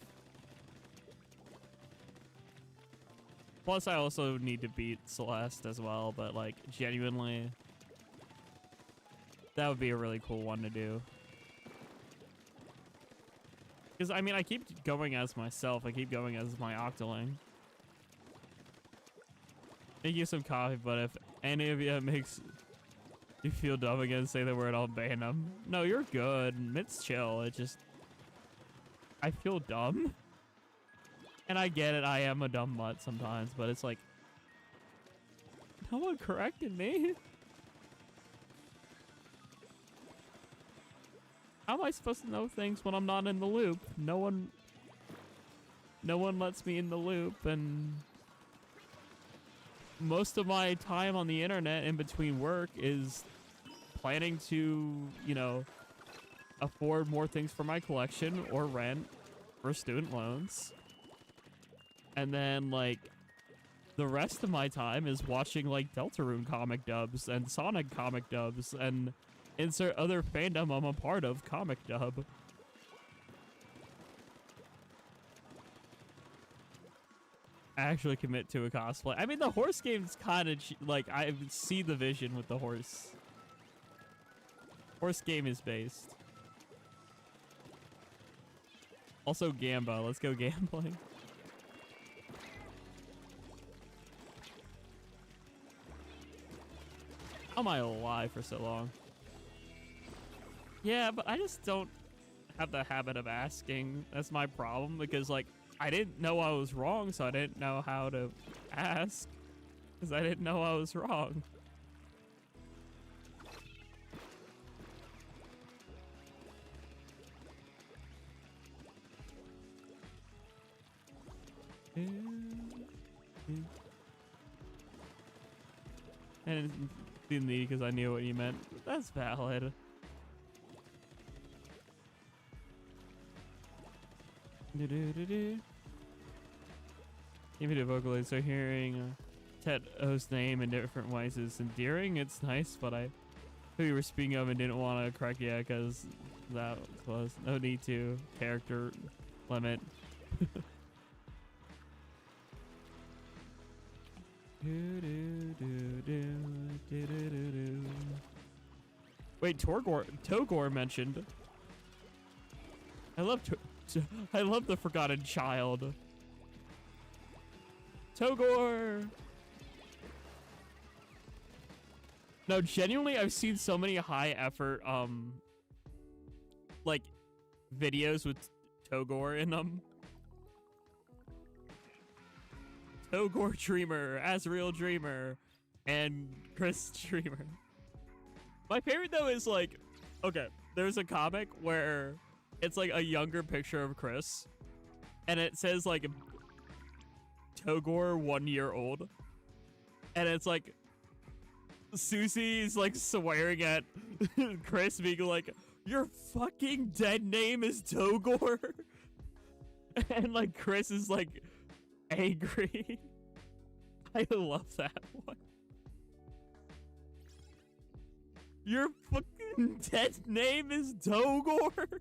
Plus, I also need to beat Celeste as well, but, like, genuinely, that would be a really cool one to do. Because, I mean, I keep going as myself. I keep going as my Octoling. Thank you some coffee, but if any of you makes you feel dumb again, say the word, I'll ban them. No, you're good. It's chill. It just... I feel dumb. And I get it. I am a dumb mutt sometimes, but it's like... No one corrected me. How am I supposed to know things when I'm not in the loop? No one lets me in the loop, and most of my time on the internet in between work is planning to, you know, afford more things for my collection or rent for student loans. And then, like, the rest of my time is watching, like, Deltarune comic dubs and Sonic comic dubs and insert other fandom I'm a part of comic dub. Actually commit to a cosplay. I mean, the horse game's kind of like, I see the vision with the horse. Horse game is based. Also Gamba. Let's go gambling. How am I alive for so long? Yeah, but I just don't have the habit of asking. That's my problem, because like I didn't know I was wrong, so I didn't know how to ask, because I didn't know I was wrong. And didn't need, because I knew what you meant. That's valid. Even the vocally, so hearing Teto's name in different ways is endearing. It's nice, but I who you were speaking of and didn't want to correct you because that was no need to. Character limit. Wait, Togor mentioned. I love the forgotten child. Togor. No, genuinely, I've seen so many high effort like videos with Togor in them. Togor Dreamer, Azrael Dreamer, and Chris Dreamer. My favorite though is like, okay, there's a comic where it's like a younger picture of Chris, and it says like Togor 1 year old, and it's like Susie's like swearing at Chris, being like, "Your fucking dead name is Togor," and like Chris is like angry. I love that one. Your fucking dead name is Togor.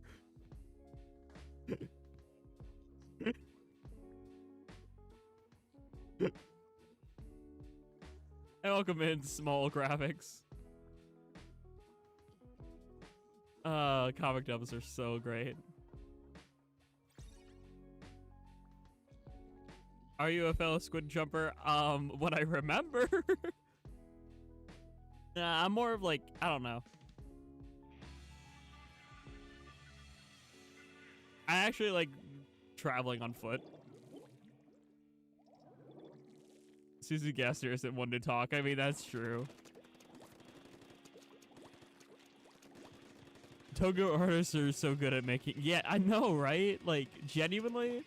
And welcome in small graphics. Comic dubs are so great. Are you a fellow squid jumper? What I remember. Nah, I'm more of like, I don't know. I actually like traveling on foot. Susie Gaster isn't one to talk. I mean, that's true. Togo artists are so good at making... Yeah, I know, right? Like, genuinely,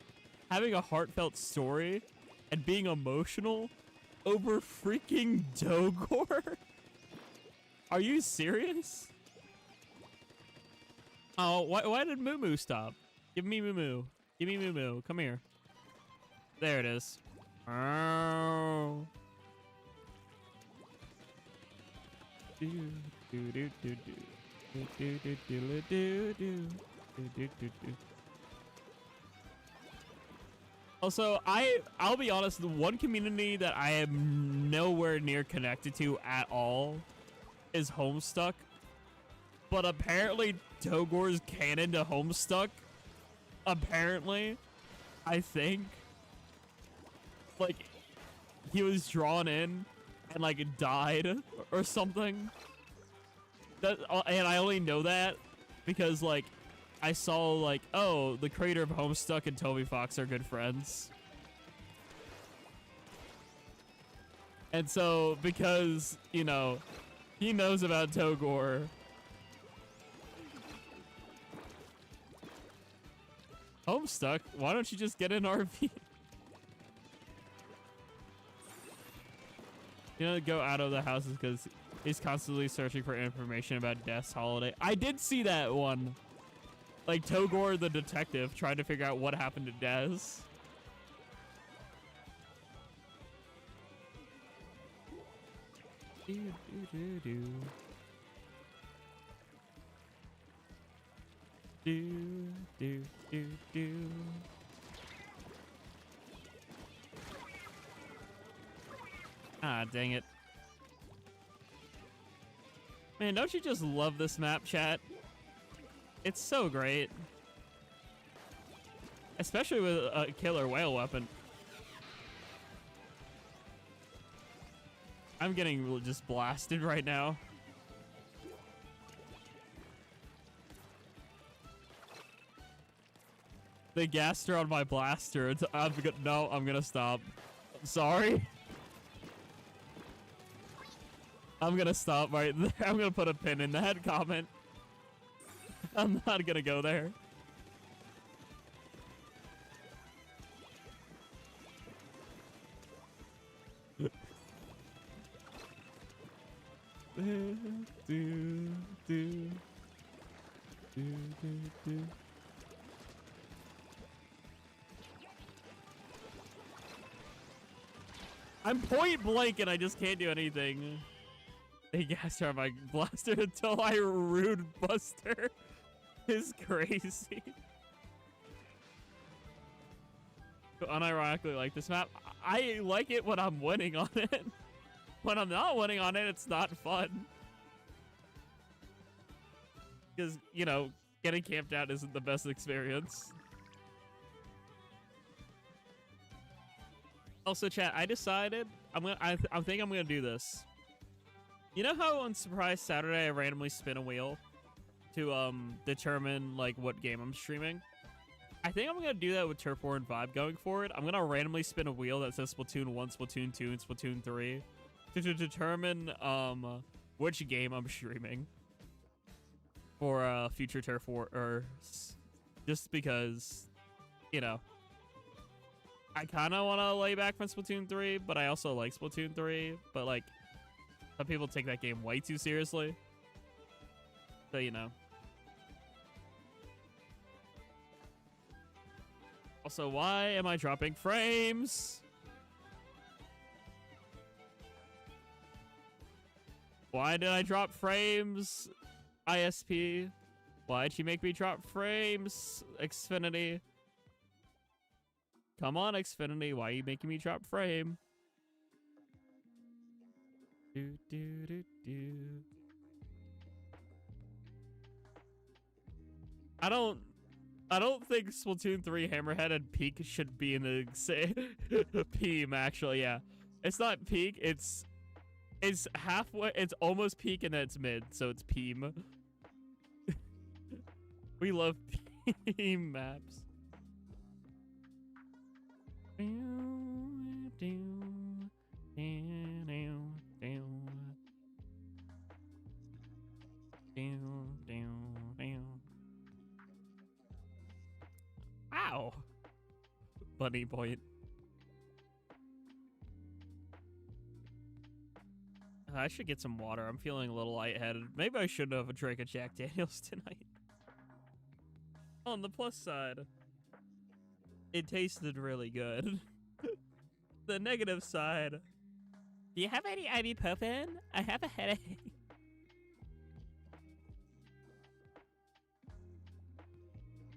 having a heartfelt story and being emotional over freaking Togor? Are you serious? Oh, why did Moo Moo stop? Give me Moo Moo. Give me Moo Moo. Come here. There it is. Oh. Also, I'll be honest, the one community that I am nowhere near connected to at all is Homestuck. But apparently Togor's canon to Homestuck. Apparently, I think. Like, he was drawn in and like died or something. And I only know that because like I saw like, oh, the creator of Homestuck and Toby Fox are good friends. And so because, you know, he knows about Togor. Homestuck? Why don't you just get an RV? You know, go out of the houses because he's constantly searching for information about Death's holiday. I did see that one. Like Togor the detective trying to figure out what happened to Dez. Ah, dang it. Man, don't you just love this map, chat? It's so great. Especially with a killer whale weapon. I'm getting just blasted right now. They gassed her on my blaster. No, I'm gonna stop. Sorry. I'm gonna stop right there. I'm gonna put a pin in that comment. I'm not gonna go there. I'm point blank and I just can't do anything. They gassed her on my blaster until I rude buster. Is crazy. Unironically like this map. I like it when I'm winning on it. When I'm not winning on it, it's not fun. Because, you know, getting camped out isn't the best experience. Also, chat, I decided I think I'm gonna do this. You know how on Surprise Saturday I randomly spin a wheel to determine like what game I'm streaming? I think I'm gonna do that with Turf War and Vibe going forward. I'm gonna randomly spin a wheel that says Splatoon 1, Splatoon 2, and Splatoon 3 to determine which game I'm streaming for future Turf War, or just because, you know, I kind of want to lay back from Splatoon 3, but I also like Splatoon 3. But, like, some people take that game way too seriously. So, you know. Also, why am I dropping frames? Why did I drop frames, ISP? Why'd you make me drop frames, Xfinity? Come on, Xfinity. Why are you making me drop frame? Do, do, do, do. I don't think Splatoon 3 Hammerhead and Peak should be in the same Peam, actually, yeah. It's not Peak, it's halfway, it's almost Peak and then it's mid, so it's Peam. We love Peam maps. Ow! Bunny point. I should get some water. I'm feeling a little lightheaded. Maybe I shouldn't have drank a Jack Daniels tonight. On the plus side, it tasted really good. The negative side, do you have any ibuprofen? I have a headache.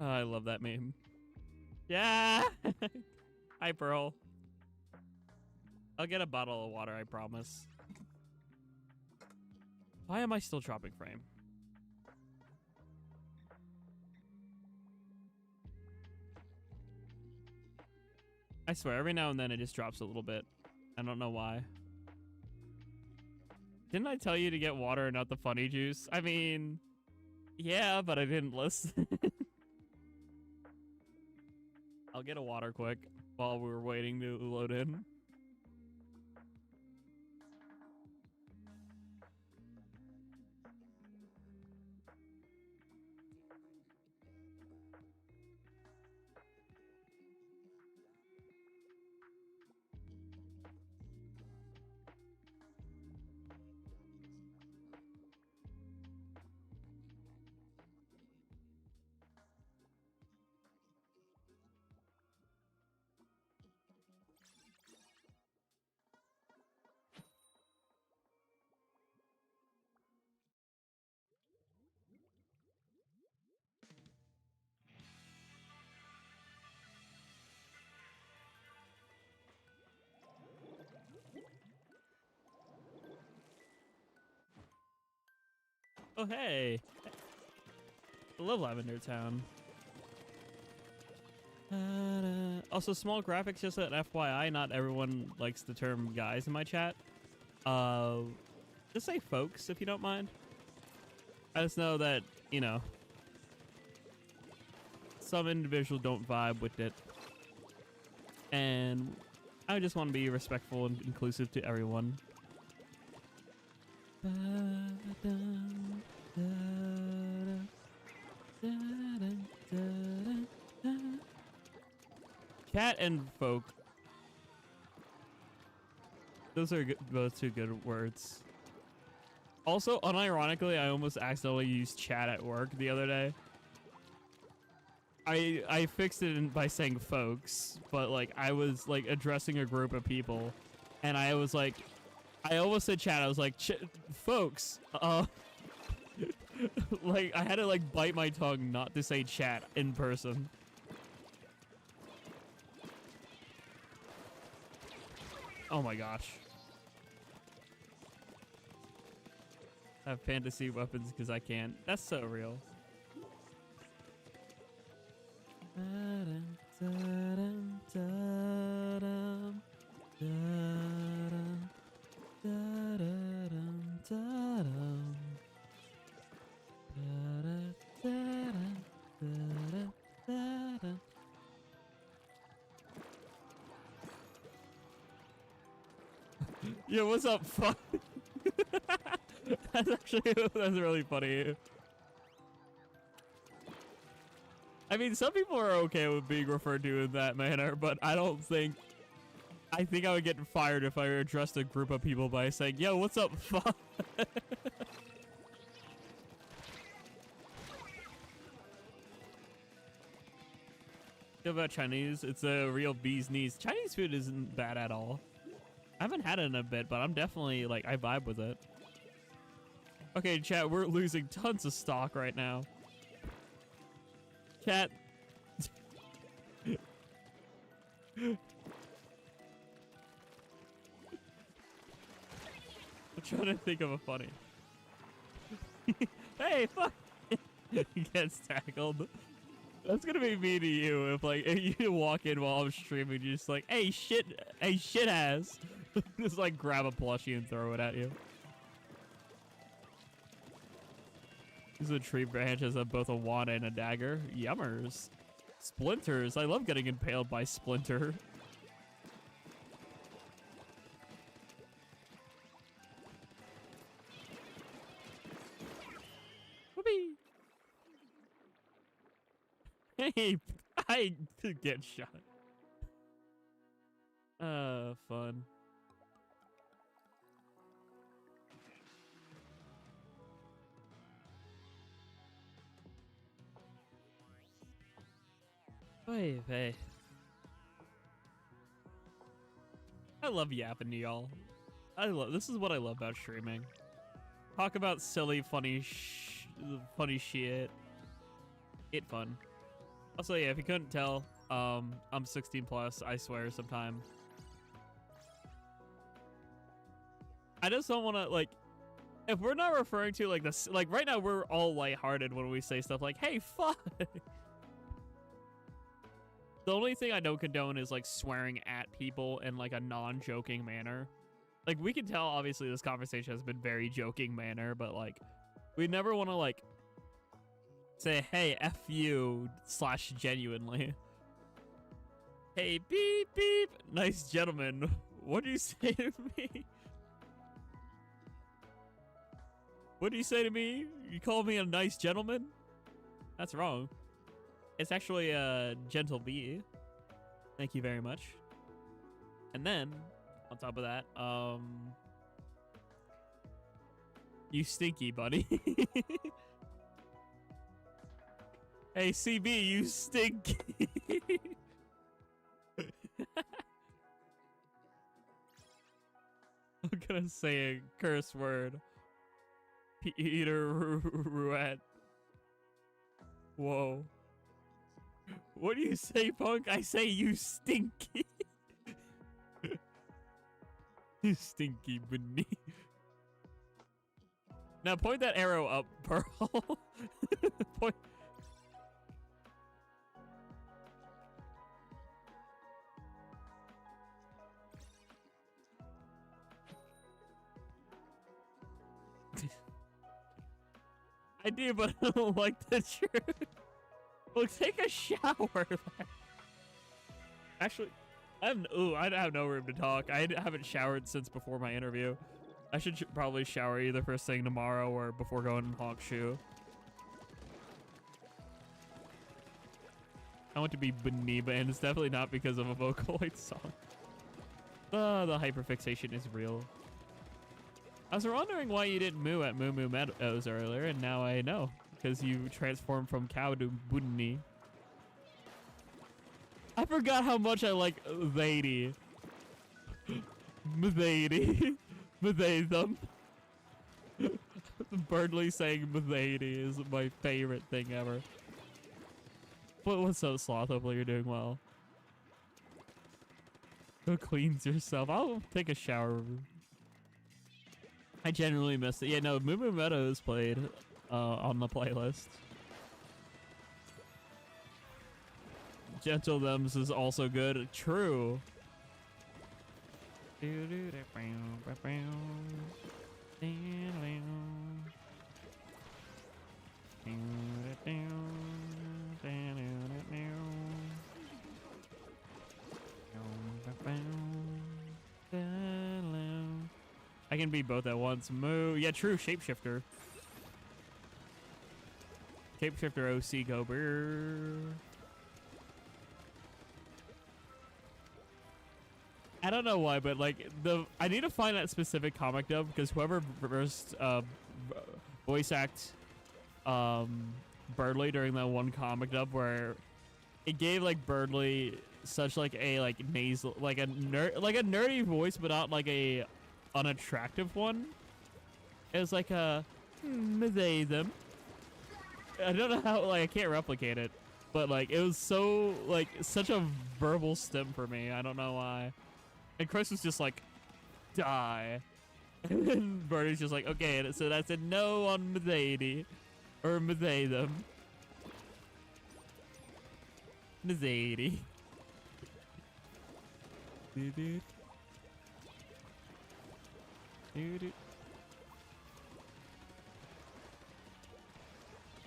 Oh, I love that meme. Yeah! Hi, Pearl. I'll get a bottle of water, I promise. Why am I still dropping frame? I swear, every now and then it just drops a little bit. I don't know why. Didn't I tell you to get water and not the funny juice? I mean, yeah, but I didn't listen. I'll get a water quick while we're waiting to load in. Oh, hey. I love Lavender Town. Also, small graphics, just an FYI, not everyone likes the term guys in my chat. Uh, just say folks if you don't mind. I just know that, you know, some individuals don't vibe with it. And I just want to be respectful and inclusive to everyone. Cat and folk. Those are both two good words. Also, unironically, I almost accidentally used chat at work the other day. I fixed it by saying folks, but like I was like addressing a group of people, and I was like, I almost said chat. I was like, folks. Like I had to like bite my tongue not to say chat in person. Oh my gosh. I have fantasy weapons because I can. That's so real. Yo, what's up, fuck? that's really funny. I mean, some people are okay with being referred to in that manner, but I think I would get fired if I addressed a group of people by saying, yo, what's up, fuck? About Chinese, it's a real bee's knees. Chinese food isn't bad at all. I haven't had it in a bit, but I'm definitely like, I vibe with it. Okay, chat, we're losing tons of stock right now. Chat. I'm trying to think of a funny. Hey, fuck! He gets tackled. That's gonna be me to you if like if you walk in while I'm streaming, you're just like, hey shit ass. Just like grab a plushie and throw it at you. This is a tree branch has both a wand and a dagger. Yummers. Splinters. I love getting impaled by Splinter. Whoopee. Hey, I get shot. Fun. Hey. I love yapping to y'all. This is what I love about streaming. Talk about silly, funny shit. It fun. Also, yeah, if you couldn't tell, I'm 16 plus. I swear sometime. I just don't want to like. If we're not referring to like this, like right now we're all lighthearted when we say stuff like, "Hey, fuck." The only thing I don't condone is like swearing at people in like a non-joking manner. Like we can tell obviously this conversation has been very joking manner, but like we never want to like say, hey, F you / genuinely. Hey, beep, beep. Nice gentleman. What do you say to me? What do you say to me? You call me a nice gentleman? That's wrong. It's actually a gentle bee. Thank you very much. And then, on top of that, you stinky, buddy. Hey, CB, you stink. I'm gonna say a curse word. Peter Ruette. Whoa. What do you say, punk? I say you stinky. You stinky bunny. Now point that arrow up, Pearl. Point. I do, but I don't like the truth. Well, take a shower. Actually, I have no room to talk. I haven't showered since before my interview. I should probably shower either first thing tomorrow or before going to Hawkshoe. I want to be Beniba, and it's definitely not because of a Vocaloid song. The hyperfixation is real. I was wondering why you didn't moo at Moo Moo Meadows earlier, and now I know. Because you transformed from cow to Bunny. I forgot how much I like Lady. Mthady. Mthathum. Birdly saying Mthady is my favorite thing ever. But what's up, Sloth? Hopefully you're doing well. Go cleanse yourself. I'll take a shower. I genuinely missed it. Yeah, no, Moo Moo Meadows played on the playlist. Gentle Thems is also good. True. I can be both at once. Moo. Yeah, true. Shapeshifter. Shapeshifter OC go. Brrr. I don't know why, but like I need to find that specific comic dub because whoever first voice act Birdly during that one comic dub where it gave like Birdly such like a like nasal like a nerdy voice but not like a unattractive one. It was like a they them. I don't know how, like I can't replicate it, but like it was so like such a verbal stim for me. I don't know why. And Chris was just like, die. And then Birdie's just like, okay, so that's a no on Mthady. Or Mthay them. Mthady. Doo-doo. Doo-doo.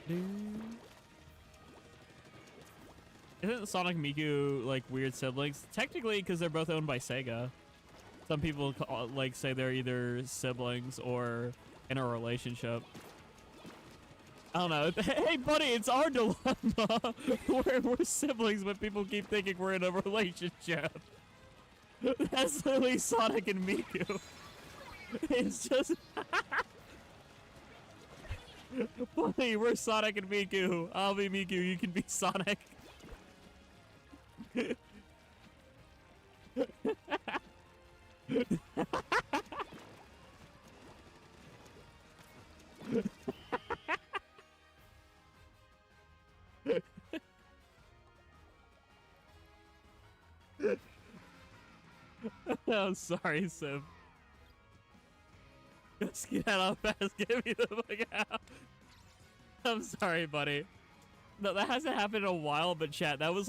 Doo. Isn't Sonic and Miku like weird siblings? Technically, because they're both owned by Sega. Some people like say they're either siblings or in a relationship. I don't know. Hey, buddy, it's our dilemma. We're siblings, but people keep thinking we're in a relationship. That's literally Sonic and Miku. It's just... Buddy, we're Sonic and Miku. I'll be Miku, you can be Sonic. I'm sorry, Sim. Just get out fast. Get me the fuck out. I'm sorry, buddy. No, that hasn't happened in a while, but chat, that was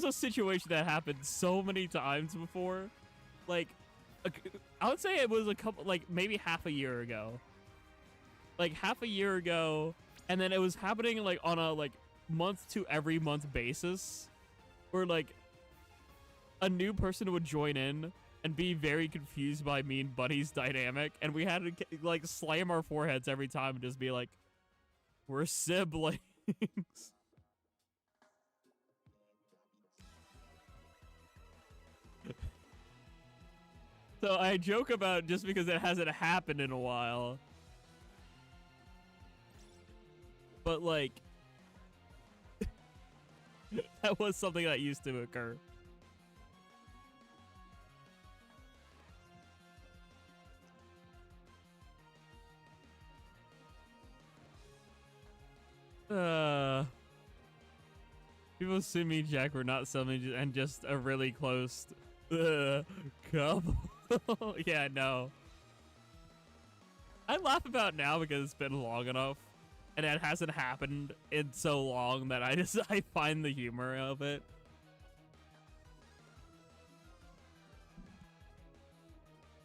a situation that happened so many times before. Like, I would say it was a couple, like maybe half a year ago. Like half a year ago, and then it was happening like on a like month to every month basis, where like a new person would join in and be very confused by me and Buddy's dynamic, and we had to like slam our foreheads every time and just be like, we're siblings. So I joke about just because it hasn't happened in a while. But like, that was something that used to occur. People see me, Jack, we're not siblings and just a really close couple. Yeah, no. I laugh about now because it's been long enough and it hasn't happened in so long that I find the humor of it.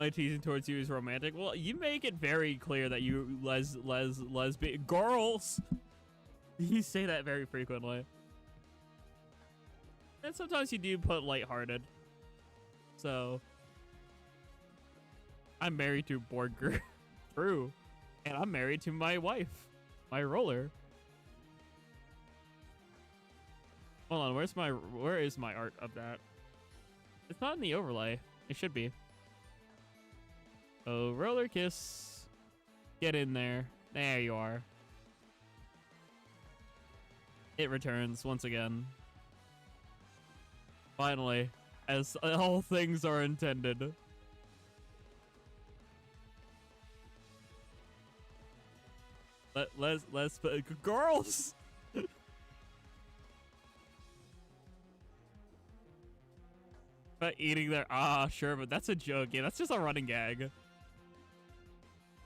My teasing towards you is romantic. Well, you make it very clear that you lesbian girls. You say that very frequently. And sometimes you do put lighthearted. So I'm married to Borger. True. And I'm married to my wife, my roller. Hold on, where is my art of that? It's not in the overlay. It should be. Oh, roller kiss. Get in there. There you are. It returns once again. Finally, as all things are intended. Let's girls. But eating there, sure, but that's a joke. Yeah, that's just a running gag.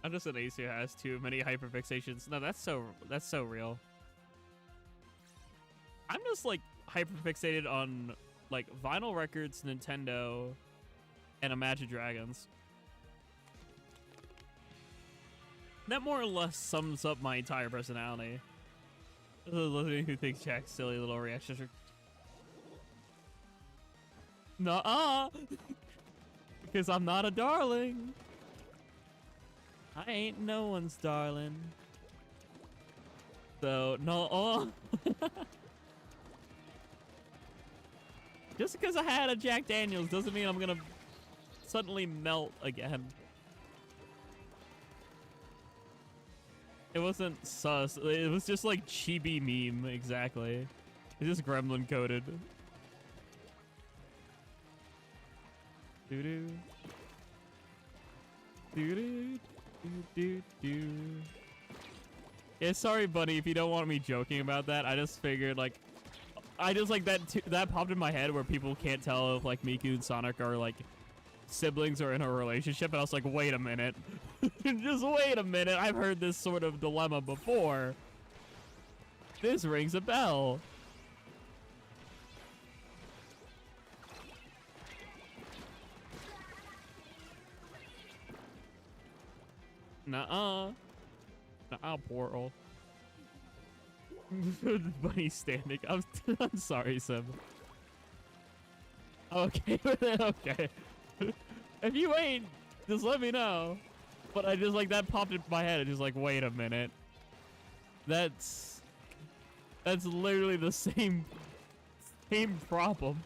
I'm just an ace who has too many hyperfixations. No, that's so real. I'm just like hyperfixated on like vinyl records, Nintendo, and Imagine Dragons. That more or less sums up my entire personality. Listening who thinks Jack's silly little reactions are... Nuh-uh! Because I'm not a darling. I ain't no one's darling. So, no. Just because I had a Jack Daniels doesn't mean I'm gonna suddenly melt again. It wasn't sus. It was just like chibi meme, exactly. It's just gremlin coded. Doo-doo. Doo-doo. Doo-doo-doo. Yeah, sorry, buddy, if you don't want me joking about that. I just figured, like... I just, like, that popped in my head where people can't tell if, like, Miku and Sonic are, like, siblings or in a relationship. And I was like, wait a minute. Just wait a minute. I've heard this sort of dilemma before. This rings a bell. Nuh-uh. Nuh-uh, Portal. Bunny standing. I'm sorry, Sim. Okay, okay. If you ain't, just let me know. But I just like that popped in my head. It's just like, wait a minute. That's literally the same problem.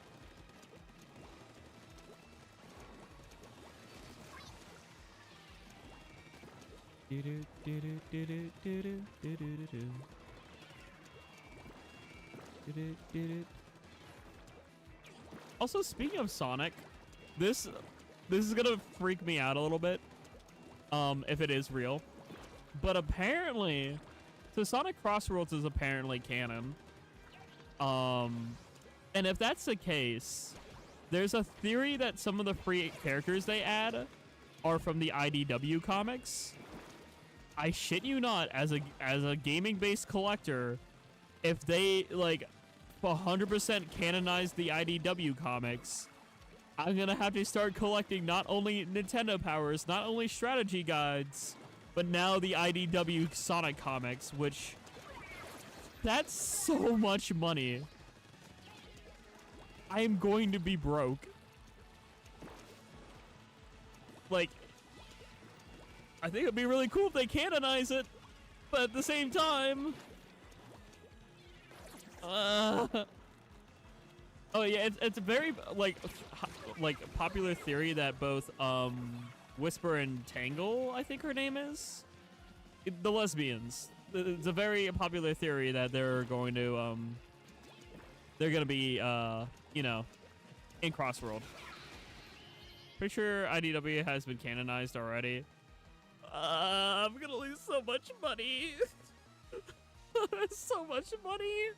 Also, speaking of Sonic, this is gonna freak me out a little bit, if it is real. But apparently, so Sonic Crossworlds is apparently canon. And if that's the case, there's a theory that some of the free characters they add are from the IDW comics. I shit you not, as a gaming-based collector, if they like 100% canonize the IDW comics, I'm gonna have to start collecting not only Nintendo powers, not only strategy guides, but now the IDW Sonic comics, which that's so much money. I am going to be broke. Like, I think it'd be really cool if they canonize it, but at the same time, oh yeah, it's a very like popular theory that both Whisper and Tangle, I think her name is, the lesbians. It's a very popular theory that they're going to be you know, in Crossworld. Pretty sure IDW has been canonized already. I'm gonna lose so much money. So much money.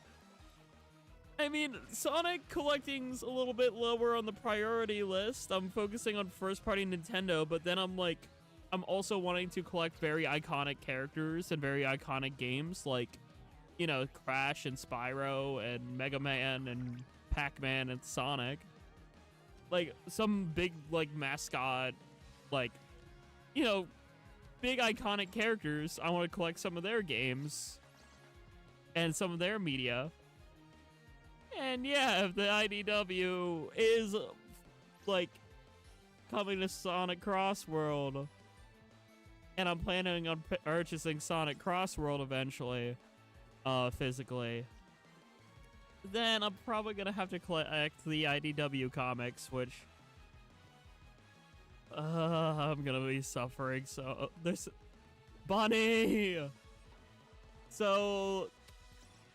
I mean, Sonic collecting's a little bit lower on the priority list. I'm focusing on first-party Nintendo, but then I'm also wanting to collect very iconic characters and very iconic games, like, you know, Crash and Spyro and Mega Man and Pac-Man and Sonic. Like, some big, like, mascot, like, you know, big iconic characters. I want to collect some of their games and some of their media. And yeah, if the IDW is like coming to Sonic Cross World, and I'm planning on purchasing Sonic Cross World eventually, physically, then I'm probably gonna have to collect the IDW comics, which I'm gonna be suffering. So there's Bunny. So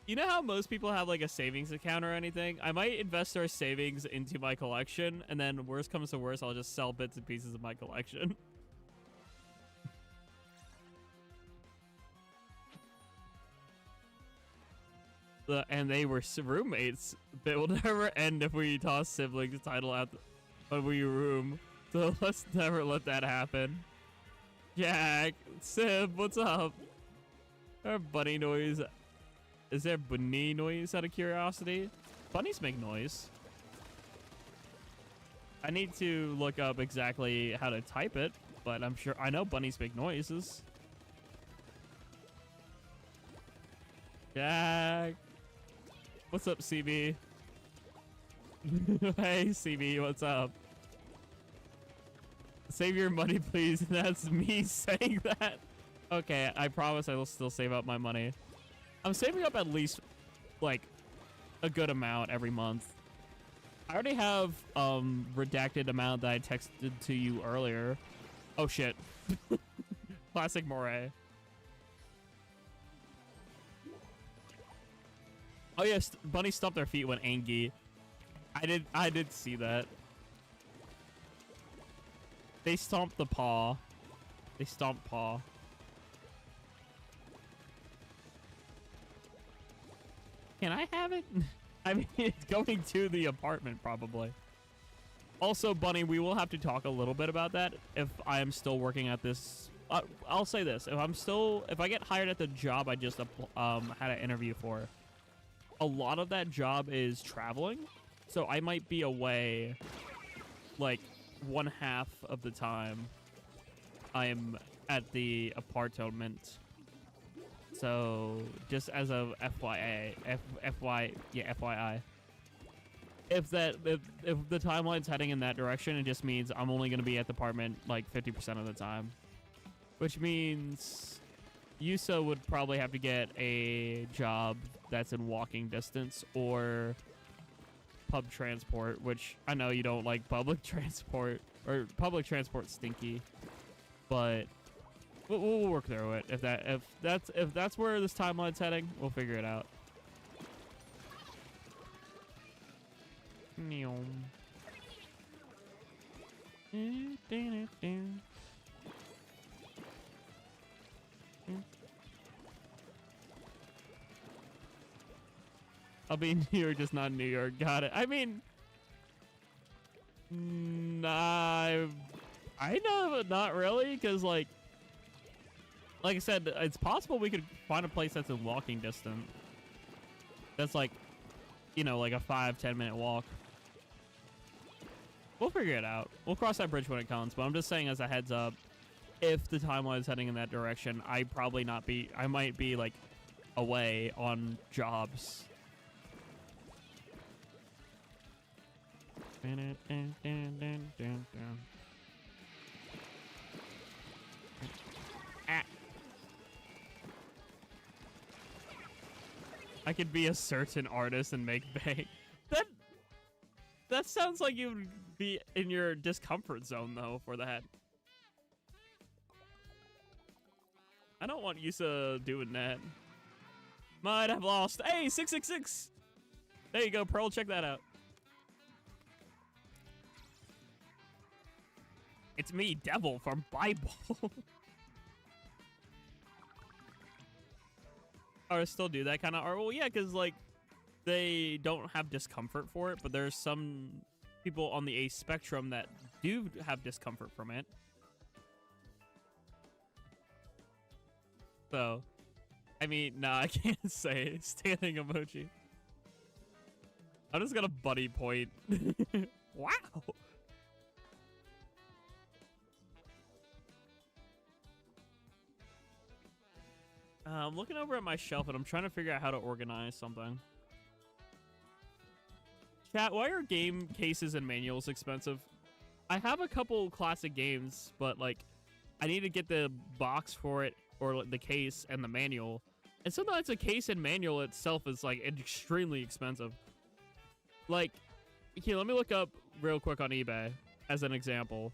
you know how most people have like a savings account or anything? I might invest our savings into my collection, and then worst comes to worst, I'll just sell bits and pieces of my collection. And they were roommates. It will never end if we toss siblings title out when we room. So let's never let that happen. Jack, Sib, what's up? Our bunny noise. Is there bunny noise out of curiosity? Bunnies make noise. I need to look up exactly how to type it, but I'm sure I know bunnies make noises. Jack. What's up, CB? Hey, CB, what's up? Save your money, please. That's me saying that. Okay, I promise I will still save up my money. I'm saving up at least, like, a good amount every month. I already have redacted amount that I texted to you earlier. Oh, shit. Classic Moray. Oh, yes, bunnies stomp their feet when angry. I did see that. They stomp the paw. They stomp paw. Can I have it? I mean, it's going to the apartment, probably. Also, Bunny, we will have to talk a little bit about that if I am still working at this. I'll say this. If I get hired at the job I just had an interview for, a lot of that job is traveling. So I might be away, like, 1/2 of the time I'm at the apartment. So just as a FYI. If the timeline's heading in that direction, it just means I'm only going to be at the apartment like 50% of the time, which means Yusa would probably have to get a job that's in walking distance or pub transport, which I know you don't like public transport, or public transport stinky, but we'll work through it. If that's where this timeline's heading, we'll figure it out. I'll be in New York, just not New York. Got it. I mean, nah, I know, but not really, because like I said, it's possible we could find a place that's in walking distance. That's like, you know, like a 5-10 minute walk. We'll figure it out. We'll cross that bridge when it comes, but I'm just saying as a heads up, if the timeline is heading in that direction, I might be like away on jobs. I could be a certain artist and make bank. That sounds like you would be in your discomfort zone though for that. I don't want Yusa doing that. Might have lost. Hey, 666. There you go, Pearl. Check that out. It's me, Devil from Bible. Artists still do that kind of art. Well, yeah, because like they don't have discomfort for it, but there's some people on the A spectrum that do have discomfort from it. So, I mean, nah, I can't say standing emoji. I'm just gonna buddy point. Wow. I'm looking over at my shelf and I'm trying to figure out how to organize something. Chat, why are game cases and manuals expensive? I have a couple classic games, but like I need to get the box for it or the case and the manual. And sometimes the case and manual itself is like extremely expensive. Like, here, let me look up real quick on eBay as an example.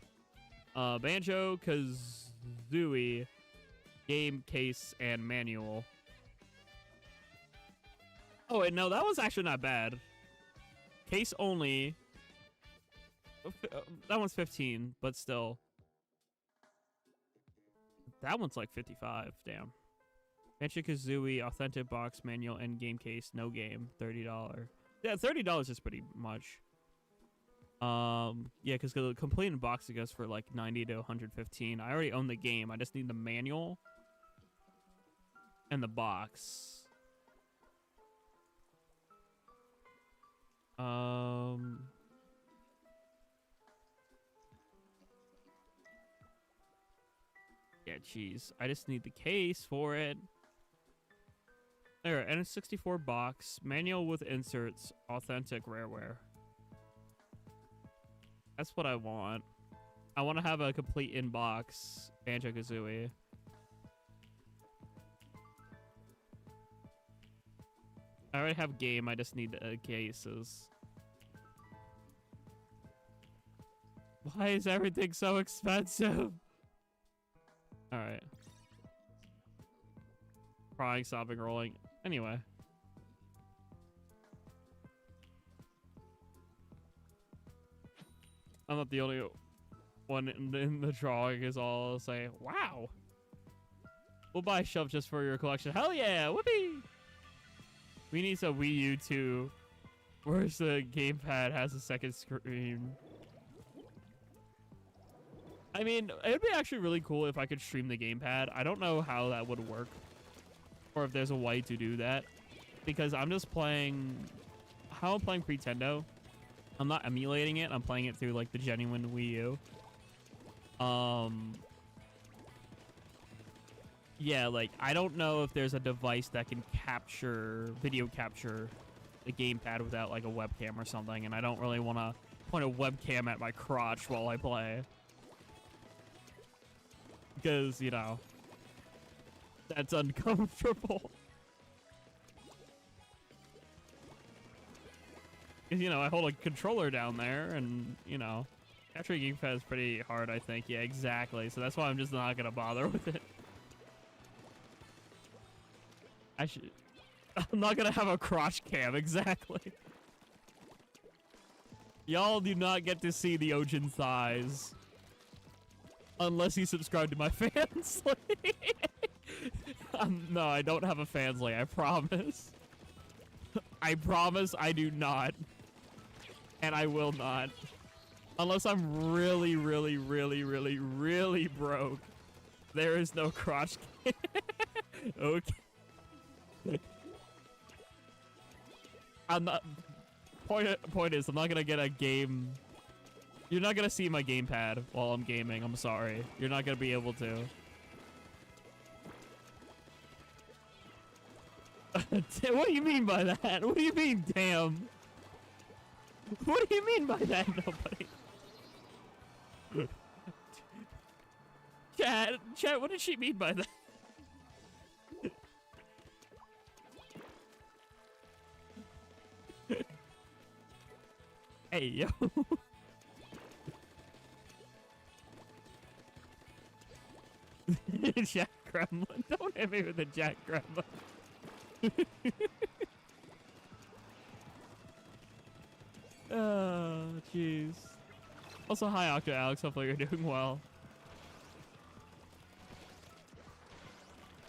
Banjo-Kazooie game case and manual. Oh wait, no, that was actually not bad. Case only. That one's 15, but still. That one's like 55, damn. Banjo-Kazooie authentic box manual and game case, no game, $30. Yeah, $30 is pretty much. Yeah, because the complete in box it goes for like 90 to 115. I already own the game. I just need the manual and the box. Yeah, jeez. I just need the case for it. There, N64 box, manual with inserts, authentic rareware. That's what I want. I want to have a complete in-box Banjo-Kazooie. I already have game, I just need cases. Why is everything so expensive? Alright. Crying, sobbing, rolling. Anyway. I'm not the only one in the drawing is all I'll say. Wow. We'll buy a shelf just for your collection. Hell yeah. Whoopee. We need some Wii U too. Where's the gamepad has a second screen? I mean, it'd be actually really cool if I could stream the gamepad. I don't know how that would work. Or if there's a way to do that. Because I'm just playing... How I'm playing Pretendo. I'm not emulating it. I'm playing it through like the genuine Wii U. Yeah, like I don't know if there's a device that can video capture the gamepad without like a webcam or something, and I don't really want to point a webcam at my crotch while I play. Because, you know, that's uncomfortable. Because, you know, I hold a controller down there and, you know, capturing gamepad is pretty hard, I think. Yeah, exactly. So that's why I'm just not going to bother with it. I'm not going to have a crotch cam, exactly. Y'all do not get to see the Ojin thighs. Unless you subscribe to my fansly. No, I don't have a fansly, I promise. I promise I do not. And I will not. Unless I'm really, really, really, really, really broke. There is no crotch cam. Okay. I'm not... Point is, I'm not gonna get a game... You're not gonna see my gamepad while I'm gaming. I'm sorry. You're not gonna be able to. What do you mean by that? What do you mean, damn? What do you mean by that, nobody? Chat, what did she mean by that? Hey, yo. Jack Gremlin. Don't hit me with the Jack Gremlin. Oh, jeez. Also, hi, Octo Alex. Hopefully you're doing well.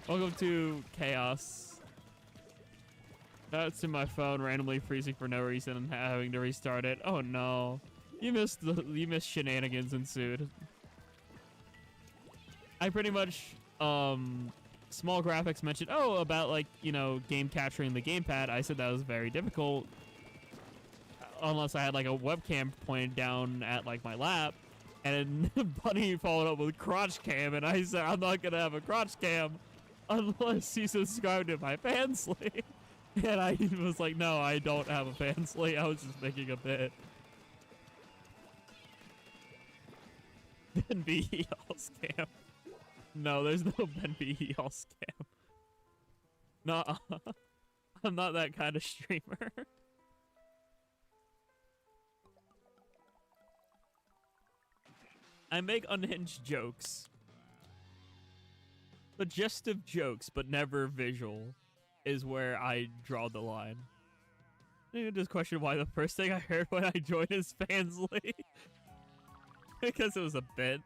Welcome to Chaos. That's in my phone randomly freezing for no reason and having to restart it. Oh no. You missed shenanigans ensued. I pretty much, Small Graphics mentioned, oh, about, like, you know, game capturing the gamepad. I said that was very difficult. Unless I had, like, a webcam pointed down at, like, my lap. And Bunny followed up with crotch cam, and I said, I'm not gonna have a crotch cam. unless you subscribe to my fansly. And I was like, no, I don't have a fansly. I was just making a bit. Ben B. all scam. No, there's no Ben B. all scam. No, I'm not that kind of streamer. I make unhinged jokes. Suggestive jokes, but never visual, is where I draw the line. You just question why the first thing I heard when I joined is Fansly. Because it was a bit.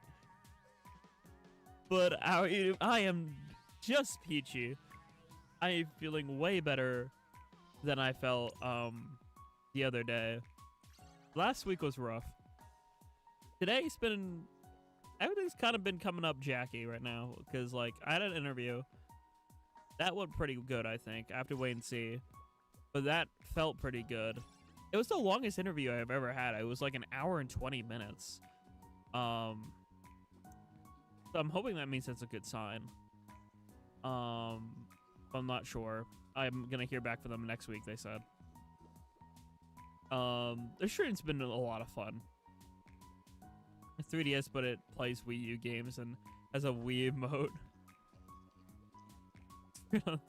But I am just peachy. I am feeling way better than I felt the other day. Last week was rough. Today's been... Everything's kind of been coming up jacky right now. Because, like, I had an interview. That went pretty good, I think. I have to wait and see. But that felt pretty good. It was the longest interview I've ever had. It was like an hour and 20 minutes. So I'm hoping that means that's a good sign. I'm not sure. I'm gonna hear back from them next week, they said. The stream's been a lot of fun. It's 3DS, but it plays Wii U games and has a Wii emote.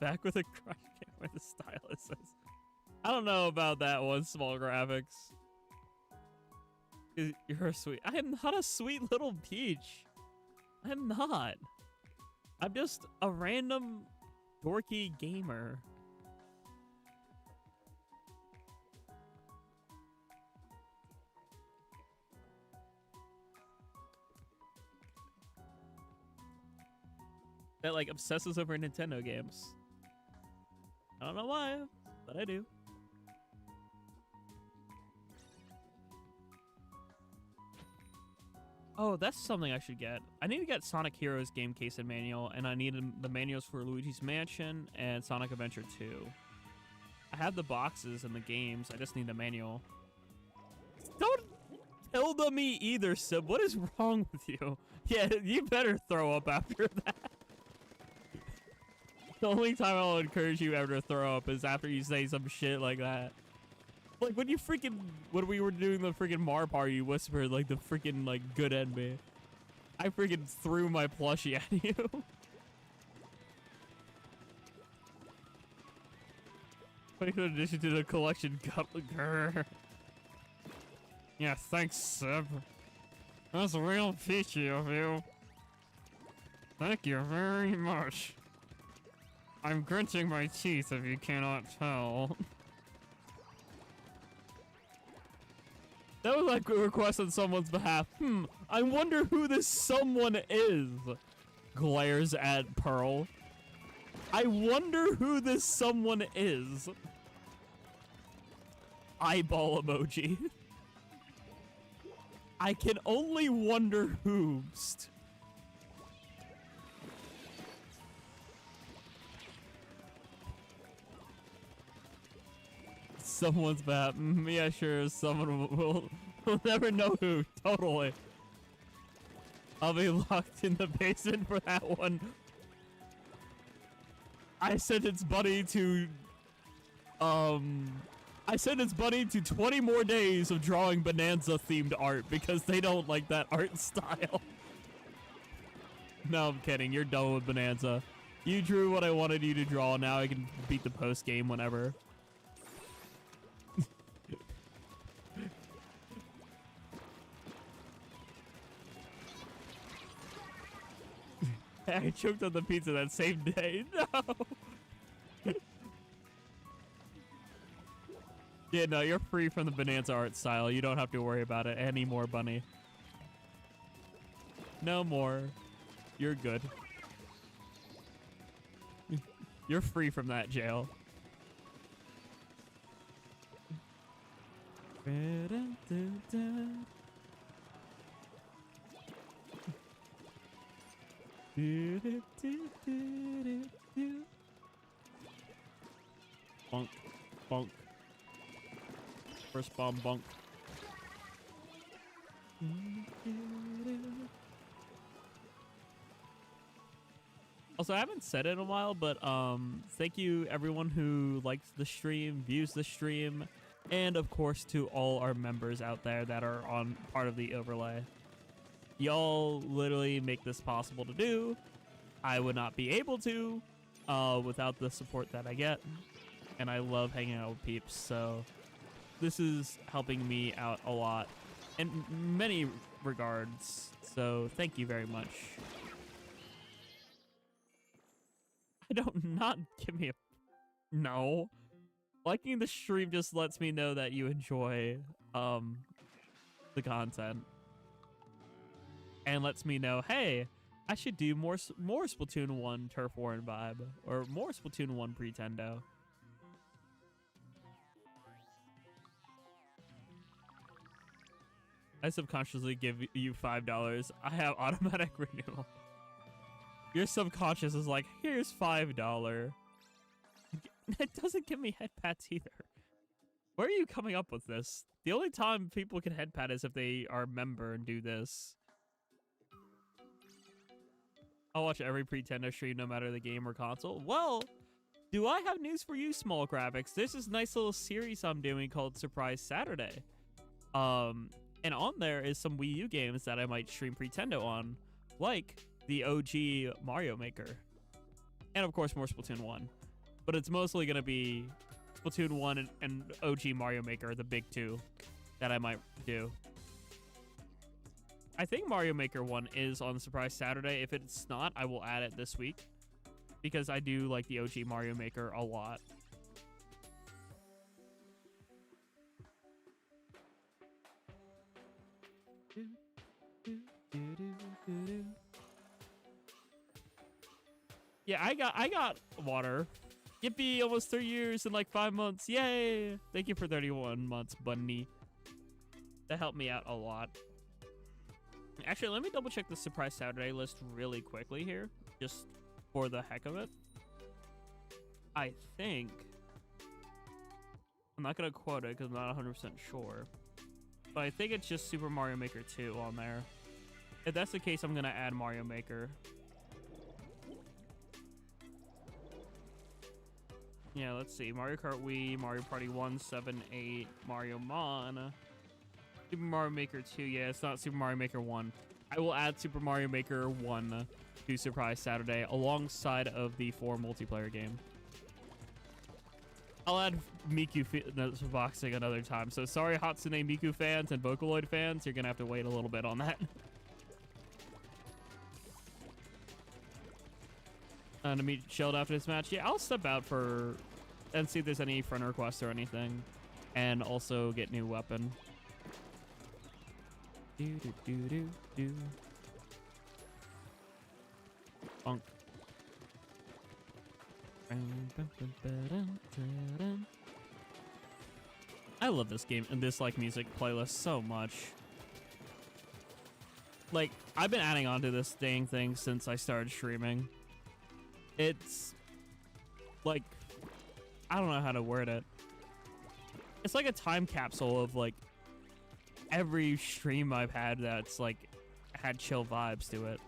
Back with a crush cam where the stylus says. I don't know about that one, small graphics. You're a sweet. I am not a sweet little peach. I'm not. I'm just a random dorky gamer. That like obsesses over Nintendo games. I don't know why, but I do. Oh, that's something I should get. I need to get Sonic Heroes game case and manual, and I need the manuals for Luigi's Mansion and Sonic Adventure 2. I have the boxes and the games. I just need the manual. Don't tilde me either, Sib. What is wrong with you? Yeah, you better throw up after that. The only time I'll encourage you ever to throw up is after you say some shit like that. Like when you freaking, when we were doing the freaking Mar party, you whispered like the freaking like good enemy. I freaking threw my plushie at you. In addition to the collection cup. Yeah, thanks, Seb. That's real peachy of you. Thank you very much. I'm gritting my teeth if you cannot tell. That was like a request on someone's behalf. I wonder who this someone is. Glares at Pearl. I wonder who this someone is. Eyeball emoji. I can only wonder who's. Someone's bad. Yeah, sure. Someone will never know who. Totally. I'll be locked in the basement for that one. I sentenced Buddy to 20 more days of drawing Bonanza themed art because they don't like that art style. No, I'm kidding. You're done with Bonanza. You drew what I wanted you to draw. Now I can beat the post game whenever. I choked on the pizza that same day. No. Yeah, no, you're free from the Bonanza art style. You don't have to worry about it anymore, Bunny. No more. You're good. You're free from that jail. Bonk, bonk. First bomb, bonk. Also, I haven't said it in a while, but thank you everyone who likes the stream, views the stream, and of course to all our members out there that are on part of the overlay. Y'all literally make this possible to do. I would not be able to without the support that I get, and I love hanging out with peeps, so this is helping me out a lot in many regards, so thank you very much. I don't not give me a no. Liking the stream just lets me know that you enjoy the content. And lets me know, hey, I should do more Splatoon 1 Turf War and Vibe, or more Splatoon 1 Pretendo. I subconsciously give you $5. I have automatic renewal. Your subconscious is like, here's $5. It doesn't give me head pats either. Where are you coming up with this? The only time people can head pat is if they are a member and do this. I'll watch every Pretendo stream no matter the game or console. Well, do I have news for you, Small Graphics? There's this nice little series I'm doing called Surprise Saturday. And on there is some Wii U games that I might stream Pretendo on, like the OG Mario Maker. And of course more Splatoon 1. But it's mostly going to be Splatoon 1 and OG Mario Maker, the big two that I might do. I think Mario Maker 1 is on Surprise Saturday. If it's not, I will add it this week, because I do like the OG Mario Maker a lot. Yeah, I got water. Yippee, almost 3 years in like 5 months. Yay! Thank you for 31 months, Bunny. That helped me out a lot. Actually, let me double check the Surprise Saturday list really quickly here, just for the heck of it. I think, I'm not going to quote it because I'm not 100% sure, but I think it's just Super Mario Maker 2 on there. If that's the case, I'm going to add Mario Maker. Yeah, let's see. Mario Kart Wii, Mario Party 1, 7, 8, Mario Mon, Super Mario Maker 2. Yeah, it's not Super Mario Maker 1. I will add Super Mario Maker 1 to Surprise Saturday alongside of the 4 multiplayer game. I'll add Miku boxing another time. So sorry, Hatsune Miku fans and Vocaloid fans. You're going to have to wait a little bit on that. To meet Shelled after this match. Yeah, I'll step out for and see if there's any friend requests or anything. And also get new weapon. Bonk. I love this game and this like music playlist so much. Like, I've been adding on to this dang thing since I started streaming. It's like, I don't know how to word it. It's like a time capsule of like every stream I've had that's like had chill vibes to it.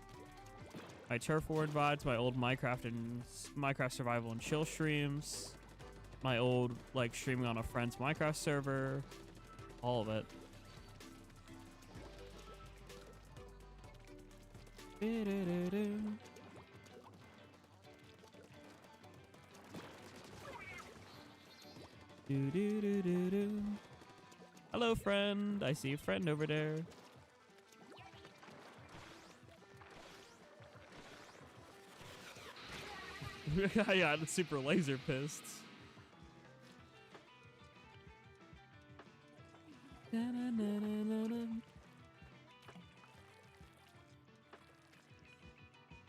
My Turf War vibes, my old Minecraft and Minecraft Survival and Chill streams, my old like streaming on a friend's Minecraft server, all of it. Hello, friend. I see a friend over there. I got super laser pissed.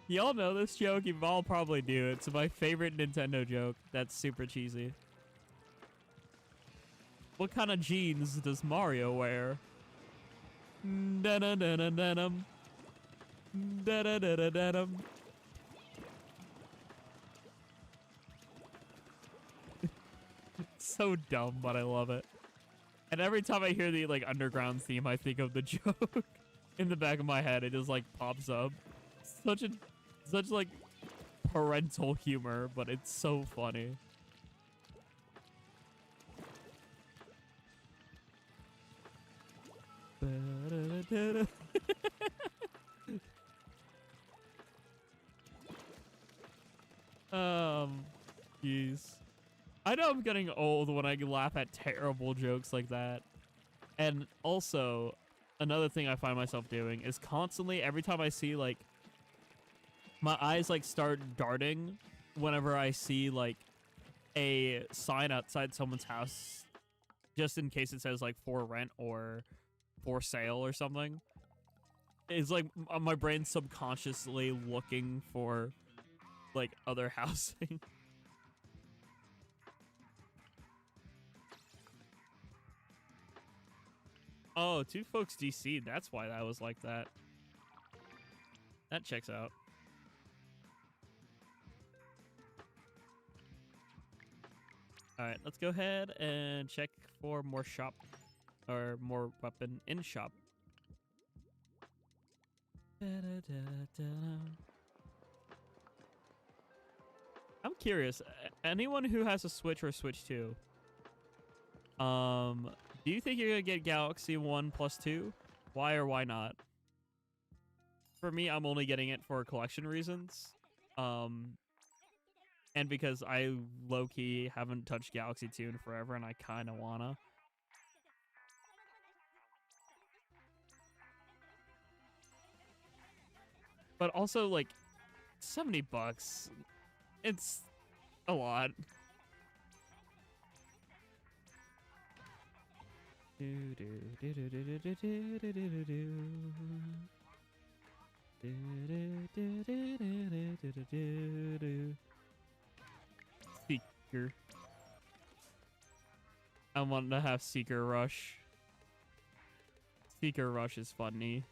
Y'all know this joke. You've all probably do. It's my favorite Nintendo joke. That's super cheesy. What kind of jeans does Mario wear? Da-da-da-da-da-dum. Da-da-da-da-da-dum. So dumb, but I love it. And every time I hear the like underground theme, I think of the joke in the back of my head. It just like pops up. Such like parental humor, but it's so funny. Jeez. I know I'm getting old when I laugh at terrible jokes like that. And also, another thing I find myself doing is constantly, every time I see, like, my eyes, like, start darting whenever I see, like, a sign outside someone's house, just in case it says, like, for rent or for sale or something. It's like my brain subconsciously looking for, like, other housing. Oh, two folks DC. That's why that was like that. That checks out. All right, let's go ahead and check for more shop or more weapon in shop. I'm curious. Anyone who has a Switch or Switch 2, do you think you're gonna get Galaxy 1 plus 2? Why or why not? For me, I'm only getting it for collection reasons. And because I low-key haven't touched Galaxy 2 in forever and I kinda wanna. But also, like, $70. It's a lot. Seeker. I want to have Seeker Rush. Seeker Rush is funny.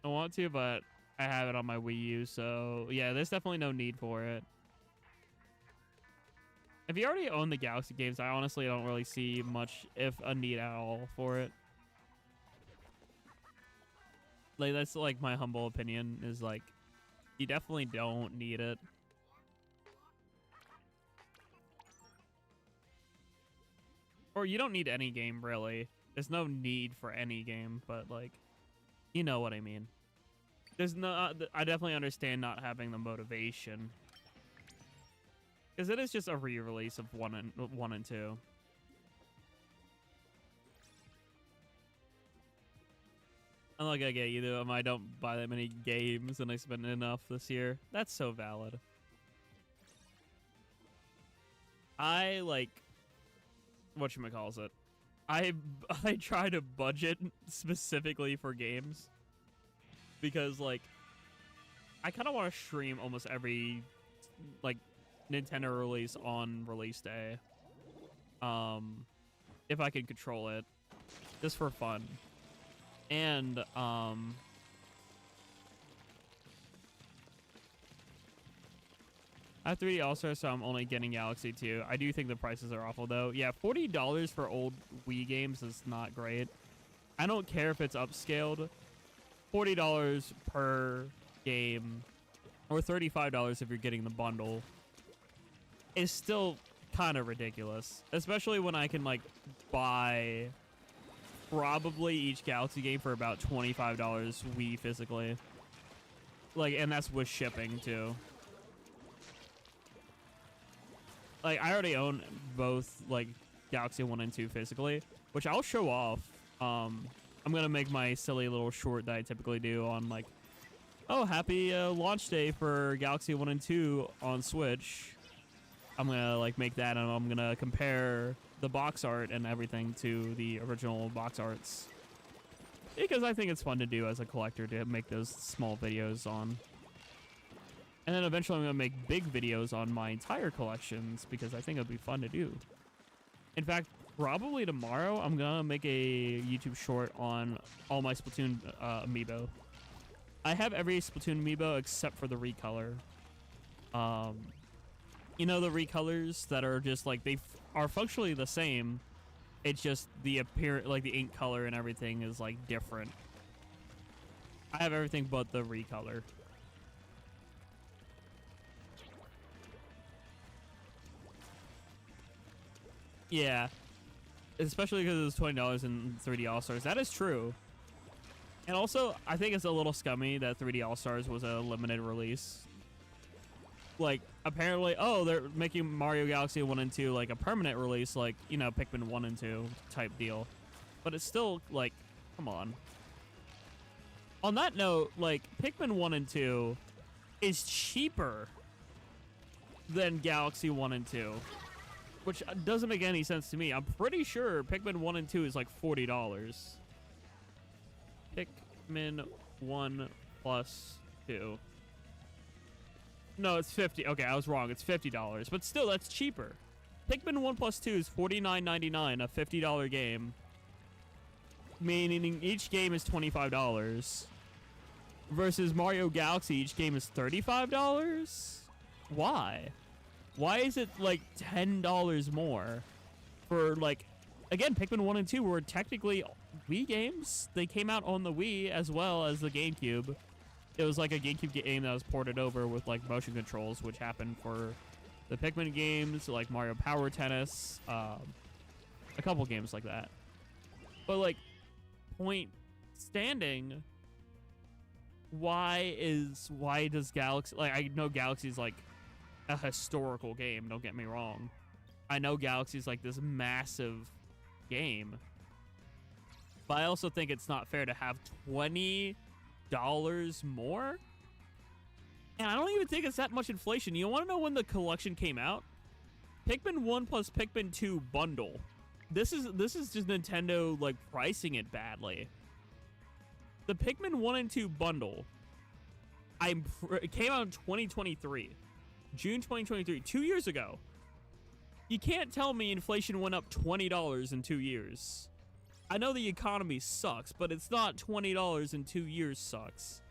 I want to, but I have it on my Wii U, so yeah, there's definitely no need for it. If you already own the Galaxy games, I honestly don't really see much, if a need at all, for it. Like, that's like my humble opinion, is like, you definitely don't need it. Or you don't need any game, really. There's no need for any game, but like, you know what I mean. There's no, I definitely understand not having the motivation. Because it is just a re-release of 1 and 2. I'm like, I get you, though. I don't buy that many games and I spend enough this year. That's so valid. I, like, whatchamacallit. I try to budget specifically for games. Because, like, I kind of want to stream almost every, like, Nintendo release on release day. If I can control it. Just for fun. And, I have 3D All-Stars, so I'm only getting Galaxy 2. I do think the prices are awful, though. Yeah, $40 for old Wii games is not great. I don't care if it's upscaled. $40 per game, or $35 if you're getting the bundle, is still kind of ridiculous. Especially when I can, like, buy probably each Galaxy game for about $25 Wii physically. Like, and that's with shipping, too. Like, I already own both, like, Galaxy 1 and 2 physically, which I'll show off. I'm gonna make my silly little short that I typically do on, like, oh, happy launch day for Galaxy 1 and 2 on Switch. I'm gonna, like, make that, and I'm gonna compare the box art and everything to the original box arts. Because I think it's fun to do as a collector to make those small videos on. And then eventually I'm gonna make big videos on my entire collections because I think it'd be fun to do. In fact, probably tomorrow I'm gonna make a YouTube short on all my Splatoon amiibo. I have every Splatoon amiibo except for the recolor. You know, the recolors that are just like, they are functionally the same. It's just the like the ink color and everything is like different. I have everything but the recolor. Yeah, especially because it was $20 in 3D All Stars. That is true. And also, I think it's a little scummy that 3D All Stars was a limited release. Like, apparently, oh, they're making Mario Galaxy 1 and 2 like a permanent release, like, you know, Pikmin 1 and 2 type deal. But it's still, like, come on. On that note, like, Pikmin 1 and 2 is cheaper than Galaxy 1 and 2, which doesn't make any sense to me. I'm pretty sure Pikmin 1 and 2 is like $40. Pikmin 1 plus 2. No, it's 50. Okay, I was wrong. It's $50, but still, that's cheaper. Pikmin 1 plus 2 is $49.99, a $50 game, meaning each game is $25. Versus Mario Galaxy, each game is $35. Why? Why is it like $10 more for, like, again, Pikmin 1 and 2 were technically Wii games. They came out on the Wii as well as the GameCube. It was like a GameCube game that was ported over with like motion controls, which happened for the Pikmin games, like Mario Power Tennis, a couple games like that. But like, point standing, why does Galaxy, like, I know Galaxy's like a historical game, don't get me wrong. I know Galaxy's like this massive game, but I also think it's not fair to have $20 more. And I don't even think it's that much inflation. You want to know when the collection came out? Pikmin 1 plus Pikmin 2 bundle. This is just Nintendo like pricing it badly. The Pikmin 1 and 2 bundle, it came out in 2023. June 2023, 2 years ago. You can't tell me inflation went up $20 in 2 years. I know the economy sucks, but it's not $20 in 2 years sucks.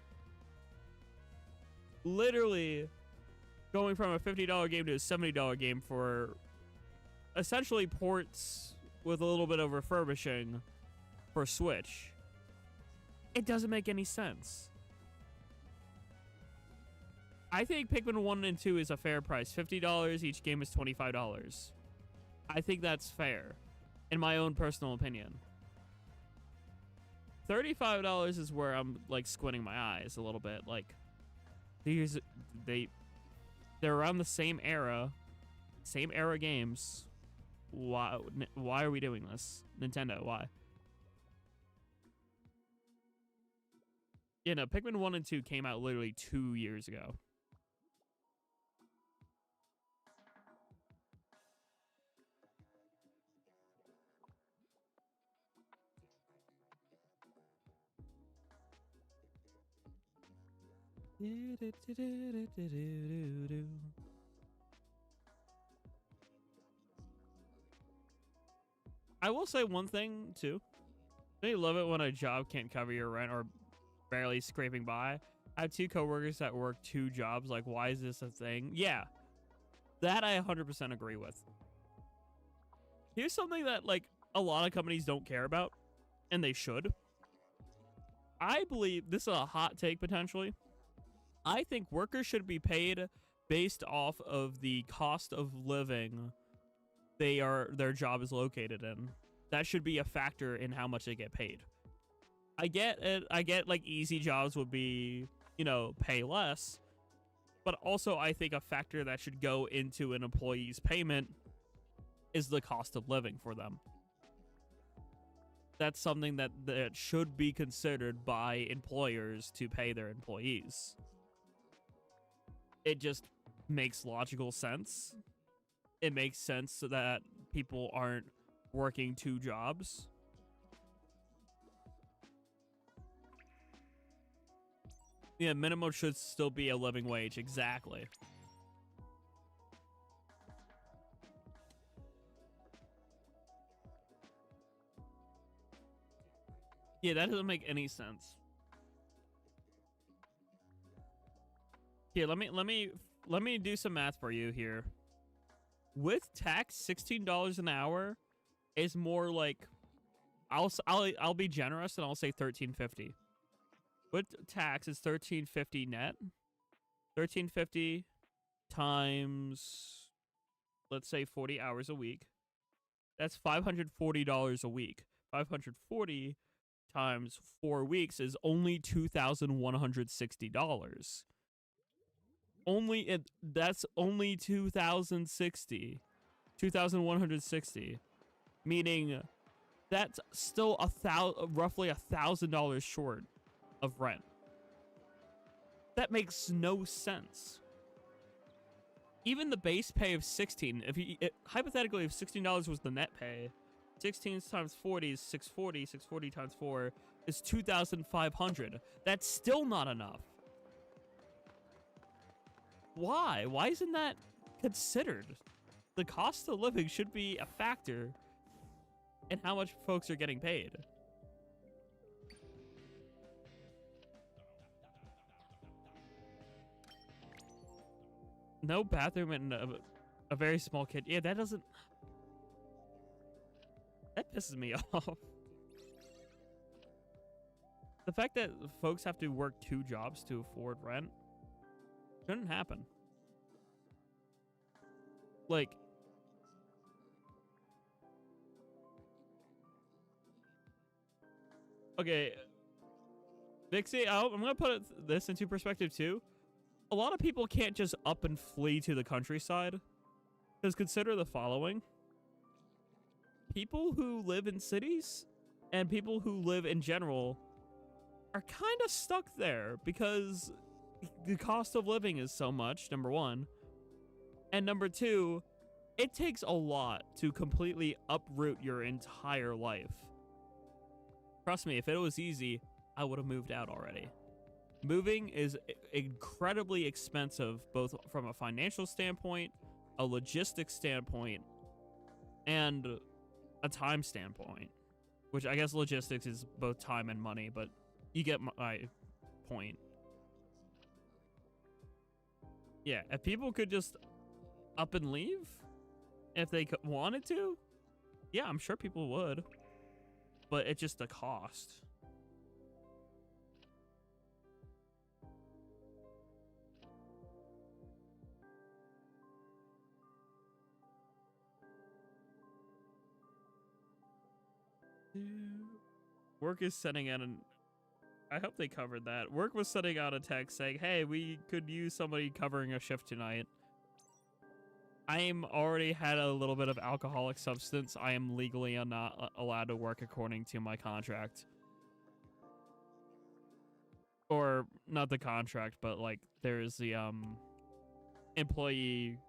Literally going from a $50 game to a $70 game for essentially ports with a little bit of refurbishing for Switch. It doesn't make any sense. I think Pikmin 1 and 2 is a fair price. $50, each game is $25. I think that's fair, in my own personal opinion. $35 is where I'm like squinting my eyes a little bit. Like, they're around the same era games. Why are we doing this? Nintendo, why? You know, Pikmin 1 and 2 came out literally 2 years ago. I will say one thing too. Don't you love it when a job can't cover your rent or barely scraping by? I have 2 coworkers that work 2 jobs. Like, why is this a thing? Yeah, that I 100% agree with. Here's something that like a lot of companies don't care about, and they should. I believe this is a hot take potentially. I think workers should be paid based off of the cost of living their job is located in. That should be a factor in how much they get paid. I get it. I get like easy jobs would be, you know, pay less, but also I think a factor that should go into an employee's payment is the cost of living for them. That's something that should be considered by employers to pay their employees. It just makes logical sense. It makes sense so that people aren't working 2 jobs. Yeah, minimum should still be a living wage. Exactly. Yeah, that doesn't make any sense. Here, let me do some math for you here. With tax, $16 an hour is more like, I'll be generous and I'll say $13.50. With tax, it's $13.50 net. $13.50 times, let's say 40 hours a week. That's $540 a week. 540 times 4 weeks is only $2,160. That's only 2,160, meaning that's still roughly $1,000 short of rent. That makes no sense. Even the base pay of 16, hypothetically, if $16 was the net pay, 16 times 40 is 640. 640 times 4 is 2,500. That's still not enough. Why? Why isn't that considered? The cost of living should be a factor in how much folks are getting paid. No bathroom and a very small kid. Yeah, that doesn't... That pisses me off. The fact that folks have to work 2 jobs to afford rent shouldn't happen. Like... Okay. Vixie, I'm going to put this into perspective too. A lot of people can't just up and flee to the countryside. Because consider the following. People who live in cities and people who live in general are kind of stuck there because the cost of living is so much, number one. And number two, it takes a lot to completely uproot your entire life. Trust me, if it was easy, I would have moved out already. Moving is incredibly expensive, both from a financial standpoint, a logistics standpoint, and a time standpoint. Which I guess logistics is both time and money, but you get my point. Yeah, if people could just up and leave, if they wanted to, yeah, I'm sure people would. But it's just the cost. Work is sending out an... I hope they covered that. Work was sending out a text saying, hey, we could use somebody covering a shift tonight. I'm already had a little bit of alcoholic substance. I am legally not allowed to work according to my contract. Or not the contract, but like there's the employee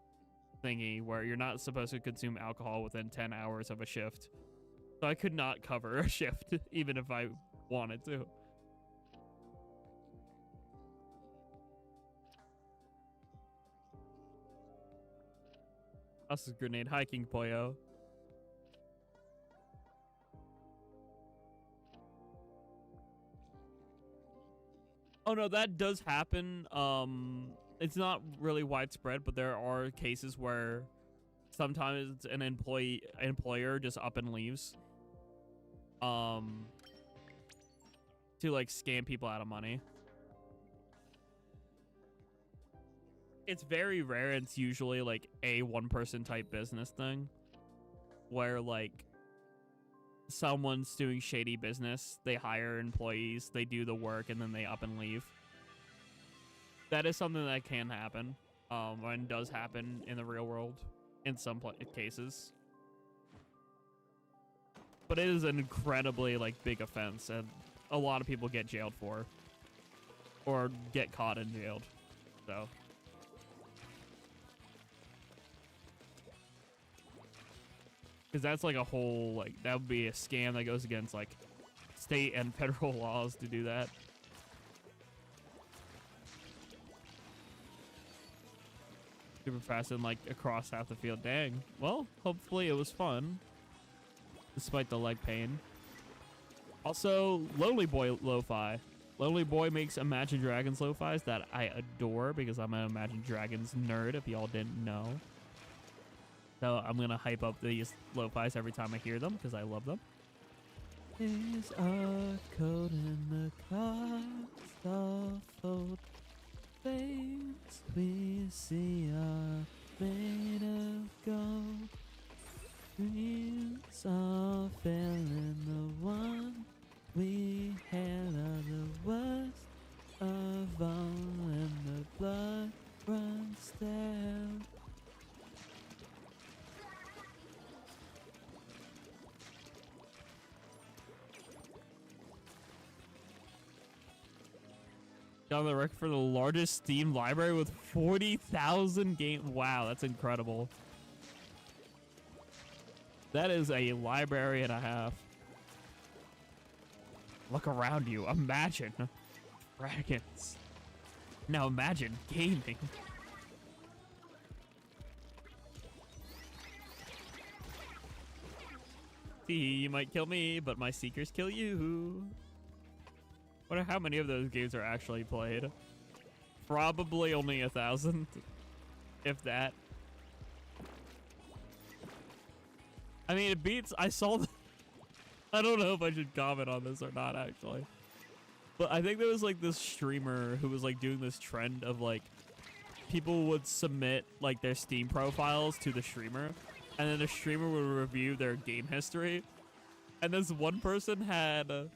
thingy where you're not supposed to consume alcohol within 10 hours of a shift. So I could not cover a shift even if I wanted to. Us is grenade hiking, Poyo. Oh no, that does happen. It's not really widespread, but there are cases where sometimes an employer just up and leaves. To like scam people out of money. It's very rare. It's usually like a one-person type business thing where like someone's doing shady business, they hire employees, they do the work, and then they up and leave. That is something that can happen, and does happen in the real world in some cases. But it is an incredibly like big offense, and a lot of people get jailed for, or get caught and jailed. So. Because that's like a whole, like, that would be a scam that goes against, like, state and federal laws to do that. Super fast and, like, across half the field. Dang. Well, hopefully it was fun. Despite the leg pain. Also, Lonely Boy Lo-Fi. Lonely Boy makes Imagine Dragons lo-fis that I adore because I'm an Imagine Dragons nerd, if y'all didn't know. So I'm going to hype up these lo-fis every time I hear them because I love them. Is a code in the cost of old things we see are made of gold. Dreams So feeling the one we had are the worst of all, and the blood runs down. Got the record for the largest Steam library with 40,000 games. Wow, that's incredible. That is a library and a half. Look around you. Imagine dragons. Now imagine gaming. See, you might kill me, but my seekers kill you. Wonder how many of those games are actually played. Probably only 1,000, if that. I mean, it beats. I saw. I don't know if I should comment on this or not, actually. But I think there was like this streamer who was like doing this trend of like people would submit like their Steam profiles to the streamer, and then the streamer would review their game history. And this one person had,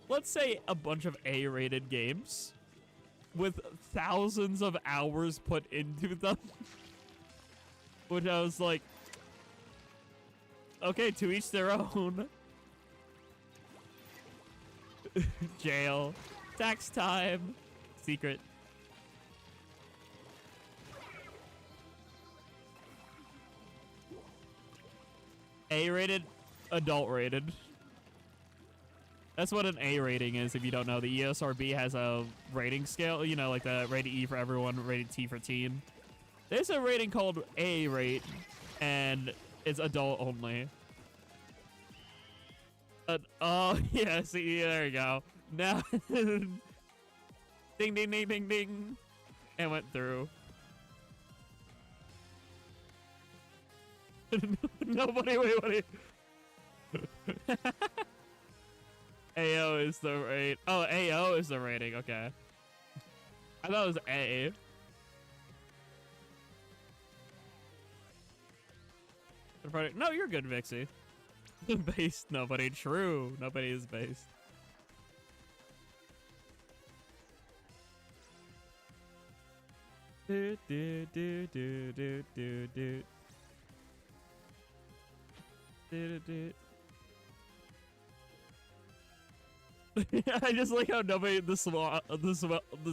let's say, a bunch of A-rated games with thousands of hours put into them. Which I was like, okay, to each their own. Jail. Tax time. Secret. A-rated, adult rated. That's what an A rating is, if you don't know. The ESRB has a rating scale, you know, like the rated E for everyone, rated T for teen. There's a rating called A rate, and it's adult only. Oh, yeah, see, there you go. Now, ding, ding, ding, ding, ding, and went through. Nobody, wait. AO is the rate. Oh, AO is the rating. Okay. I thought it was A. No, you're good, Vixie. Based. Nobody. True. Nobody is based. Do, do, do, do, do, do, do. Do, do, do. I just like how nobody the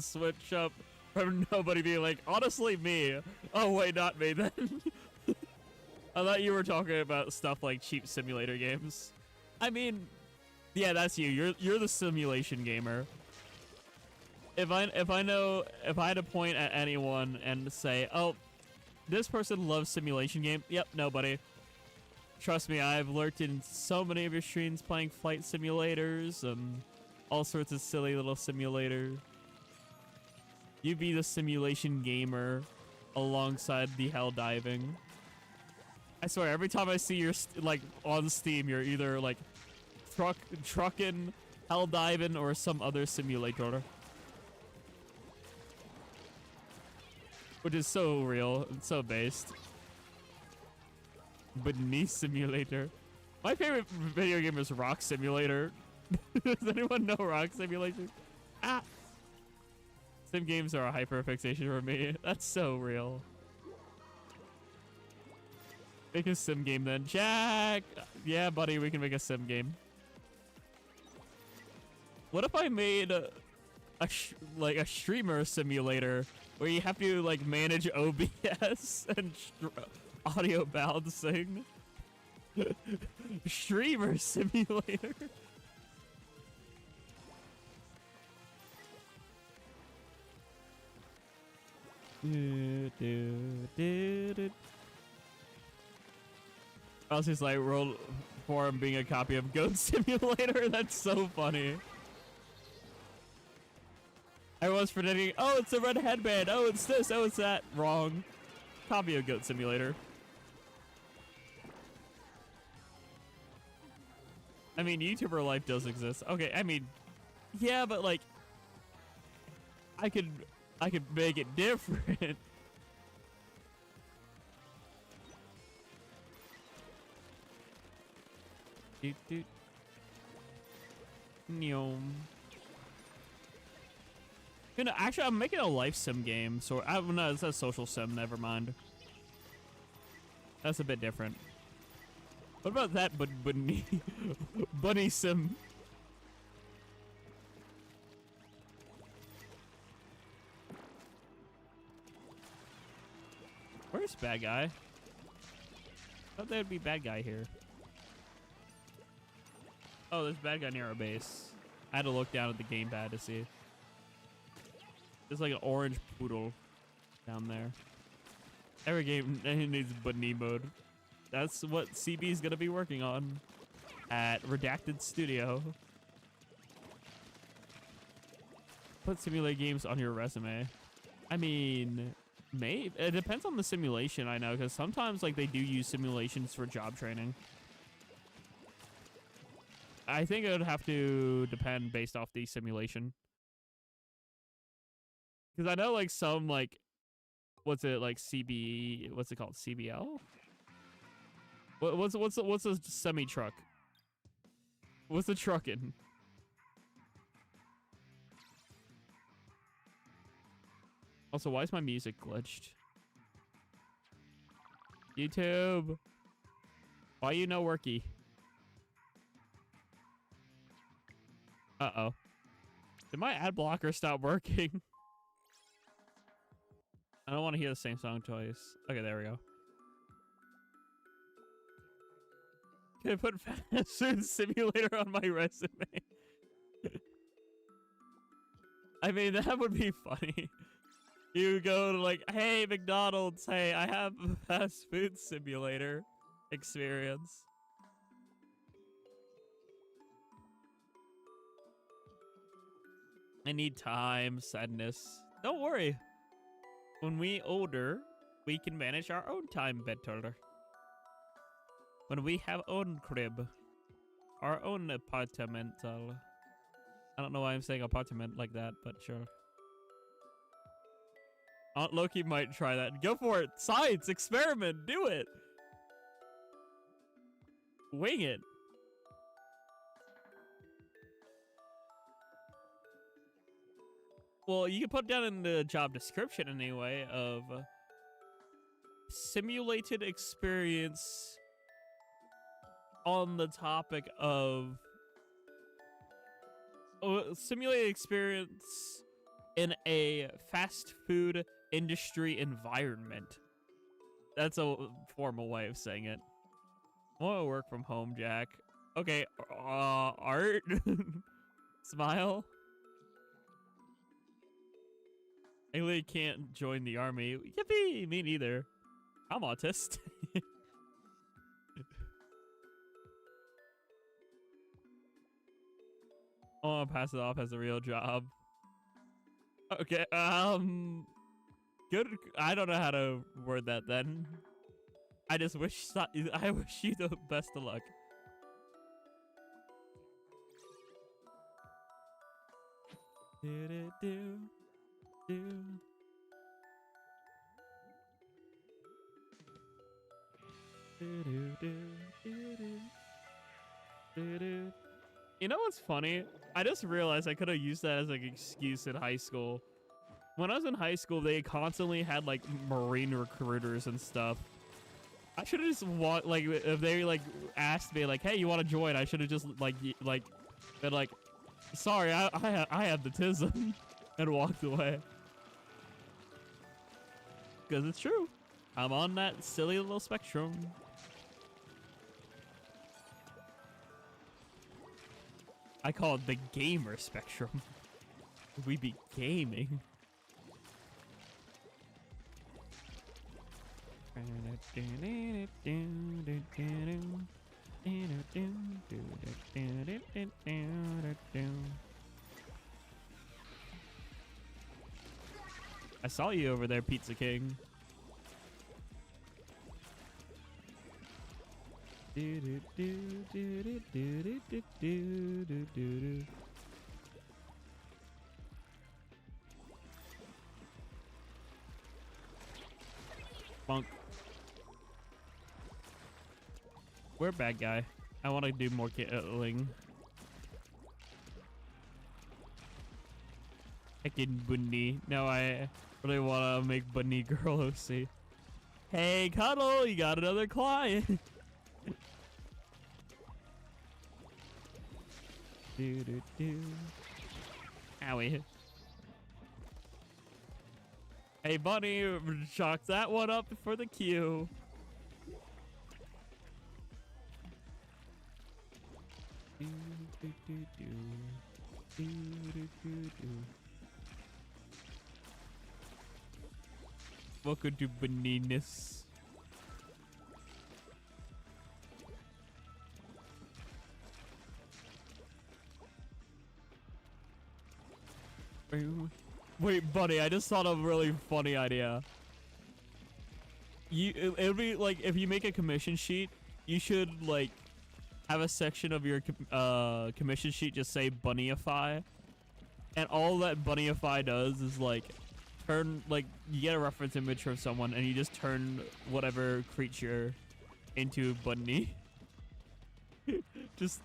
switch up from nobody being like, honestly, me. Oh wait, not me then. I thought you were talking about stuff like cheap simulator games. I mean, yeah, that's you. You're the simulation gamer. If I had to point at anyone and say, oh, this person loves simulation game. Yep, nobody. Trust me, I've lurked in so many of your streams playing flight simulators and all sorts of silly little simulators. You be the simulation gamer alongside the hell diving. I swear, every time I see your like on Steam, you're either like trucking, hell diving, or some other simulator, which is so real and so based. Beneath Simulator. My favorite video game is Rock Simulator. Does anyone know Rock Simulator? Ah! Sim games are a hyperfixation for me. That's so real. Make a sim game then. Jack! Yeah, buddy, we can make a sim game. What if I made like a streamer simulator where you have to like manage OBS and audio balancing? Streamer simulator. I was just like World Forum being a copy of Goat Simulator. That's so funny. I was predicting, oh, it's a red headband. Oh, it's this. Oh, it's that. Wrong. Copy of Goat Simulator. I mean, YouTuber life does exist. Okay, I mean, yeah, but like, I could make it different. Doot doot. Nyom. You know, actually, I'm making a life sim game, so no, it's a social sim. Never mind. That's a bit different. What about that bunny bunny sim? Where's bad guy? Thought there would be bad guy here. Oh, there's bad guy near our base. I had to look down at the gamepad to see. There's like an orange poodle down there. Every game needs bunny mode. That's what CB is gonna be working on at Redacted Studio. Put simulated games on your resume. I mean, maybe it depends on the simulation. I know, because sometimes like they do use simulations for job training. I think it would have to depend based off the simulation. Because I know like some like, what's it like CB? What's it called? CBL? What's a semi truck? What's the truckin'? Also, why is my music glitched? YouTube, why you no worky? Uh-oh. Did my ad blocker stop working? I don't want to hear the same song twice. Okay, there we go. Can I put fast food simulator on my resume? I mean, that would be funny. You go to like, hey, McDonald's, hey, I have a fast food simulator experience. I need time, sadness. Don't worry. When we older, we can manage our own time better. When we have own crib, our own apartment. I don't know why I'm saying apartment like that, but sure. Aunt Loki might try that. Go for it. Science, experiment, do it. Wing it. Well, you can put down in the job description anyway of simulated experience on the topic of simulated experience in a fast food industry environment. That's a formal way of saying it. I want to work from home, Jack. Okay, art. Smile. I really can't join the army. Yippee! Me neither. I'm autistic. I want to pass it off as a real job. Okay, good. I don't know how to word that then. I just wish I wish you the best of luck. You know what's funny? I just realized I could have used that as like an excuse in high school. When I was in high school, they constantly had like Marine recruiters and stuff. I should have just like if they like asked me like, "Hey, you want to join?" I should have just like been like, "Sorry, I have the tism," and walked away. Because it's true. I'm on that silly little spectrum. I call it the gamer spectrum. We be gaming. I saw you over there, Pizza King. Bonk. We're bad guy. I want to do more killing. Heckin' bunny. Now I really want to make bunny girl OC. Hey, Cuddle, you got another client. Do do do. Owie. Hey, bunny, chalk that one up for the queue. Do, do, do, do. Do, do, do, do. Welcome to Bananas. Wait, buddy, I just thought of a really funny idea. It would be like if you make a commission sheet, you should like have a section of your commission sheet just say bunnyify, and all that bunnyify does is like turn, like, you get a reference image from someone and you just turn whatever creature into bunny. Just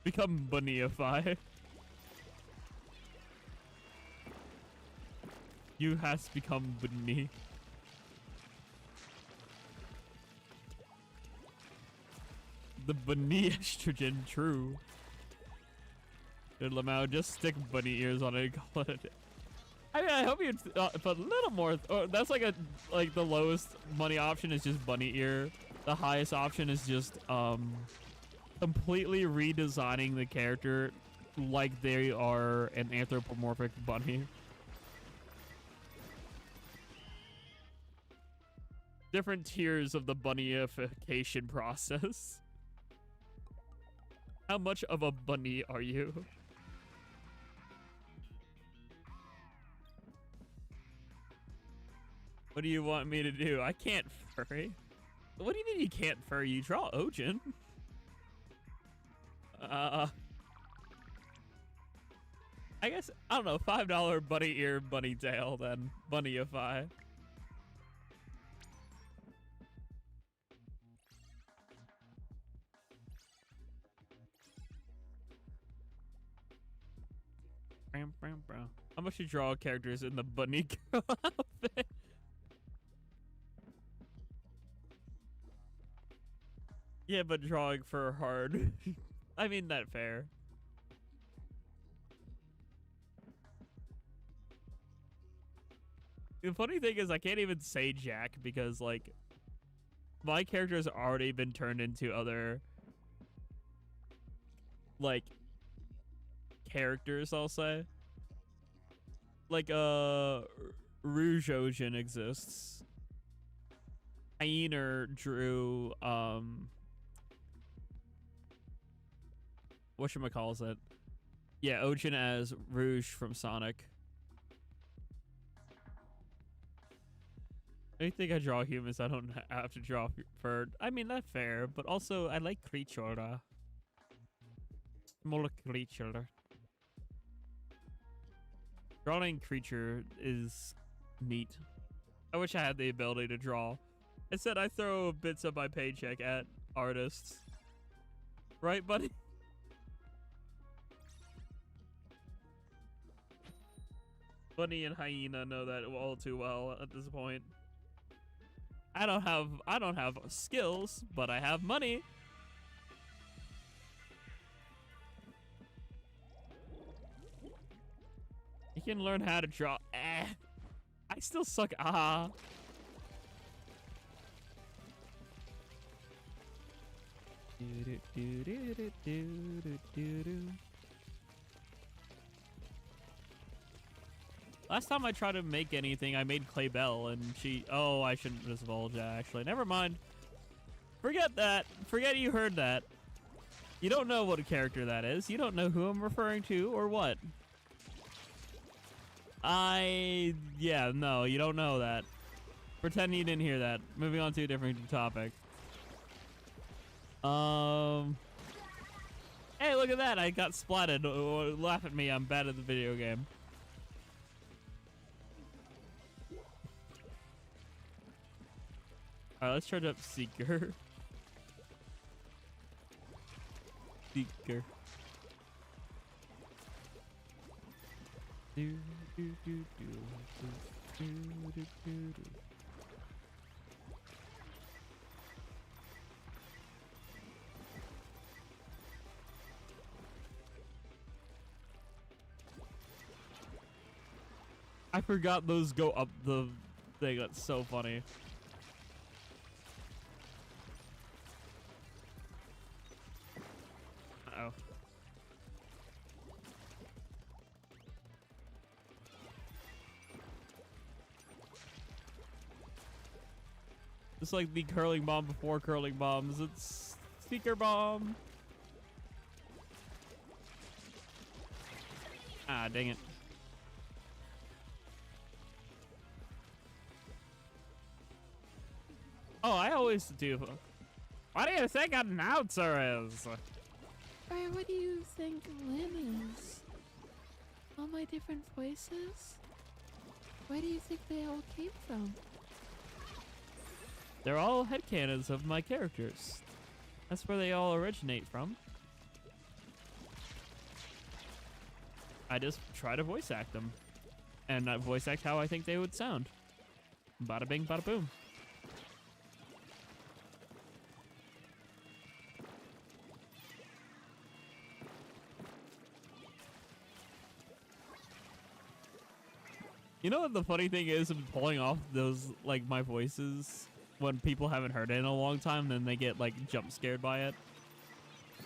become bunnyify. You has become bunny. The bunny estrogen, true. Good Lamau, just stick bunny ears on it and call it a day. I mean, I hope you put a little more. That's like the lowest money option is just bunny ear. The highest option is just completely redesigning the character like they are an anthropomorphic bunny. Different tiers of the bunnyification process. How much of a bunny are you? What do you want me to do? I can't furry. What do you mean you can't furry? You draw Ojin. I guess, I don't know, $5 bunny ear, bunny tail, then bunnyify. How much you draw characters in the bunny girl outfit? Yeah, but drawing for hard. I mean, that fair. The funny thing is I can't even say Jack because, like, my character has already been turned into other, like, characters, I'll say. Like, Rougeogen exists. Hyena drew, whatchamacallit? Yeah, Ojin as Rouge from Sonic. I think I draw humans, I don't have to draw fur. I mean, that's fair, but also I like creature. Small creature. Drawing creature is neat. I wish I had the ability to draw. Instead, I throw bits of my paycheck at artists. Right, buddy? Bunny and Hyena know that all too well at this point. I don't have skills, but I have money. You can learn how to draw. I still suck. Last time I tried to make anything, I made Clay Bell, and she... Oh, I shouldn't divulge that, actually. Never mind. Forget that. Forget you heard that. You don't know what a character that is. You don't know who I'm referring to or what. Yeah, no, you don't know that. Pretend you didn't hear that. Moving on to a different topic. Hey, look at that. I got splatted. Laugh at me. I'm bad at the video game. Alright, let's charge up Seeker. Seeker. Do, do, do, do, do, do, do, do. I forgot those go up the thing. That's so funny. Uh-oh. It's like the curling bomb before curling bombs. It's Seeker Bomb. Ah, dang it. Oh, I always do. What do you think an announcer is? Or what do you think Lynn is? All my different voices? Where do you think they all came from? They're all headcanons of my characters. That's where they all originate from. I just try to voice act them. And I voice act how I think they would sound. Bada bing, bada boom. You know what the funny thing is of pulling off those, like, my voices when people haven't heard it in a long time, then they get, like, jump scared by it?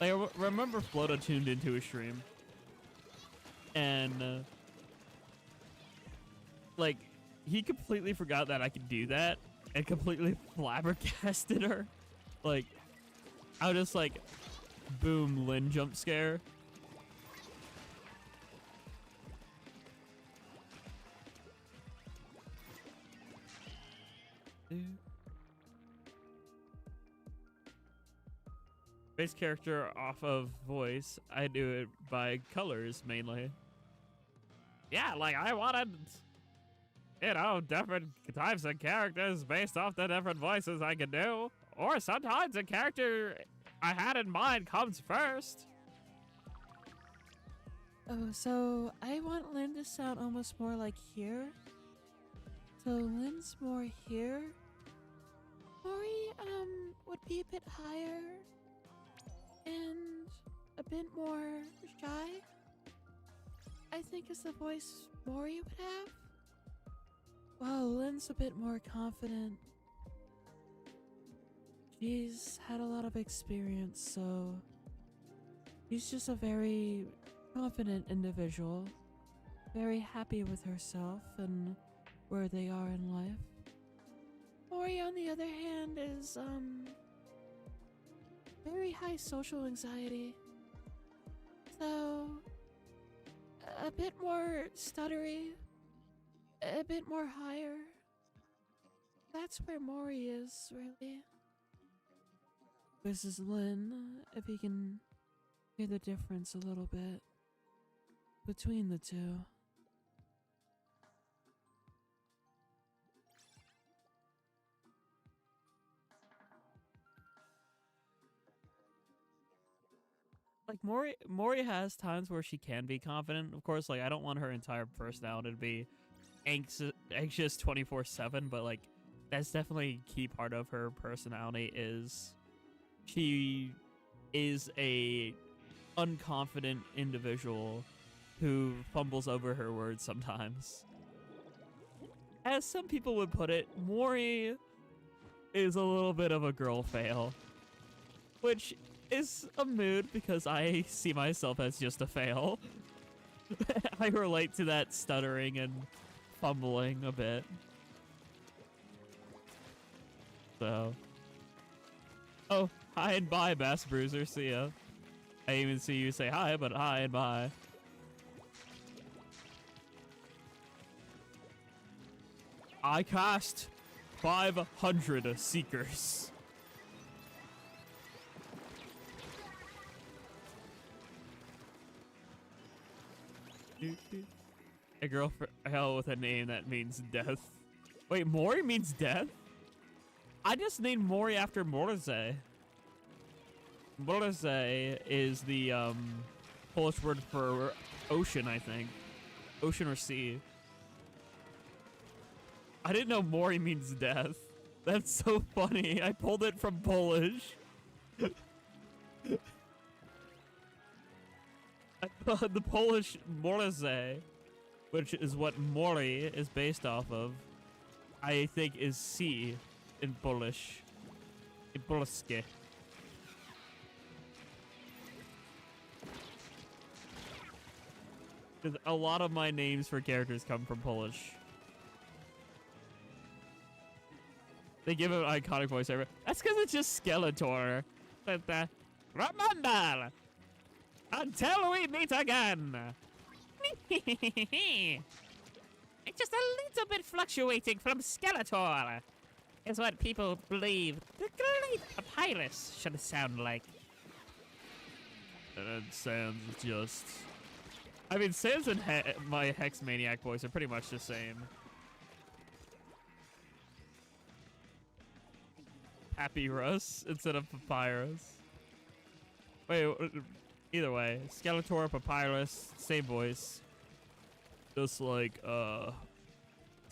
Like, I remember Floto tuned into a stream. And, like, he completely forgot that I could do that and completely flabbergasted her. Like, I was just like, boom, Lynn jump scare. Base character off of voice, I do it by colors mainly. Yeah, like I wanted, you know, different types of characters based off the different voices I can do. Or sometimes a character I had in mind comes first. Oh, so I want Lynn to sound almost more like here. So Lynn's more here. Mori, would be a bit higher. And a bit more shy. I think is the voice Mori would have. Wow, Lynn's a bit more confident. She's had a lot of experience, so she's just a very confident individual. Very happy with herself and where they are in life. Mori, on the other hand, is, very high social anxiety. So, a bit more stuttery, a bit more higher. That's where Mori is, really. This is Lynn, if you can hear the difference a little bit between the two. Like Mori has times where she can be confident. Of course, like I don't want her entire personality to be anxious 24/7, but like that's definitely a key part of her personality is she is a unconfident individual who fumbles over her words sometimes. As some people would put it, Mori is a little bit of a girl fail, which is a mood because I see myself as just a fail. I relate to that stuttering and fumbling a bit. So. Oh, hi and bye, Bass Bruiser. See ya. I even see you say hi, but hi and bye. I cast 500 Seekers. A girl for hell with a name that means death. Wait, Mori means death? I just named Mori after Morze. Morze is the Polish word for ocean, I think. Ocean or sea. I didn't know Mori means death. That's so funny. I pulled it from Polish. The Polish Morze, which is what Mori is based off of, I think is sea in Polish. In Polskie. Because a lot of my names for characters come from Polish. They give him an iconic voiceover. That's because it's just Skeletor. But, remember, until we meet again. It's just a little bit fluctuating from Skeletor. Is what people believe the great papyrus should sound like. And then Sans just... I mean, Sans and my Hex Maniac voice are pretty much the same. Papyrus instead of papyrus. Wait, either way, Skeletor, Papyrus, same voice. Just like,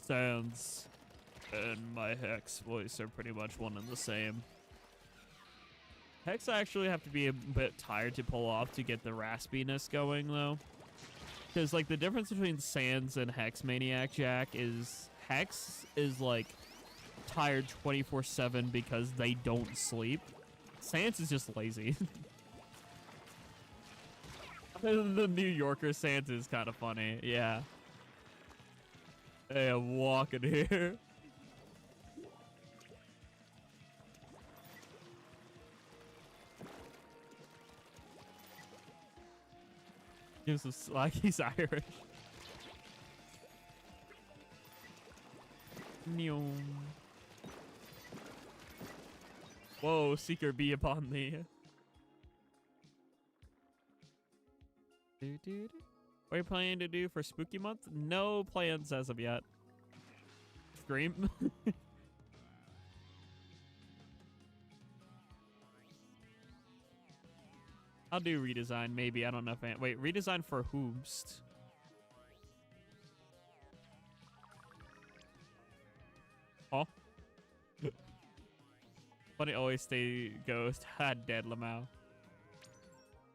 Sans and my Hex voice are pretty much one and the same. Hex I actually have to be a bit tired to pull off to get the raspiness going, though. Because, like, the difference between Sans and Hex Maniac Jack is Hex is, like, tired 24/7 because they don't sleep. Sans is just lazy. The New Yorker Sans is kind of funny, yeah. Hey, I'm walking here. Gives him slack, he's Irish. Whoa, Seeker be upon thee. What are you planning to do for Spooky Month? No plans as of yet. Scream. I'll do redesign, maybe. I don't know if wait, redesign for whomst? Huh? Funny, always stay ghost. Ha, dead Lamau.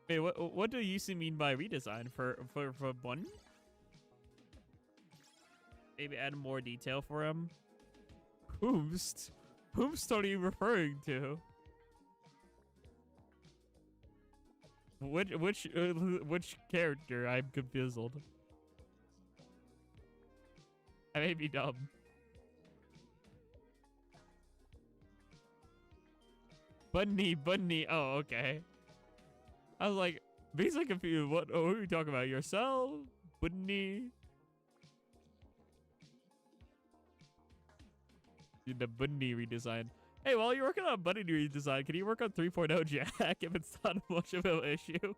Wait, what do you mean by redesign for one? Maybe add more detail for him. Whomst? Whomst are you referring to? Which character? I'm confused. I may be dumb. Bunny. Oh, okay. I was like, basically confused. What are you talking about? Yourself? Bunny? The Bunny redesign. Hey, while you're working on Bunny redesign, can you work on 3.0 Jack if it's not much of an issue?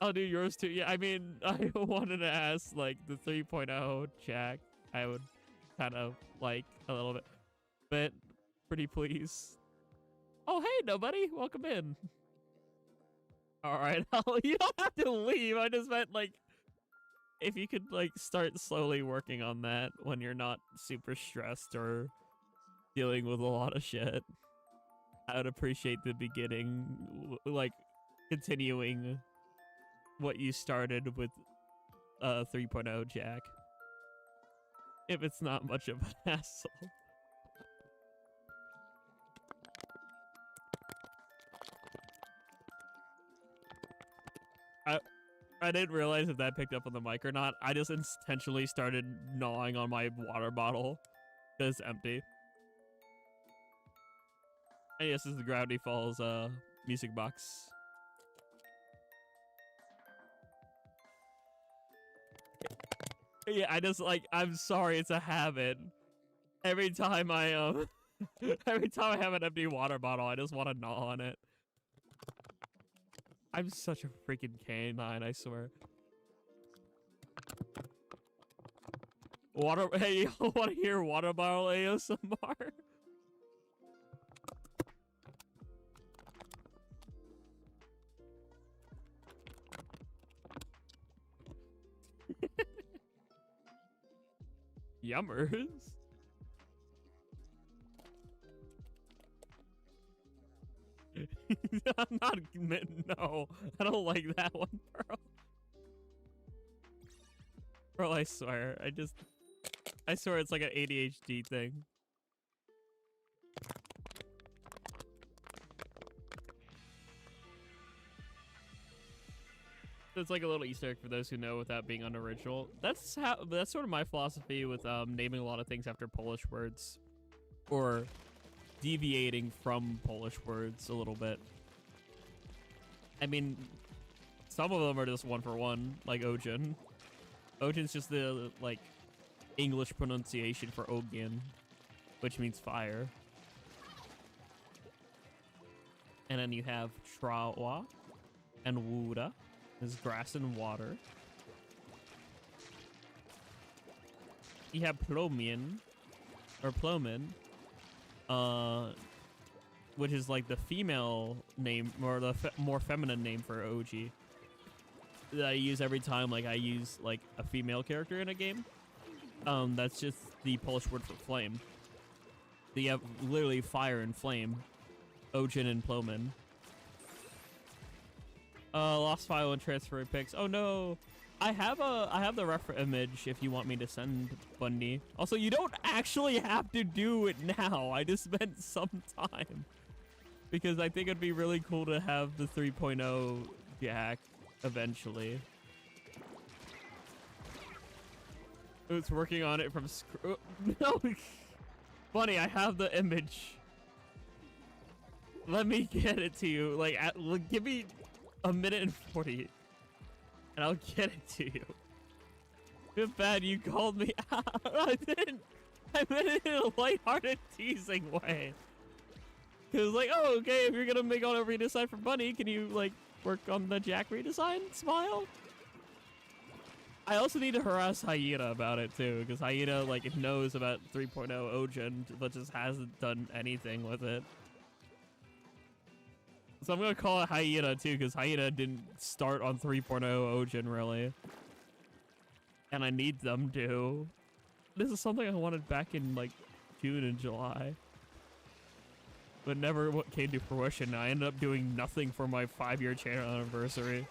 I'll do yours too. Yeah, I mean, I wanted to ask, like, the 3.0 Jack, I would kind of like a little bit. But, pretty please. Oh, hey, nobody. Welcome in. All right. You don't have to leave. I just meant, like, if you could, like, start slowly working on that when you're not super stressed or dealing with a lot of shit, I would appreciate the beginning, like, continuing what you started with 3.0 Jack. If it's not much of an hassle. I didn't realize if that picked up on the mic or not. I just intentionally started gnawing on my water bottle because it's empty. And yes, this is the Gravity Falls music box. Yeah, I just like, I'm sorry, it's a habit. Every time I every time I have an empty water bottle, I just want to gnaw on it. I'm such a freaking canine, I swear. Hey, you want to hear water bottle ASMR? Yummers. I'm not. No, I don't like that one, Pearl. Pearl, I swear. I swear it's like an ADHD thing. It's like a little Easter egg for those who know without being unoriginal. That's sort of my philosophy with naming a lot of things after Polish words, or deviating from Polish words a little bit. I mean, some of them are just one for one, like Ojin. Ojin's just the like English pronunciation for Ogien, which means fire. And then you have Trawa and Wuda. Is grass and water. You have Plomian, or Plomin, which is like the female name, or the more feminine name for OG that I use every time like I use like a female character in a game. That's just the Polish word for flame. So you have literally fire and flame, Ojin and Plomin. Lost file and transfer pics. Oh no, I have the ref image if you want me to send Bundy. Also, you don't actually have to do it now. I just spent some time because I think it'd be really cool to have the 3.0 Jack eventually. It's working on it from no, Bunny, I have the image. Let me get it to you. Like, give me a minute and 40, and I'll get it to you. Too bad you called me out. I meant it in a lighthearted, teasing way. Cause like, oh, okay, if you're gonna make all a redesign for Bunny, can you like work on the Jack redesign? Smile. I also need to harass Hyena about it too, because Hyena like knows about 3.0 Ojin, but just hasn't done anything with it. So I'm gonna call it Hyena too, because Hyena didn't start on 3.0 Ojin really. And I need them to. This is something I wanted back in like June and July. But never what came to fruition. I ended up doing nothing for my 5-year channel anniversary.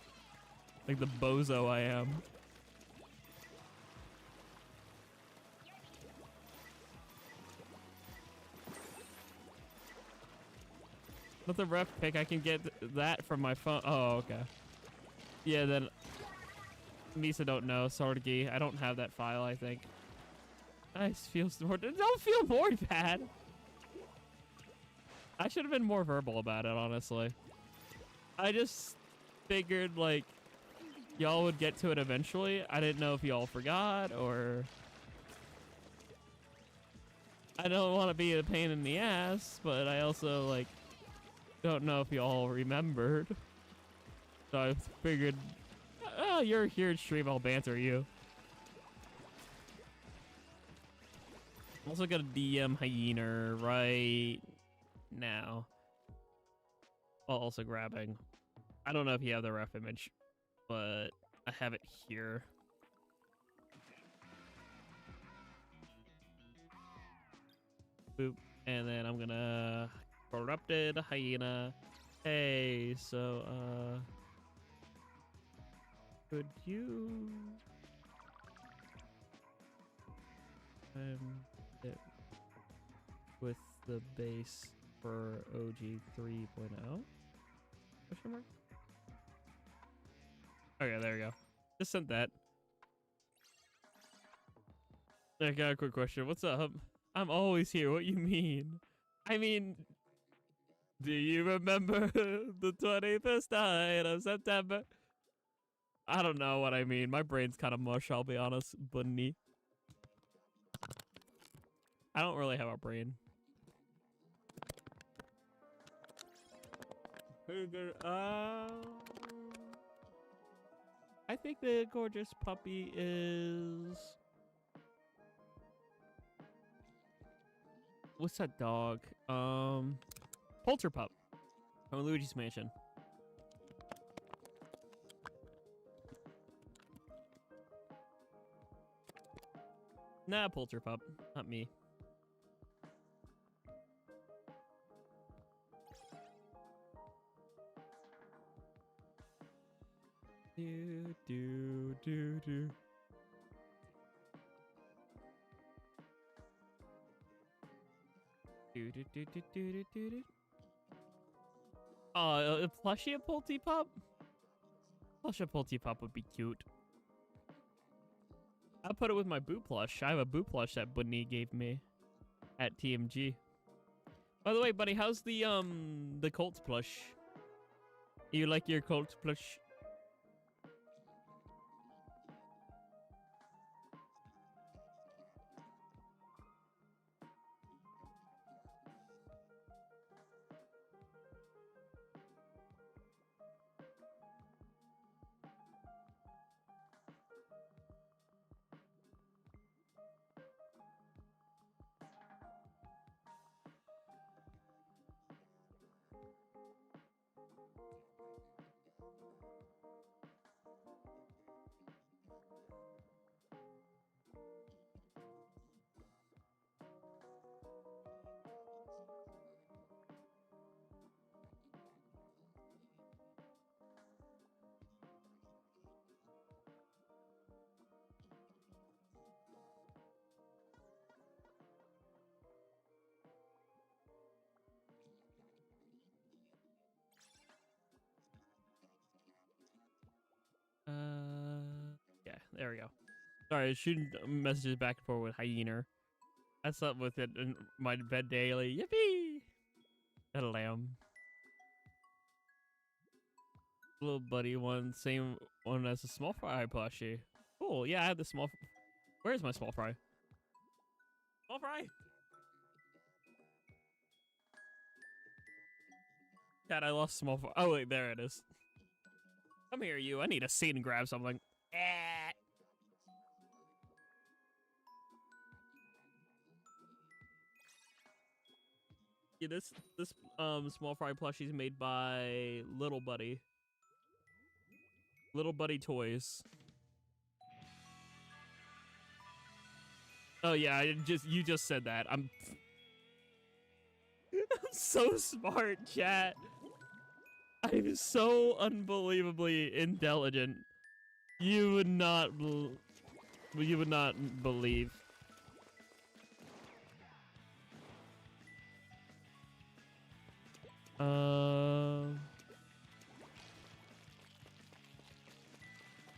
Like the bozo I am. Not the ref pick, I can get that from my phone. Oh, okay. Yeah, then Misa don't know. Sorgi, I don't have that file, I think. I feel more. Don't feel more bad. I should have been more verbal about it, honestly. I just figured, like, y'all would get to it eventually. I didn't know if y'all forgot or... I don't want to be a pain in the ass, but I also, like, don't know if y'all remembered. So I figured, oh, you're here at stream, I'll banter you. I'm also gonna DM Hyena right now. While also grabbing. I don't know if you have the ref image, but I have it here. Boop. And then I'm gonna corrupted Hyena. Hey, so could you it with the base for OG 3.0? Question mark? Okay, there we go. Just sent that. I got a quick question. What's up? I'm always here. What you mean? I mean, do you remember the 21st night of September? I don't know what I mean. My brain's kind of mush, I'll be honest. Bunny. I don't really have a brain. I think the gorgeous puppy is... What's that dog? Polterpup from Luigi's Mansion. Nah, Polterpup, not me. Do do do do. Do do do do do do do do. A plushie of Polterpup? Plush of Polterpup would be cute. I'll put it with my Boo plush. I have a Boo plush that Bunny gave me at TMG. By the way, buddy, how's the Colt plush? You like your Colt plush? Yeah, there we go. Sorry, shooting messages back and forth with Hyena. I slept with it in my bed daily. Yippee! That a lamb. Little buddy one, same one as a small fry plushie. Cool, yeah, I have the small. Where's my small fry? Small fry! God, I lost small fry. Oh, wait, there it is. Come here, you. I need a seat and grab something. Eh. Yeah, this small fry plushie is made by Little Buddy. Little Buddy Toys. Oh yeah, you just said that. I'm so smart, chat. I'm so unbelievably intelligent. You would not believe.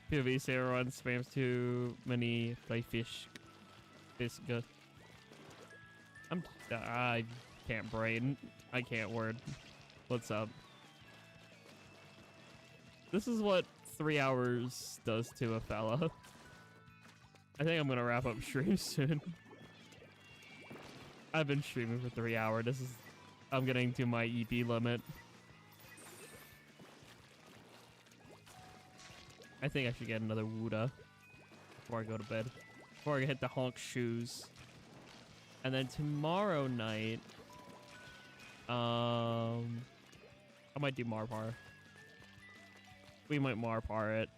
POV say everyone spams too many play fish. This good. I can't brain. I can't word. What's up? This is what 3 hours does to a fella. I think I'm gonna wrap up stream soon. I've been streaming for 3 hours. I'm getting to my EP limit. I think I should get another Wuda before I go to bed. Before I hit the honk shoes. And then tomorrow night, I might do Marpar. We might Marpar it.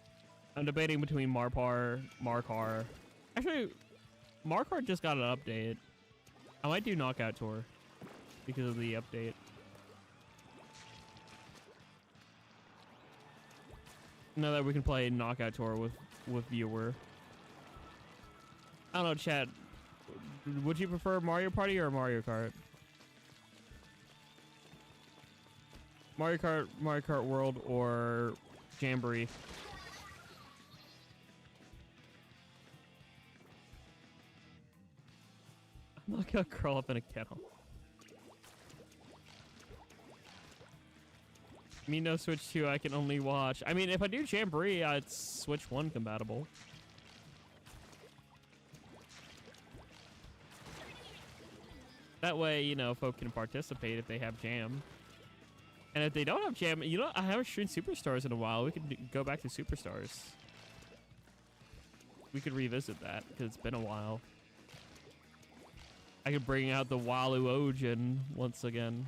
I'm debating between Marpar, Markar. Actually, Markar just got an update. I might do Knockout Tour because of the update. Now that we can play Knockout Tour with viewer. I don't know, chat. Would you prefer Mario Party or Mario Kart? Mario Kart World, or Jamboree? I'm not gonna curl up in a kettle. Me no Switch 2, I can only watch. I mean, if I do Jamboree, it's Switch 1 compatible. That way, you know, folk can participate if they have Jam. And if they don't have Jam, you know, I haven't streamed Superstars in a while. We could go back to Superstars. We could revisit that, because it's been a while. I could bring out the Waluogen once again.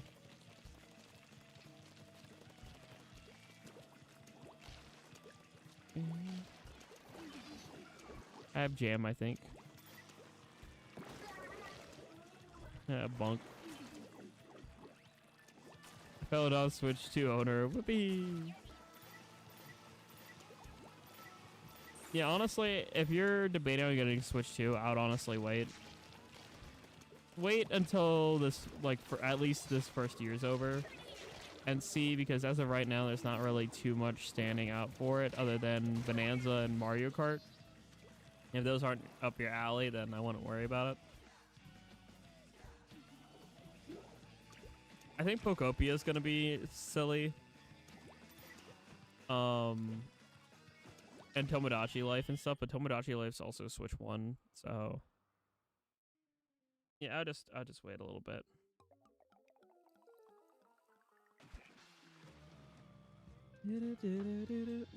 I have Jam, I think. Bunk. Fell off Switch 2 owner. Whoopee. Yeah, honestly, if you're debating on getting Switch 2, I would honestly wait. Wait until this, like, for at least this first year's over. And see, because as of right now, there's not really too much standing out for it other than Bonanza and Mario Kart. If those aren't up your alley, then I wouldn't worry about it. I think Pokopia is going to be silly. And Tomodachi Life and stuff, but Tomodachi Life's also Switch 1, so yeah, I'll just wait a little bit.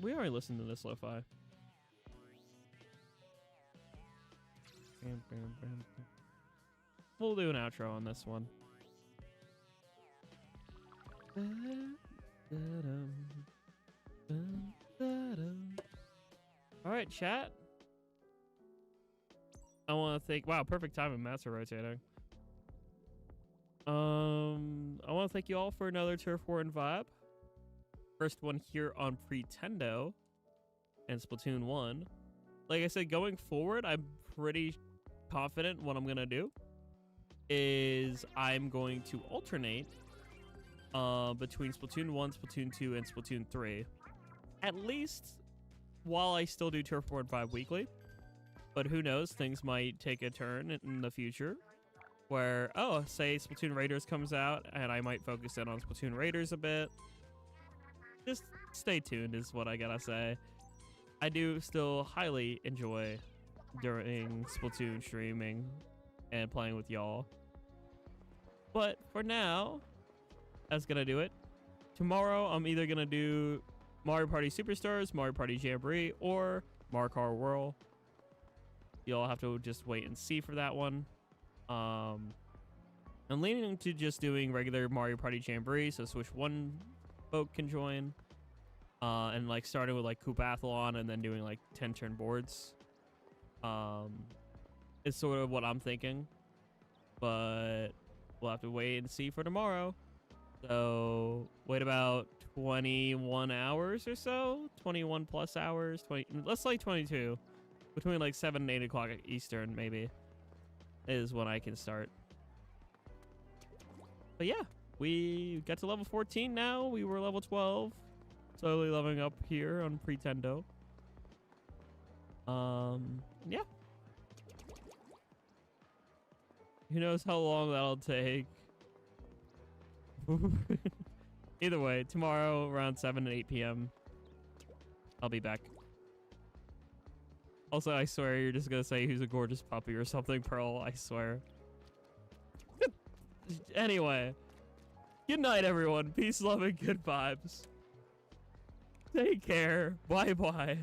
We already listened to this lo-fi. We'll do an outro on this one. All right, chat. I want to thank. Wow, perfect timing. Mats are rotating. I want to thank you all for another Turf War and Vibe. First one here on Pretendo and Splatoon 1. Like I said, going forward, I'm pretty confident what I'm gonna do is I'm going to alternate between Splatoon 1, Splatoon 2, and Splatoon 3. At least while I still do Turf War and Vibe weekly. But who knows, things might take a turn in the future where, oh, say Splatoon Raiders comes out and I might focus in on Splatoon Raiders a bit. Just stay tuned is what I gotta say. I do still highly enjoy during Splatoon streaming and playing with y'all. But for now, that's gonna do it. Tomorrow, I'm either gonna do Mario Party Superstars, Mario Party Jamboree, or Mario Kart World. You'll have to just wait and see for that one. I'm leaning to just doing regular Mario Party Jamboree, so Switch 1 folk can join. And like starting with like Koopathon and then doing like 10-turn boards. It's sort of what I'm thinking. But we'll have to wait and see for tomorrow. So wait about 21 hours or so. 21 plus hours. 20. Let's say 22. Between like 7 and 8 o'clock Eastern maybe is when I can start. But yeah, we got to level 14 now. We were level 12. Slowly leveling up here on Pretendo. Yeah. Who knows how long that'll take. Either way, tomorrow around 7 and 8 p.m. I'll be back. Also, I swear you're just gonna say who's a gorgeous puppy or something, Pearl. I swear. Anyway. Good night, everyone. Peace, love, and good vibes. Take care. Bye-bye.